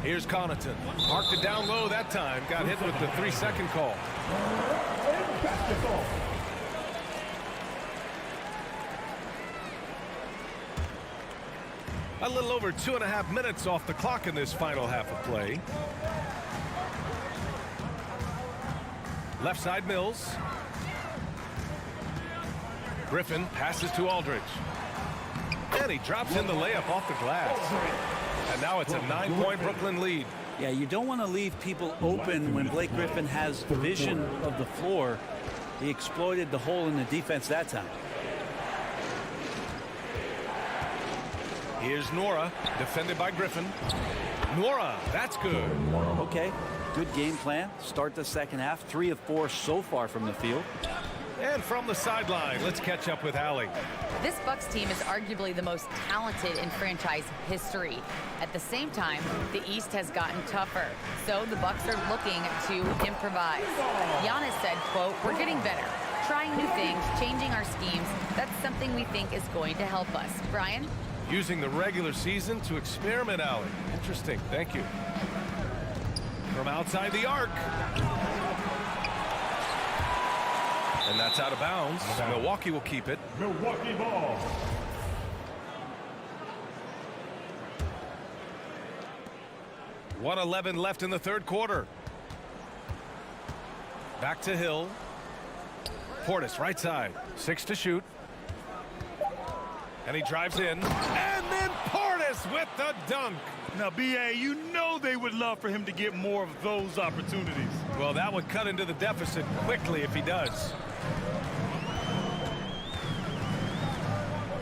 Here's Connaughton. Marked it down low that time. Got hit with the 3-second call. A little over 2.5 minutes off the clock in this final half of play. Left side, Mills. Griffin passes to Aldridge. And he drops in the layup off the glass. And now it's a 9-point Brooklyn lead. Yeah, you don't want to leave people open when Blake Griffin has vision of the floor. He exploited the hole in the defense that time. Here's Nora, defended by Griffin. Nora, that's good. Okay, good game plan. Start the second half. 3 of 4 so far from the field. And from the sideline, let's catch up with Allie. This Bucks team is arguably the most talented in franchise history. At the same time, the East has gotten tougher, so the Bucks are looking to improvise. Giannis said, quote, "We're getting better, trying new things, changing our schemes. That's something we think is going to help us." Brian? Using the regular season to experiment, Allie. Interesting. Thank you. From outside the arc. And that's out of bounds. Milwaukee will keep it. Milwaukee ball. .111 left in the third quarter. Back to Hill. Portis, right side. 6 to shoot. And he drives in. And then Portis with the dunk. Now, B.A., you know they would love for him to get more of those opportunities. Well, that would cut into the deficit quickly if he does.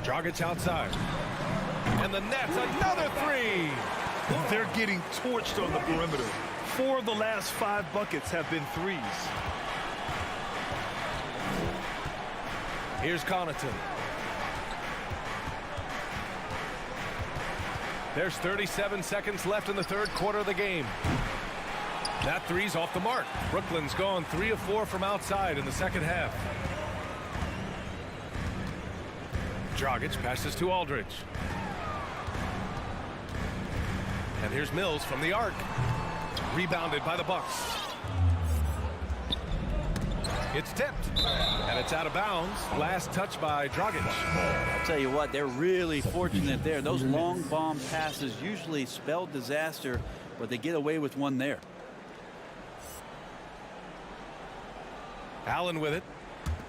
Dragic outside. And the Nets, another 3. They're getting torched on the perimeter. 4 of the last 5 buckets have been threes. Here's Connaughton. There's 37 seconds left in the third quarter of the game. That 3's off the mark. Brooklyn's gone 3 of 4 from outside in the second half. Dragic passes to Aldridge. And here's Mills from the arc. Rebounded by the Bucks. It's tipped. And it's out of bounds. Last touch by Dragic. I'll tell you what, they're really fortunate there. Those long bomb passes usually spell disaster, but they get away with one there. Allen with it.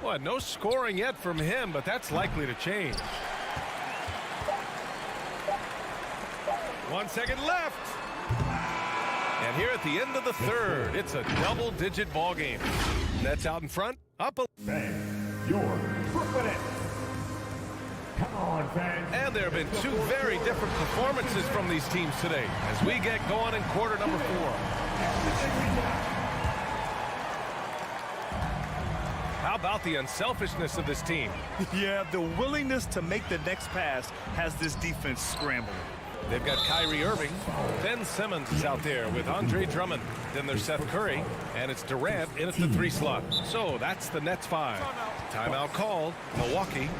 Well, no scoring yet from him, but that's likely to change. 1 second left. And here at the end of the third, it's a double-digit ball game. Nets out in front. Up a... your Brooklyn Nets. Come on, fans. And there have been two very different performances from these teams today as we get going in quarter number 4. How about the unselfishness of this team? Yeah, the willingness to make the next pass has this defense scrambling. They've got Kyrie Irving. Ben Simmons is out there with Andre Drummond. Then there's Seth Curry, and it's Durant in at the 3 slot. So that's the Nets 5. Timeout called, Milwaukee.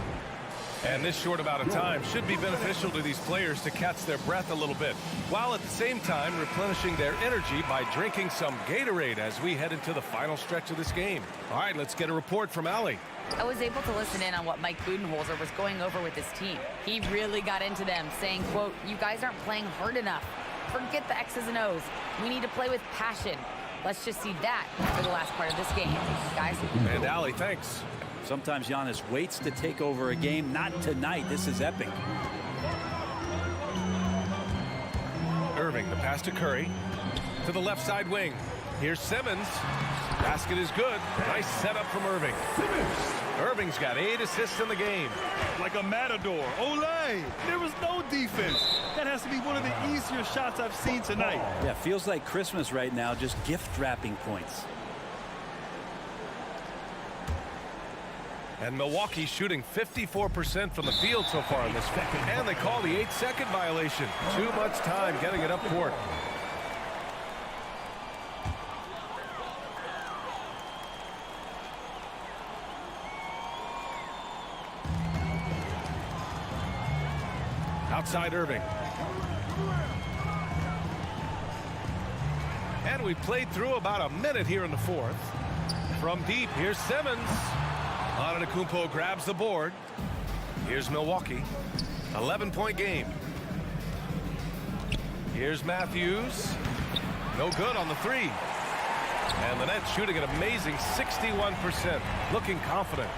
And this short amount of time should be beneficial to these players to catch their breath a little bit, while at the same time replenishing their energy by drinking some Gatorade as we head into the final stretch of this game. All right, let's get a report from Allie. I was able to listen in on what Mike Budenholzer was going over with his team. He really got into them, saying, quote, "You guys aren't playing hard enough. Forget the X's and O's. We need to play with passion." Let's just see that for the last part of this game, guys. And Allie, thanks. Sometimes Giannis waits to take over a game. Not tonight. This is epic. Irving, the pass to Curry. To the left side wing. Here's Simmons. Basket is good. Nice setup from Irving. Irving's got 8 assists in the game. Like a matador. Olay! There was no defense. That has to be one of the easier shots I've seen tonight. Yeah, feels like Christmas right now, just gift wrapping points. And Milwaukee shooting 54% from the field so far in this. And they call the 8-second violation. Too much time getting it up court. Outside Irving. And we played through about a minute here in the 4th. From deep, here's Simmons. Antetokounmpo grabs the board. Here's Milwaukee. 11-point game. Here's Matthews. No good on the 3. And the Nets shooting an amazing 61%. Looking confident.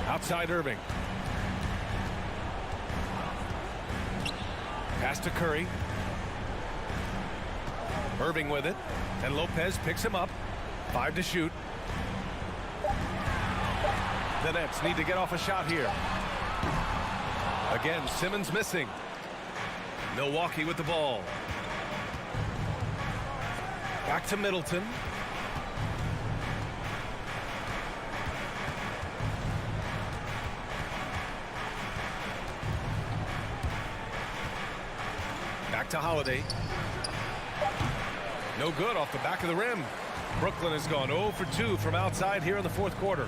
Outside Irving. Pass to Curry. Irving with it. And Lopez picks him up. 5 to shoot. The Nets need to get off a shot here. Again, Simmons missing. Milwaukee with the ball. Back to Middleton. Back to Holiday. No good off the back of the rim. Brooklyn has gone 0 for 2 from outside here in the 4th quarter.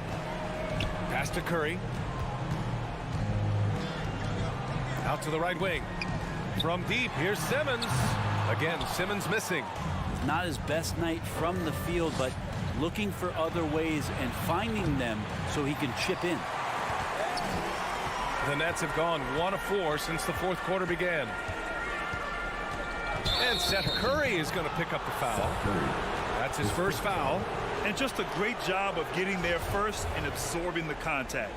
Pass to Curry. Out to the right wing. From deep, here's Simmons. Again, Simmons missing. Not his best night from the field, but looking for other ways and finding them so he can chip in. The Nets have gone 1 of 4 since the 4th quarter began. And Seth Curry is going to pick up the foul. That's his first foul. And just a great job of getting there first and absorbing the contact.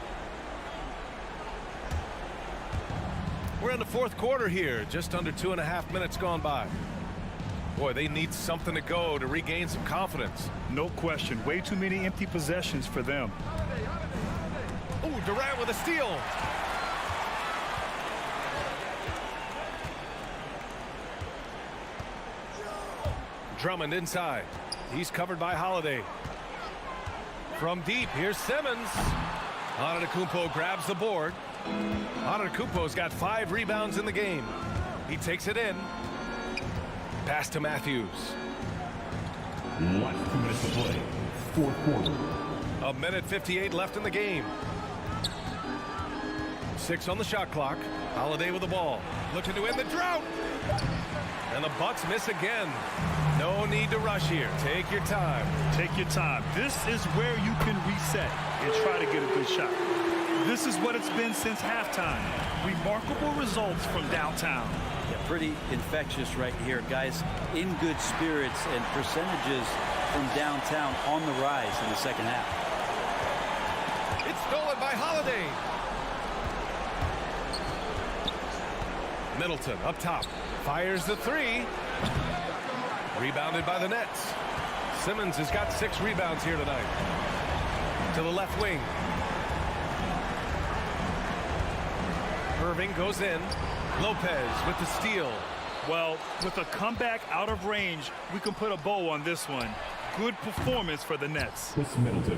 We're in the 4th quarter here. Just under 2.5 minutes gone by. Boy, they need something to go to regain some confidence. No question. Way too many empty possessions for them. Ooh, Durant with a steal. Drummond inside. He's covered by Holiday. From deep, here's Simmons. Antetokounmpo grabs the board. Antetokounmpo's got 5 rebounds in the game. He takes it in. Pass to Matthews. Last 2 minutes to play. 4th quarter. A minute 58 left in the game. 6 on the shot clock. Holiday with the ball. Looking to end the drought. And the Bucks miss again. No need to rush here. Take your time. Take your time. This is where you can reset and try to get a good shot. This is what it's been since halftime. Remarkable results from downtown. Yeah, pretty infectious right here. Guys in good spirits and percentages from downtown on the rise in the second half. It's stolen by Holiday. Middleton up top. Fires the 3. Rebounded by the Nets. Simmons has got 6 rebounds here tonight. To the left wing. Irving goes in. Lopez with the steal. Well, with a comeback out of range, we can put a bow on this one. Good performance for the Nets.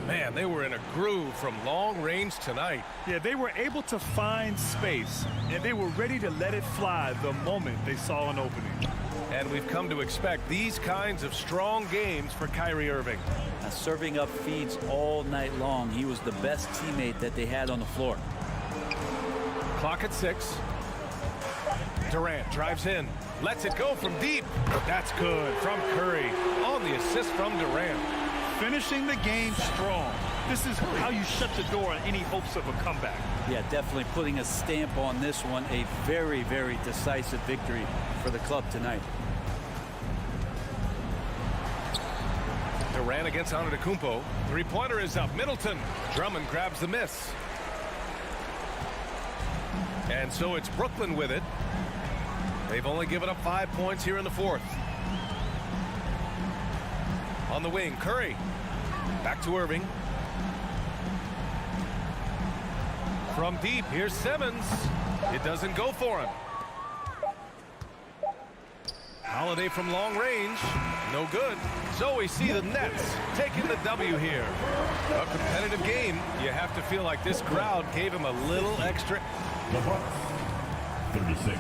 Man, they were in a groove from long range tonight. Yeah, they were able to find space, and they were ready to let it fly the moment they saw an opening. And we've come to expect these kinds of strong games for Kyrie Irving. Serving up feeds all night long. He was the best teammate that they had on the floor. Clock at 6. Durant drives in. Lets it go from deep. That's good from Curry on the assist from Durant. Finishing the game strong. This is how you shut the door on any hopes of a comeback. Yeah, definitely putting a stamp on this one. A very, very decisive victory for the club tonight. Durant against Antetokounmpo. Three-pointer is up. Middleton. Drummond grabs the miss. And so it's Brooklyn with it. They've only given up 5 points here in the fourth. On the wing, Curry. Back to Irving. From deep, here's Simmons. It doesn't go for him. Holiday from long range. No good. So we see the Nets taking the W here. A competitive game. You have to feel like this crowd gave him a little extra. The Bucks, 36.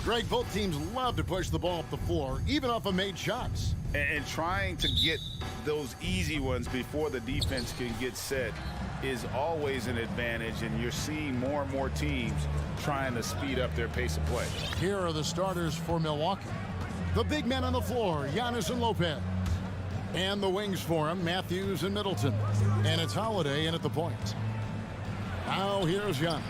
Greg, both teams love to push the ball up the floor, even off of made shots. And trying to get those easy ones before the defense can get set is always an advantage, and you're seeing more and more teams trying to speed up their pace of play. Here are the starters for Milwaukee. The big men on the floor, Giannis and Lopez. And the wings for him, Matthews and Middleton. And it's Holiday in at the point. Now here's Giannis.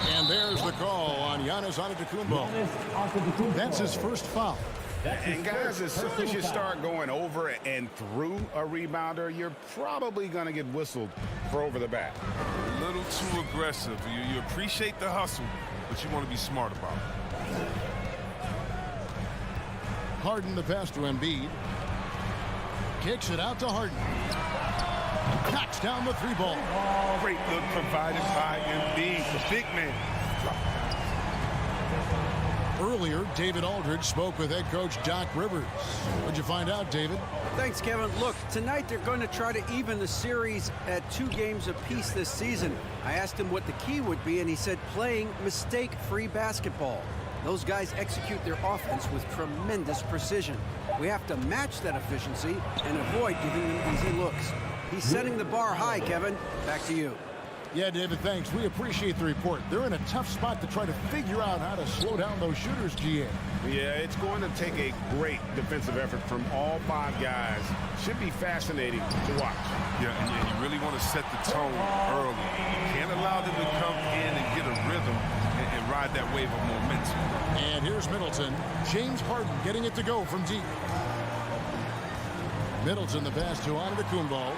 And there's the call on Giannis Antetokounmpo. That's his first foul. And guys, as soon as you start going over and through a rebounder, you're probably going to get whistled for over the back. A little too aggressive. You appreciate the hustle, but you want to be smart about it. Harden the pass to Embiid. Kicks it out to Harden. Knocks down the 3 ball. Great look provided by Embiid, the big man. Earlier, David Aldridge spoke with head coach Doc Rivers. What'd you find out, David? Thanks, Kevin. Look, tonight they're going to try to even the series at 2 games apiece this season. I asked him what the key would be, and he said playing mistake-free basketball. Those guys execute their offense with tremendous precision. We have to match that efficiency and avoid giving them easy looks. He's setting the bar high, Kevin. Back to you. Yeah, David, thanks. We appreciate the report. They're in a tough spot to try to figure out how to slow down those shooters, GA. Yeah, it's going to take a great defensive effort from all 5 guys. Should be fascinating to watch. Yeah, and you really want to set the tone early. Can't allow them to come in and get a rhythm and ride that wave of momentum. And here's Middleton. James Harden getting it to go from deep. Middleton the pass to Antetokounmpo.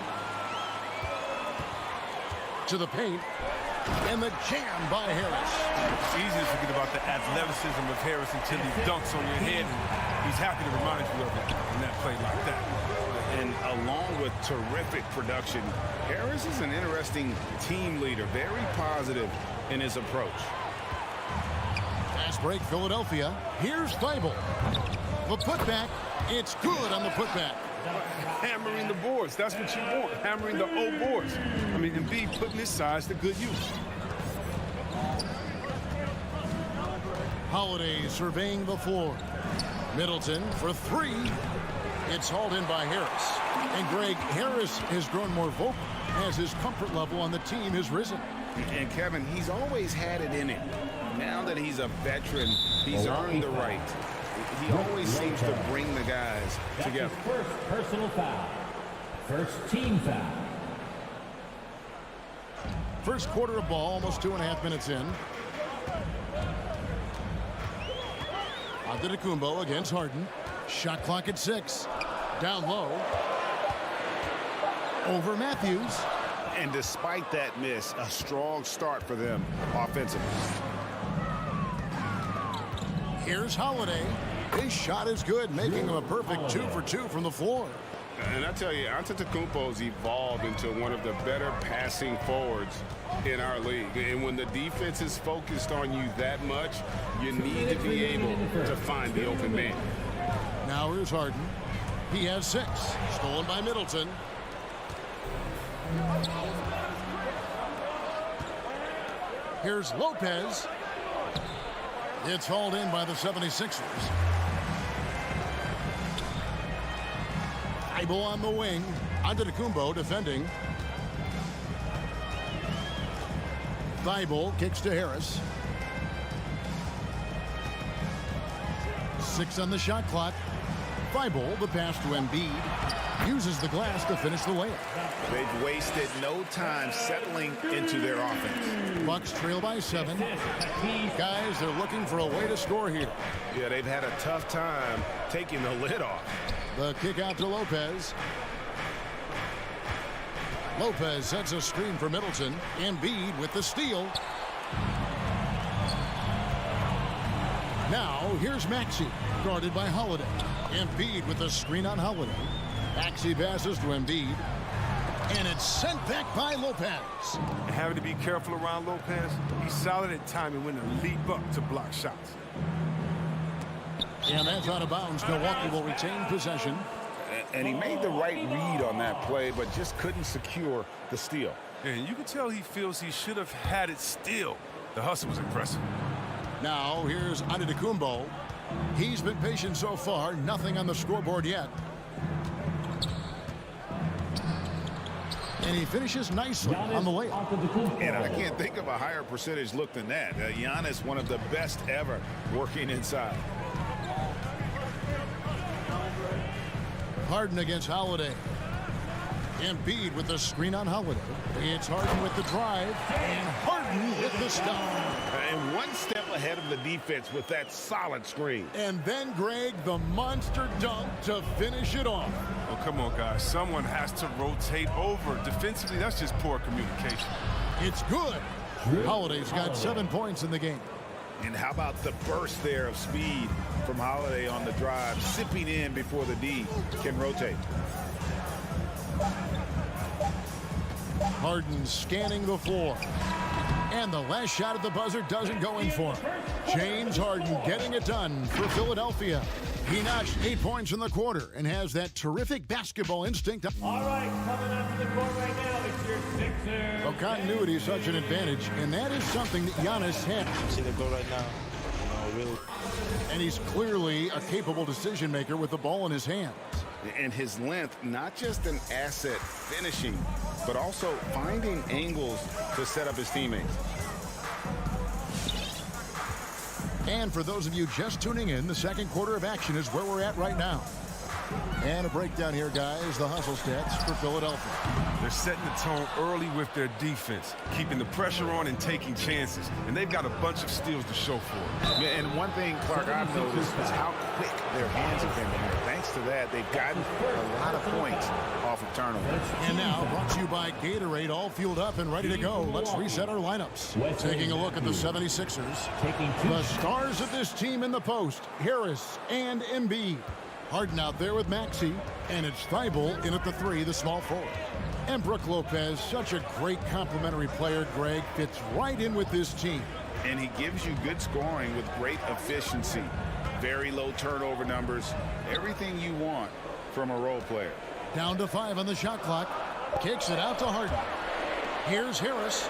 To the paint, and the jam by Harris. It's easy to forget about the athleticism of Harris until he dunks on your head. He's happy to remind you of it in that play like that. And along with terrific production, Harris is an interesting team leader, very positive in his approach. Fast break, Philadelphia. Here's Thibault. The putback, it's good on the putback. Hammering the boards. That's what you want. Hammering the O boards. I mean, Embiid putting his size to good use. Holiday surveying the floor. Middleton for 3. It's hauled in by Harris. And Greg, Harris has grown more vocal as his comfort level on the team has risen. And Kevin, he's always had it in him. Now that he's a veteran, he's earned the right. He always seems to bring the guys together. First personal foul. First team foul. First quarter of ball, almost 2.5 minutes in. Antetokounmpo against Harden. Shot clock at 6. Down low. Over Matthews. And despite that miss, a strong start for them offensively. Here's Holiday. His shot is good, making him a perfect 2 for 2 from the floor. And I tell you, Antetokounmpo's evolved into one of the better passing forwards in our league. And when the defense is focused on you that much, you need to be able to find the open man. Now here's Harden. He has 6. Stolen by Middleton. Here's Lopez. It's hauled in by the 76ers. Thibault on the wing. Antetokounmpo defending. Thibault kicks to Harris. 6 on the shot clock. Thibault, the pass to Embiid, uses the glass to finish the layup. They've wasted no time settling into their offense. Bucks trail by 7. Guys, they're looking for a way to score here. Yeah, they've had a tough time taking the lid off. The kick out to Lopez. Lopez sets a screen for Middleton. Embiid with the steal. Now, here's Maxey, guarded by Holiday. Embiid with the screen on Holiday. Maxey passes to Embiid. And it's sent back by Lopez. And having to be careful around Lopez, he's solid at timing when to leap up to block shots. And that's out of bounds. Milwaukee will retain possession. And he made the right read on that play, but just couldn't secure the steal. And you can tell he feels he should have had it still. The hustle was impressive. Now, here's Antetokounmpo. He's been patient so far. Nothing on the scoreboard yet. And he finishes nicely on the layup. And I can't think of a higher percentage look than that. Giannis, one of the best ever working inside. Harden against Holiday. Embiid with the screen on Holiday. It's Harden with the drive. And Harden with the stop. And one step ahead of the defense with that solid screen. And then, Greg, the monster dunk to finish it off. Oh, come on, guys. Someone has to rotate over. Defensively, that's just poor communication. It's good. Holiday's got 7 points in the game. And how about the burst there of speed from Holiday on the drive, sipping in before the D can rotate. Harden scanning the floor. And the last shot at the buzzer doesn't go in for him. James Harden getting it done for Philadelphia. He notched 8 points in the quarter and has that terrific basketball instinct. All right, coming up to the court right now, it's your Sixers. Well, continuity is such an advantage, and that is something that Giannis has. See the goal right now. Really. And he's clearly a capable decision maker with the ball in his hands. And his length, not just an asset finishing, but also finding angles to set up his teammates. And for those of you just tuning in, the second quarter of action is where we're at right now. And a breakdown here, guys. The hustle stats for Philadelphia. They're setting the tone early with their defense, keeping the pressure on and taking chances. And they've got a bunch of steals to show for it. Yeah, and one thing, Clark, I've noticed is how quick their hands have been. And thanks to that, they've gotten a lot of points off of turnovers. And now, brought to you by Gatorade, all fueled up and ready to go. Let's reset our lineups. Taking a look at the 76ers. The stars of this team in the post, Harris and Embiid. Harden out there with Maxey, and it's Thibault in at the 3, the small forward. And Brook Lopez, such a great complementary player, Greg, fits right in with this team. And he gives you good scoring with great efficiency, very low turnover numbers, everything you want from a role player. Down to 5 on the shot clock, kicks it out to Harden. Here's Harris.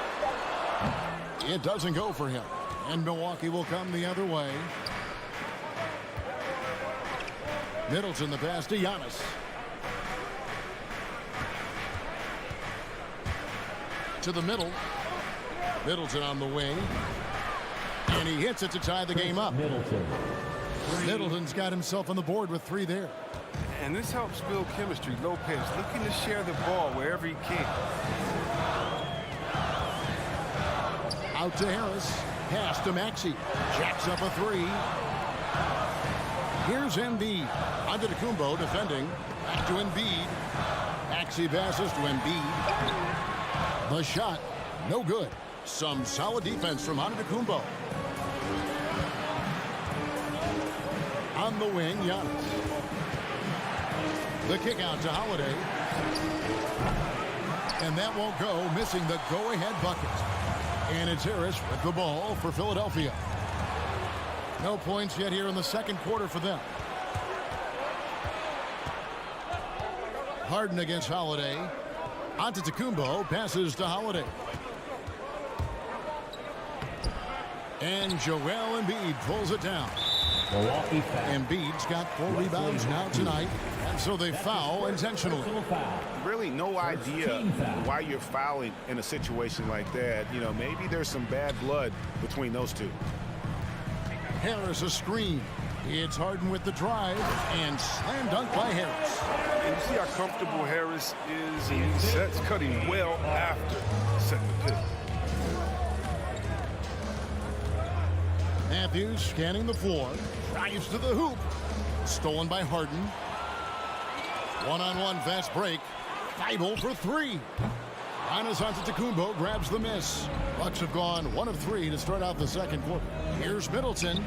It doesn't go for him, and Milwaukee will come the other way. Middleton the pass to Giannis. To the middle. Middleton on the wing. And he hits it to tie the game up. Middleton's got himself on the board with 3 there. And this helps build chemistry. Lopez looking to share the ball wherever he can. Out to Harris. Pass to Maxey. Jacks up a 3. Here's Embiid. Antetokounmpo defending. Back to Embiid. Maxey passes to Embiid. The shot, no good. Some solid defense from Antetokounmpo. On the wing, Giannis. The kick out to Holiday. And that won't go, missing the go-ahead bucket. And it's Harris with the ball for Philadelphia. No points yet here in the second quarter for them. Harden against Holiday. Antetokounmpo passes to Holiday. And Joel Embiid pulls it down. Embiid's got 4 rebounds now tonight, and so they foul intentionally. Really no idea why you're fouling in a situation like that. You know, maybe there's some bad blood between those two. Harris a screen. It's Harden with the drive and slam dunk by Harris. And you see how comfortable Harris is in these sets, cutting well after setting the pick. Matthews scanning the floor, drives to the hoop, stolen by Harden. One-on-one fast break. Thibault for 3. Giannis Antetokounmpo grabs the miss. Bucks have gone 1 of 3 to start out the second quarter. Here's Middleton,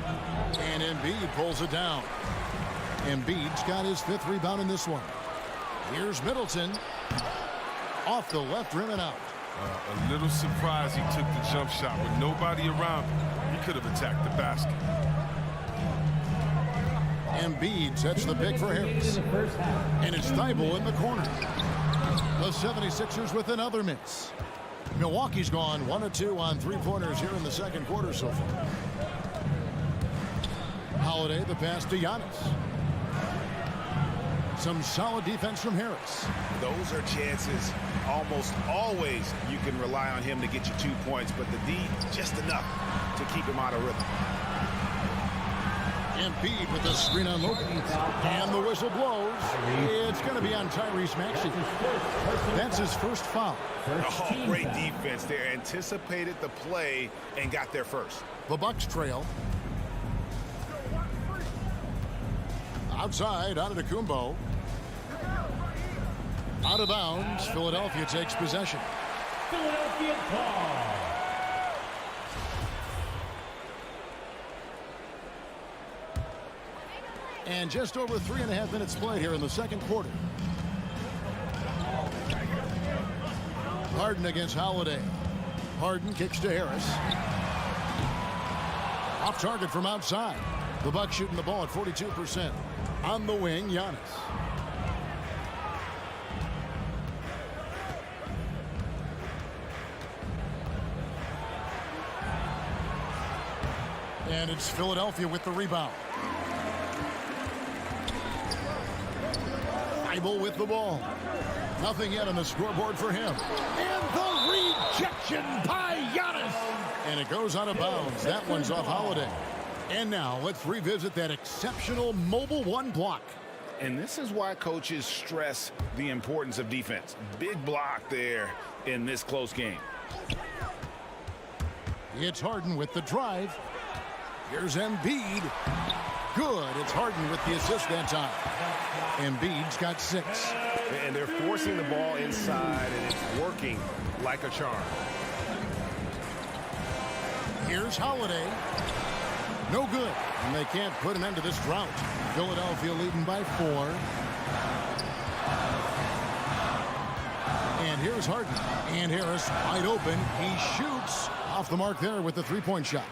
and Embiid pulls it down. Embiid's got his 5th rebound in this one. Here's Middleton, off the left rim and out. A little surprised he took the jump shot with nobody around him. He could have attacked the basket. Embiid sets the pick for Harris. And it's Thibault in the corner. The 76ers with another miss. Milwaukee's gone 1 of 2 on 3-pointers here in the second quarter so far. Holiday, the pass to Giannis. Some solid defense from Harris. Those are chances almost always you can rely on him to get you 2 points, but the D just enough to keep him out of rhythm. Embiid with the screen on Lopez. And the whistle blows. It's going to be on Tyrese Maxey. That's his first foul. Oh, great defense there. Anticipated the play and got there first. The Bucks trail. Outside, Antetokounmpo. Out of bounds. Philadelphia takes possession. Philadelphia ball. And just over 3.5 minutes played here in the second quarter. Harden against Holiday. Harden kicks to Harris. Off target from outside. The Bucks shooting the ball at 42%. On the wing, Giannis. And it's Philadelphia with the rebound. Bible with the ball. Nothing yet on the scoreboard for him. And the rejection by Giannis. And it goes out of bounds. That one's off Holiday. And now let's revisit that exceptional mobile one block. And this is why coaches stress the importance of defense. Big block there in this close game. It's Harden with the drive. Here's Embiid. Good. It's Harden with the assist that time. Embiid's got 6. And they're forcing the ball inside, and it's working like a charm. Here's Holiday. No good. And they can't put an end to this drought. Philadelphia leading by 4. And here's Harden. And Harris wide open. He shoots off the mark there with the three-point shot.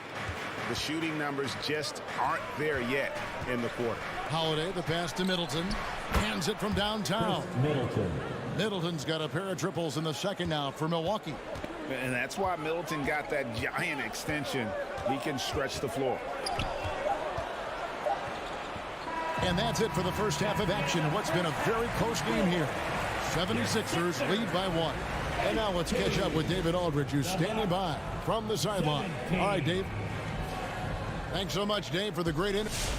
The shooting numbers just aren't there yet in the quarter. Holiday, the pass to Middleton. Hands it from downtown. Middleton's got a pair of triples in the second now for Milwaukee. And that's why Middleton got that giant extension. He can stretch the floor. And that's it for the first half of action in what's been a very close game here. 76ers lead by 1. And now let's catch up with David Aldridge, who's standing by from the sideline. All right, Dave. Thanks so much, Dave, for the great interview.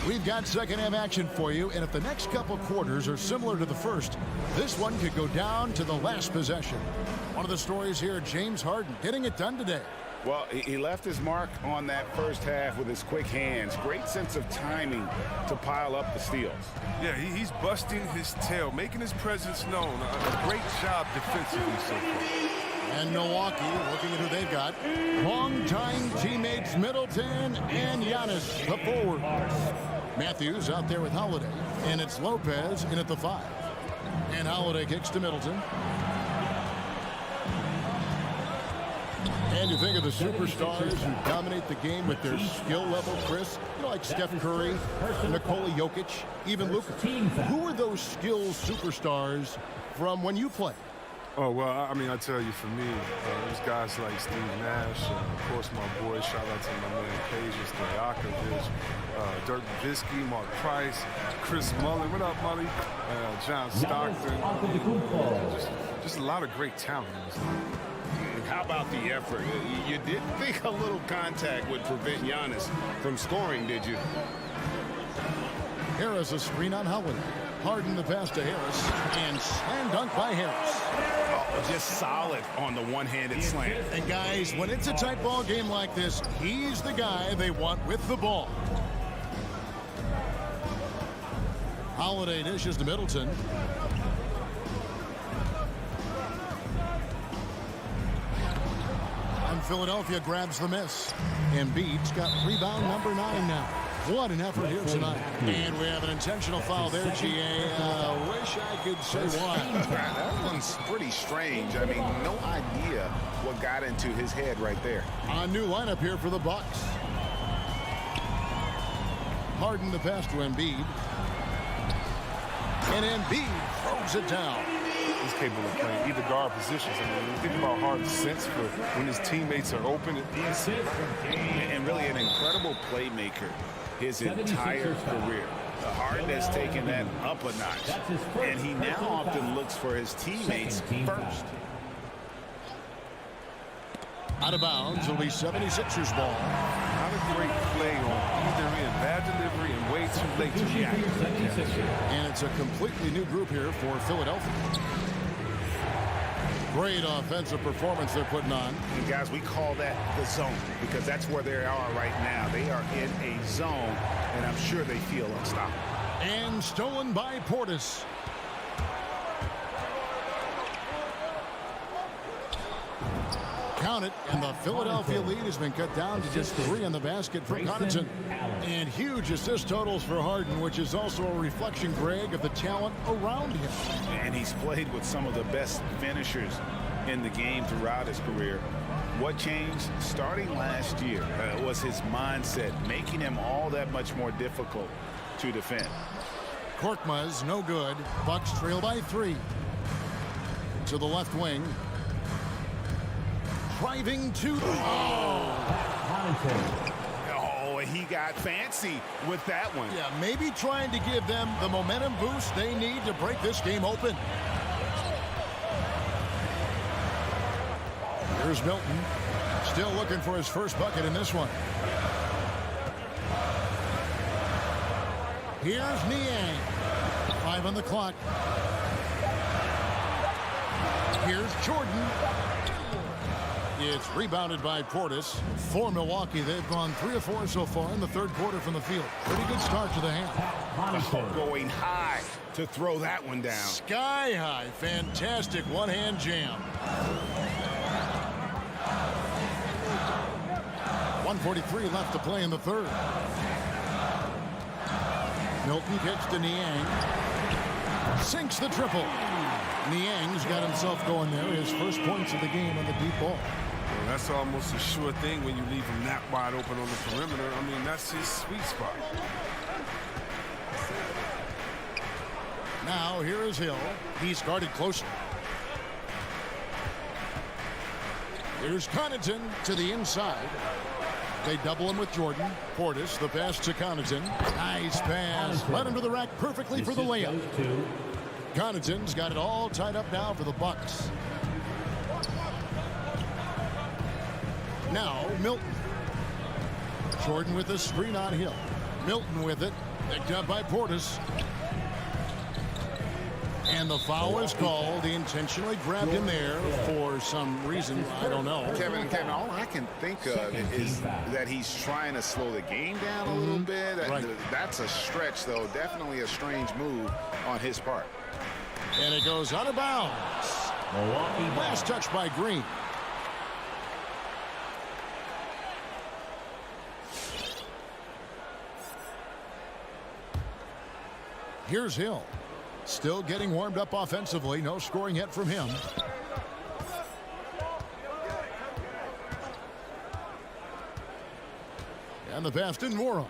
We've got second half action for you, and if the next couple quarters are similar to the first, this one could go down to the last possession. One of the stories here, James Harden getting it done today. Well, he left his mark on that first half with his quick hands. Great sense of timing to pile up the steals. Yeah, he's busting his tail, making his presence known. A great job defensively so far. And Milwaukee, looking at who they've got. Longtime teammates Middleton and Giannis, the forward. Matthews out there with Holiday. And it's Lopez in at the 5. And Holiday kicks to Middleton. And you think of the superstars who dominate the game with their skill level, Chris, like Steph Curry, Nikola Jokic, even Luka. Who are those skills superstars from when you played? Oh, well, I mean, I tell you, for me, there's guys like Steve Nash, of course, my boy, shout out to my man, Peja Stojakovic, Dirk Nowitzki, Mark Price, Chris Mullin, what up, Mully? John Stockton. Just a lot of great talent in this league. How about the effort? You didn't think a little contact would prevent Giannis from scoring, did you? Harris a screen on Howard. Harden the pass to Harris. And slam dunk by Harris. Oh, just solid on the one-handed slam. And guys, when it's a tight ball game like this, he's the guy they want with the ball. Holiday dishes to Middleton. Philadelphia grabs the miss. Embiid's got rebound number 9 now. What an effort here tonight. And we have an intentional foul there, GA. Wish I could say why. That one's pretty strange. I mean, no idea what got into his head right there. A new lineup here for the Bucks. Harden the pass to Embiid. And Embiid throws it down. He's capable of playing either guard positions. I mean, when you think about Harden's sense for when his teammates are open. And really an incredible playmaker his entire career. Harden has taken that up a notch. And he now often looks for his teammates first. Out of bounds, it'll be 76ers ball. Not a great play on either end. Bad delivery and way too late to react. And it's a completely new group here for Philadelphia. Great offensive performance they're putting on. And guys, we call that the zone because that's where they are right now. They are in a zone, and I'm sure they feel unstoppable. And stolen by Portis. Count it, and the Philadelphia lead has been cut down to just 3 in the basket for Connaughton. And huge assist totals for Harden, which is also a reflection, Greg, of the talent around him. And he's played with some of the best finishers in the game throughout his career. What changed starting last year was his mindset, making him all that much more difficult to defend. Korkmaz, no good. Bucks trail by 3. To the left wing. Driving to the... Oh, he got fancy with that one. Yeah, maybe trying to give them the momentum boost they need to break this game open. Here's Milton. Still looking for his first bucket in this one. Here's Niang. 5 on the clock. Here's Jordan. It's rebounded by Portis. For Milwaukee, they've gone 3 of 4 so far in the third quarter from the field. Pretty good start to the half. Going high to throw that one down. Sky high. Fantastic one-hand jam. 1:43 left to play in the third. Milton kicks to Niang. Sinks the triple. Niang's got himself going there. His first points of the game on the deep ball. Well, that's almost a sure thing when you leave him that wide open on the perimeter. I mean, that's his sweet spot. Now, here is Hill. He's guarded closely. Here's Connaughton to the inside. They double him with Jordan. Portis, the pass to Connaughton. Nice pass. Led him to the rack perfectly for the layup. Connaughton's got it all tied up now for the Bucks. Now, Milton. Jordan with the screen on Hill. Milton with it. Picked up by Portis. And the foul is called. He intentionally grabbed him there for some reason. I don't know. Kevin, all I can think of is that he's trying to slow the game down a little bit. That's a stretch, though. Definitely a strange move on his part. And it goes out of bounds. Last touch by Green. Here's Hill. Still getting warmed up offensively. No scoring yet from him. And the pass to Nora.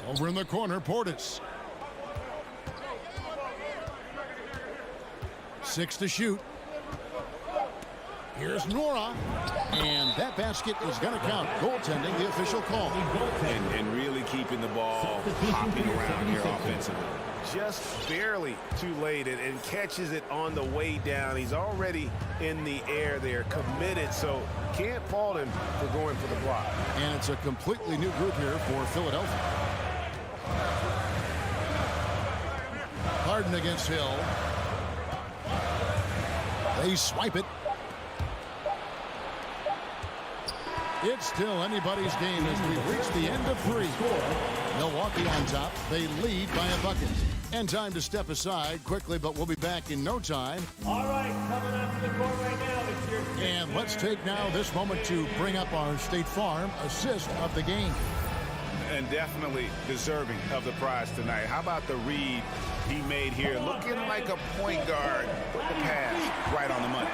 Over in the corner, Portis. 6 to shoot. Here's Nora. And that basket is going to count. Goaltending, the official call. And really keeping the ball hopping around here offensively. Just barely too late and catches it on the way down. He's already in the air there, committed, so can't fault him for going for the block. And it's a completely new group here for Philadelphia. Harden against Hill. They swipe it. It's still anybody's game as we reach the end of 3. Milwaukee on top. They lead by a bucket. And time to step aside quickly, but we'll be back in no time. All right, coming up to the court right now. It's your And let's take now this moment to bring up our State Farm assist of the game. And definitely deserving of the prize tonight. How about the read he made here? Looking like a point guard. Put the pass right on the money.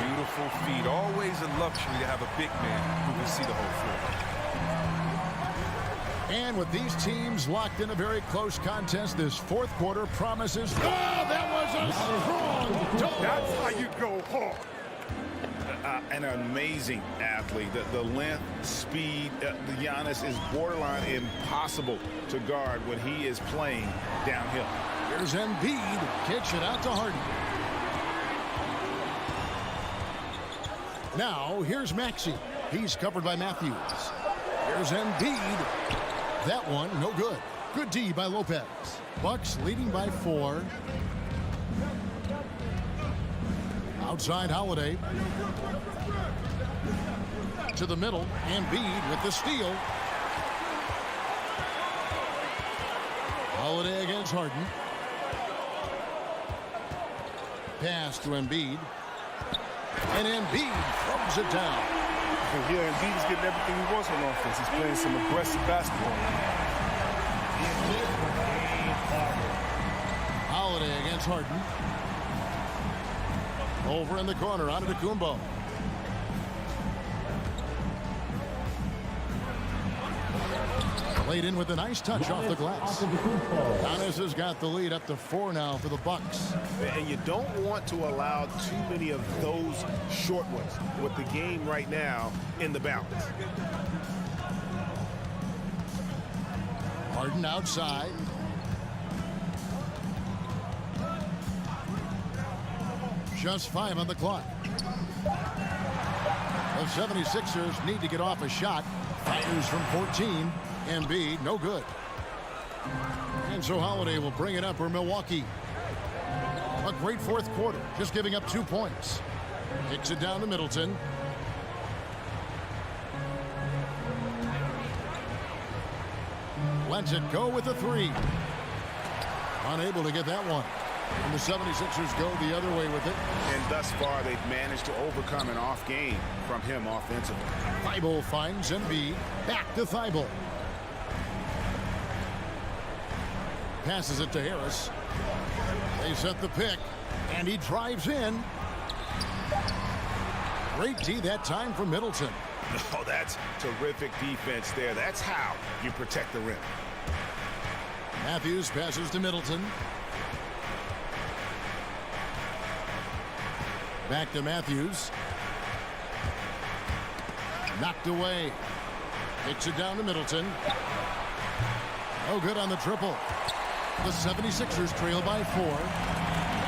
Beautiful feed. Always a luxury to have a big man who can see the whole floor. And with these teams locked in a very close contest, this fourth quarter promises... Oh, that was a strong dunk. That's how you go hard. An amazing athlete. The length, speed, Giannis is borderline impossible to guard when he is playing downhill. Here's Embiid. Kicks it out to Harden. Now, here's Maxey. He's covered by Matthews. Here's Embiid. That one, no good. Good D by Lopez. Bucks leading by 4. Outside Holiday. To the middle. Embiid with the steal. Holiday against against Harden. Pass to Embiid. And Embiid throws it down. Yeah, Embiid is getting everything he wants on offense. He's playing some aggressive basketball. Holiday against Harden. Over in the corner, onto Kumbo. Laid in with a nice touch off the glass. Giannis has got the lead up to 4 now for the Bucks. And you don't want to allow too many of those short ones with the game right now in the balance. Harden outside. Just 5 on the clock. The 76ers need to get off a shot. Fires from 14. Embiid, no good. And so Holiday will bring it up for Milwaukee. A great fourth quarter, just giving up 2 points. Kicks it down to Middleton. Lets it go with a 3. Unable to get that one. And the 76ers go the other way with it. And thus far, they've managed to overcome an off game from him offensively. Thibault finds Embiid. Back to Thibault. Passes it to Harris. They set the pick. And he drives in. Great D that time from Middleton. Oh, that's terrific defense there. That's how you protect the rim. Matthews passes to Middleton. Back to Matthews. Knocked away. Kicks it down to Middleton. No good on the triple. The 76ers trail by 4.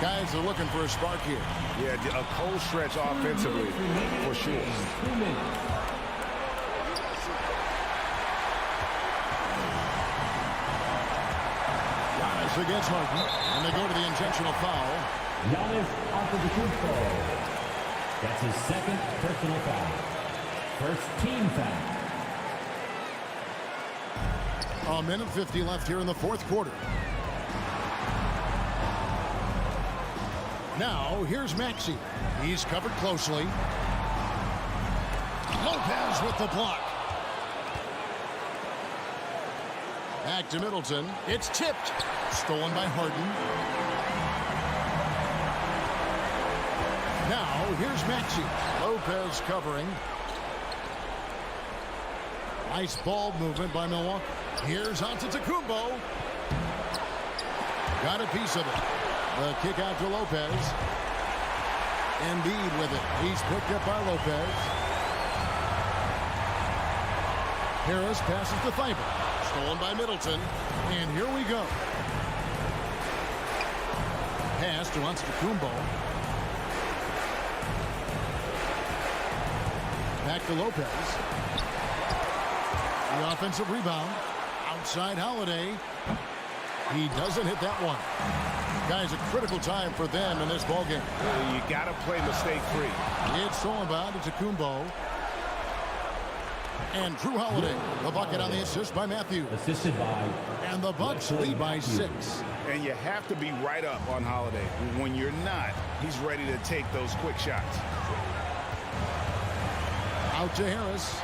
Guys are looking for a spark here. Yeah, a cold stretch offensively for sure. Giannis against Harden. And they go to the intentional foul. Giannis Antetokounmpo. That's his second personal foul. First team foul. A minute 50 left here in the fourth quarter. Now, here's Maxey. He's covered closely. Lopez with the block. Back to Middleton. It's tipped. Stolen by Harden. Now, here's Maxey. Lopez covering. Nice ball movement by Milwaukee. Here's Antetokounmpo. Got a piece of it. The kick out to Lopez. Embiid with it. He's picked up by Lopez. Harris passes to Thibault. Stolen by Middleton. And here we go. Pass to Antetokounmpo. Back to Lopez. The offensive rebound. Outside Holiday. He doesn't hit that one. Guys, a critical time for them in this ballgame. You got to play mistake-free. It's stolen by Antetokounmpo. And Drew Holiday, the bucket on the assist by Matthews. Assisted by. And the Bucks lead by 6. And you have to be right up on Holiday. When you're not, he's ready to take those quick shots. Out to Harris.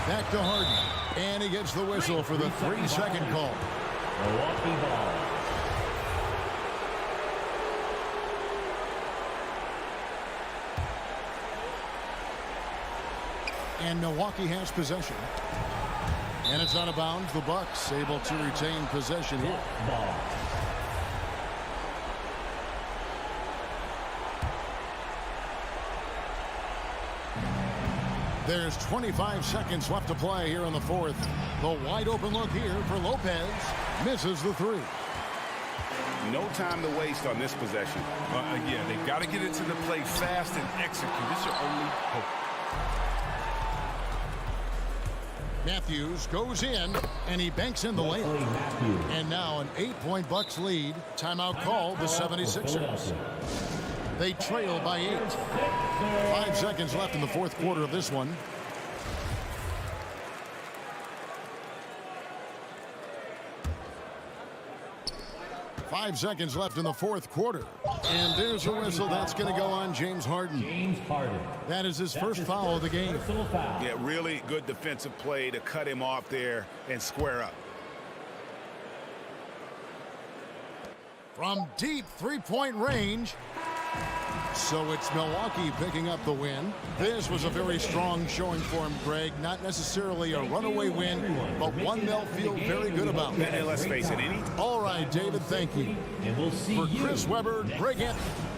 Back to Harden. And he gets the whistle for the 3-second call. Milwaukee ball. And Milwaukee has possession. And it's out of bounds. The Bucks able to retain possession here. Ball. There's 25 seconds left to play here in the fourth. The wide open look here for Lopez. Misses the 3. No time to waste on this possession. Yeah, they got to get into the play fast and execute. This is your only hope. Matthews goes in, and he banks in the layup. And now an 8-point Bucks lead. Timeout called the 76ers. They trail by 8. 5 seconds left in the fourth quarter of this one. 5 seconds left in the fourth quarter. And there's a whistle that's going to go on James Harden. That is his first foul of the game. Yeah, really good defensive play to cut him off there and square up. From deep three-point range. So it's Milwaukee picking up the win. This was a very strong showing for him, Greg. Not necessarily a runaway win, but one they'll feel very good about. And let's face it, All right, David, thank you. And we'll see for Chris Webber, Greg Anthony.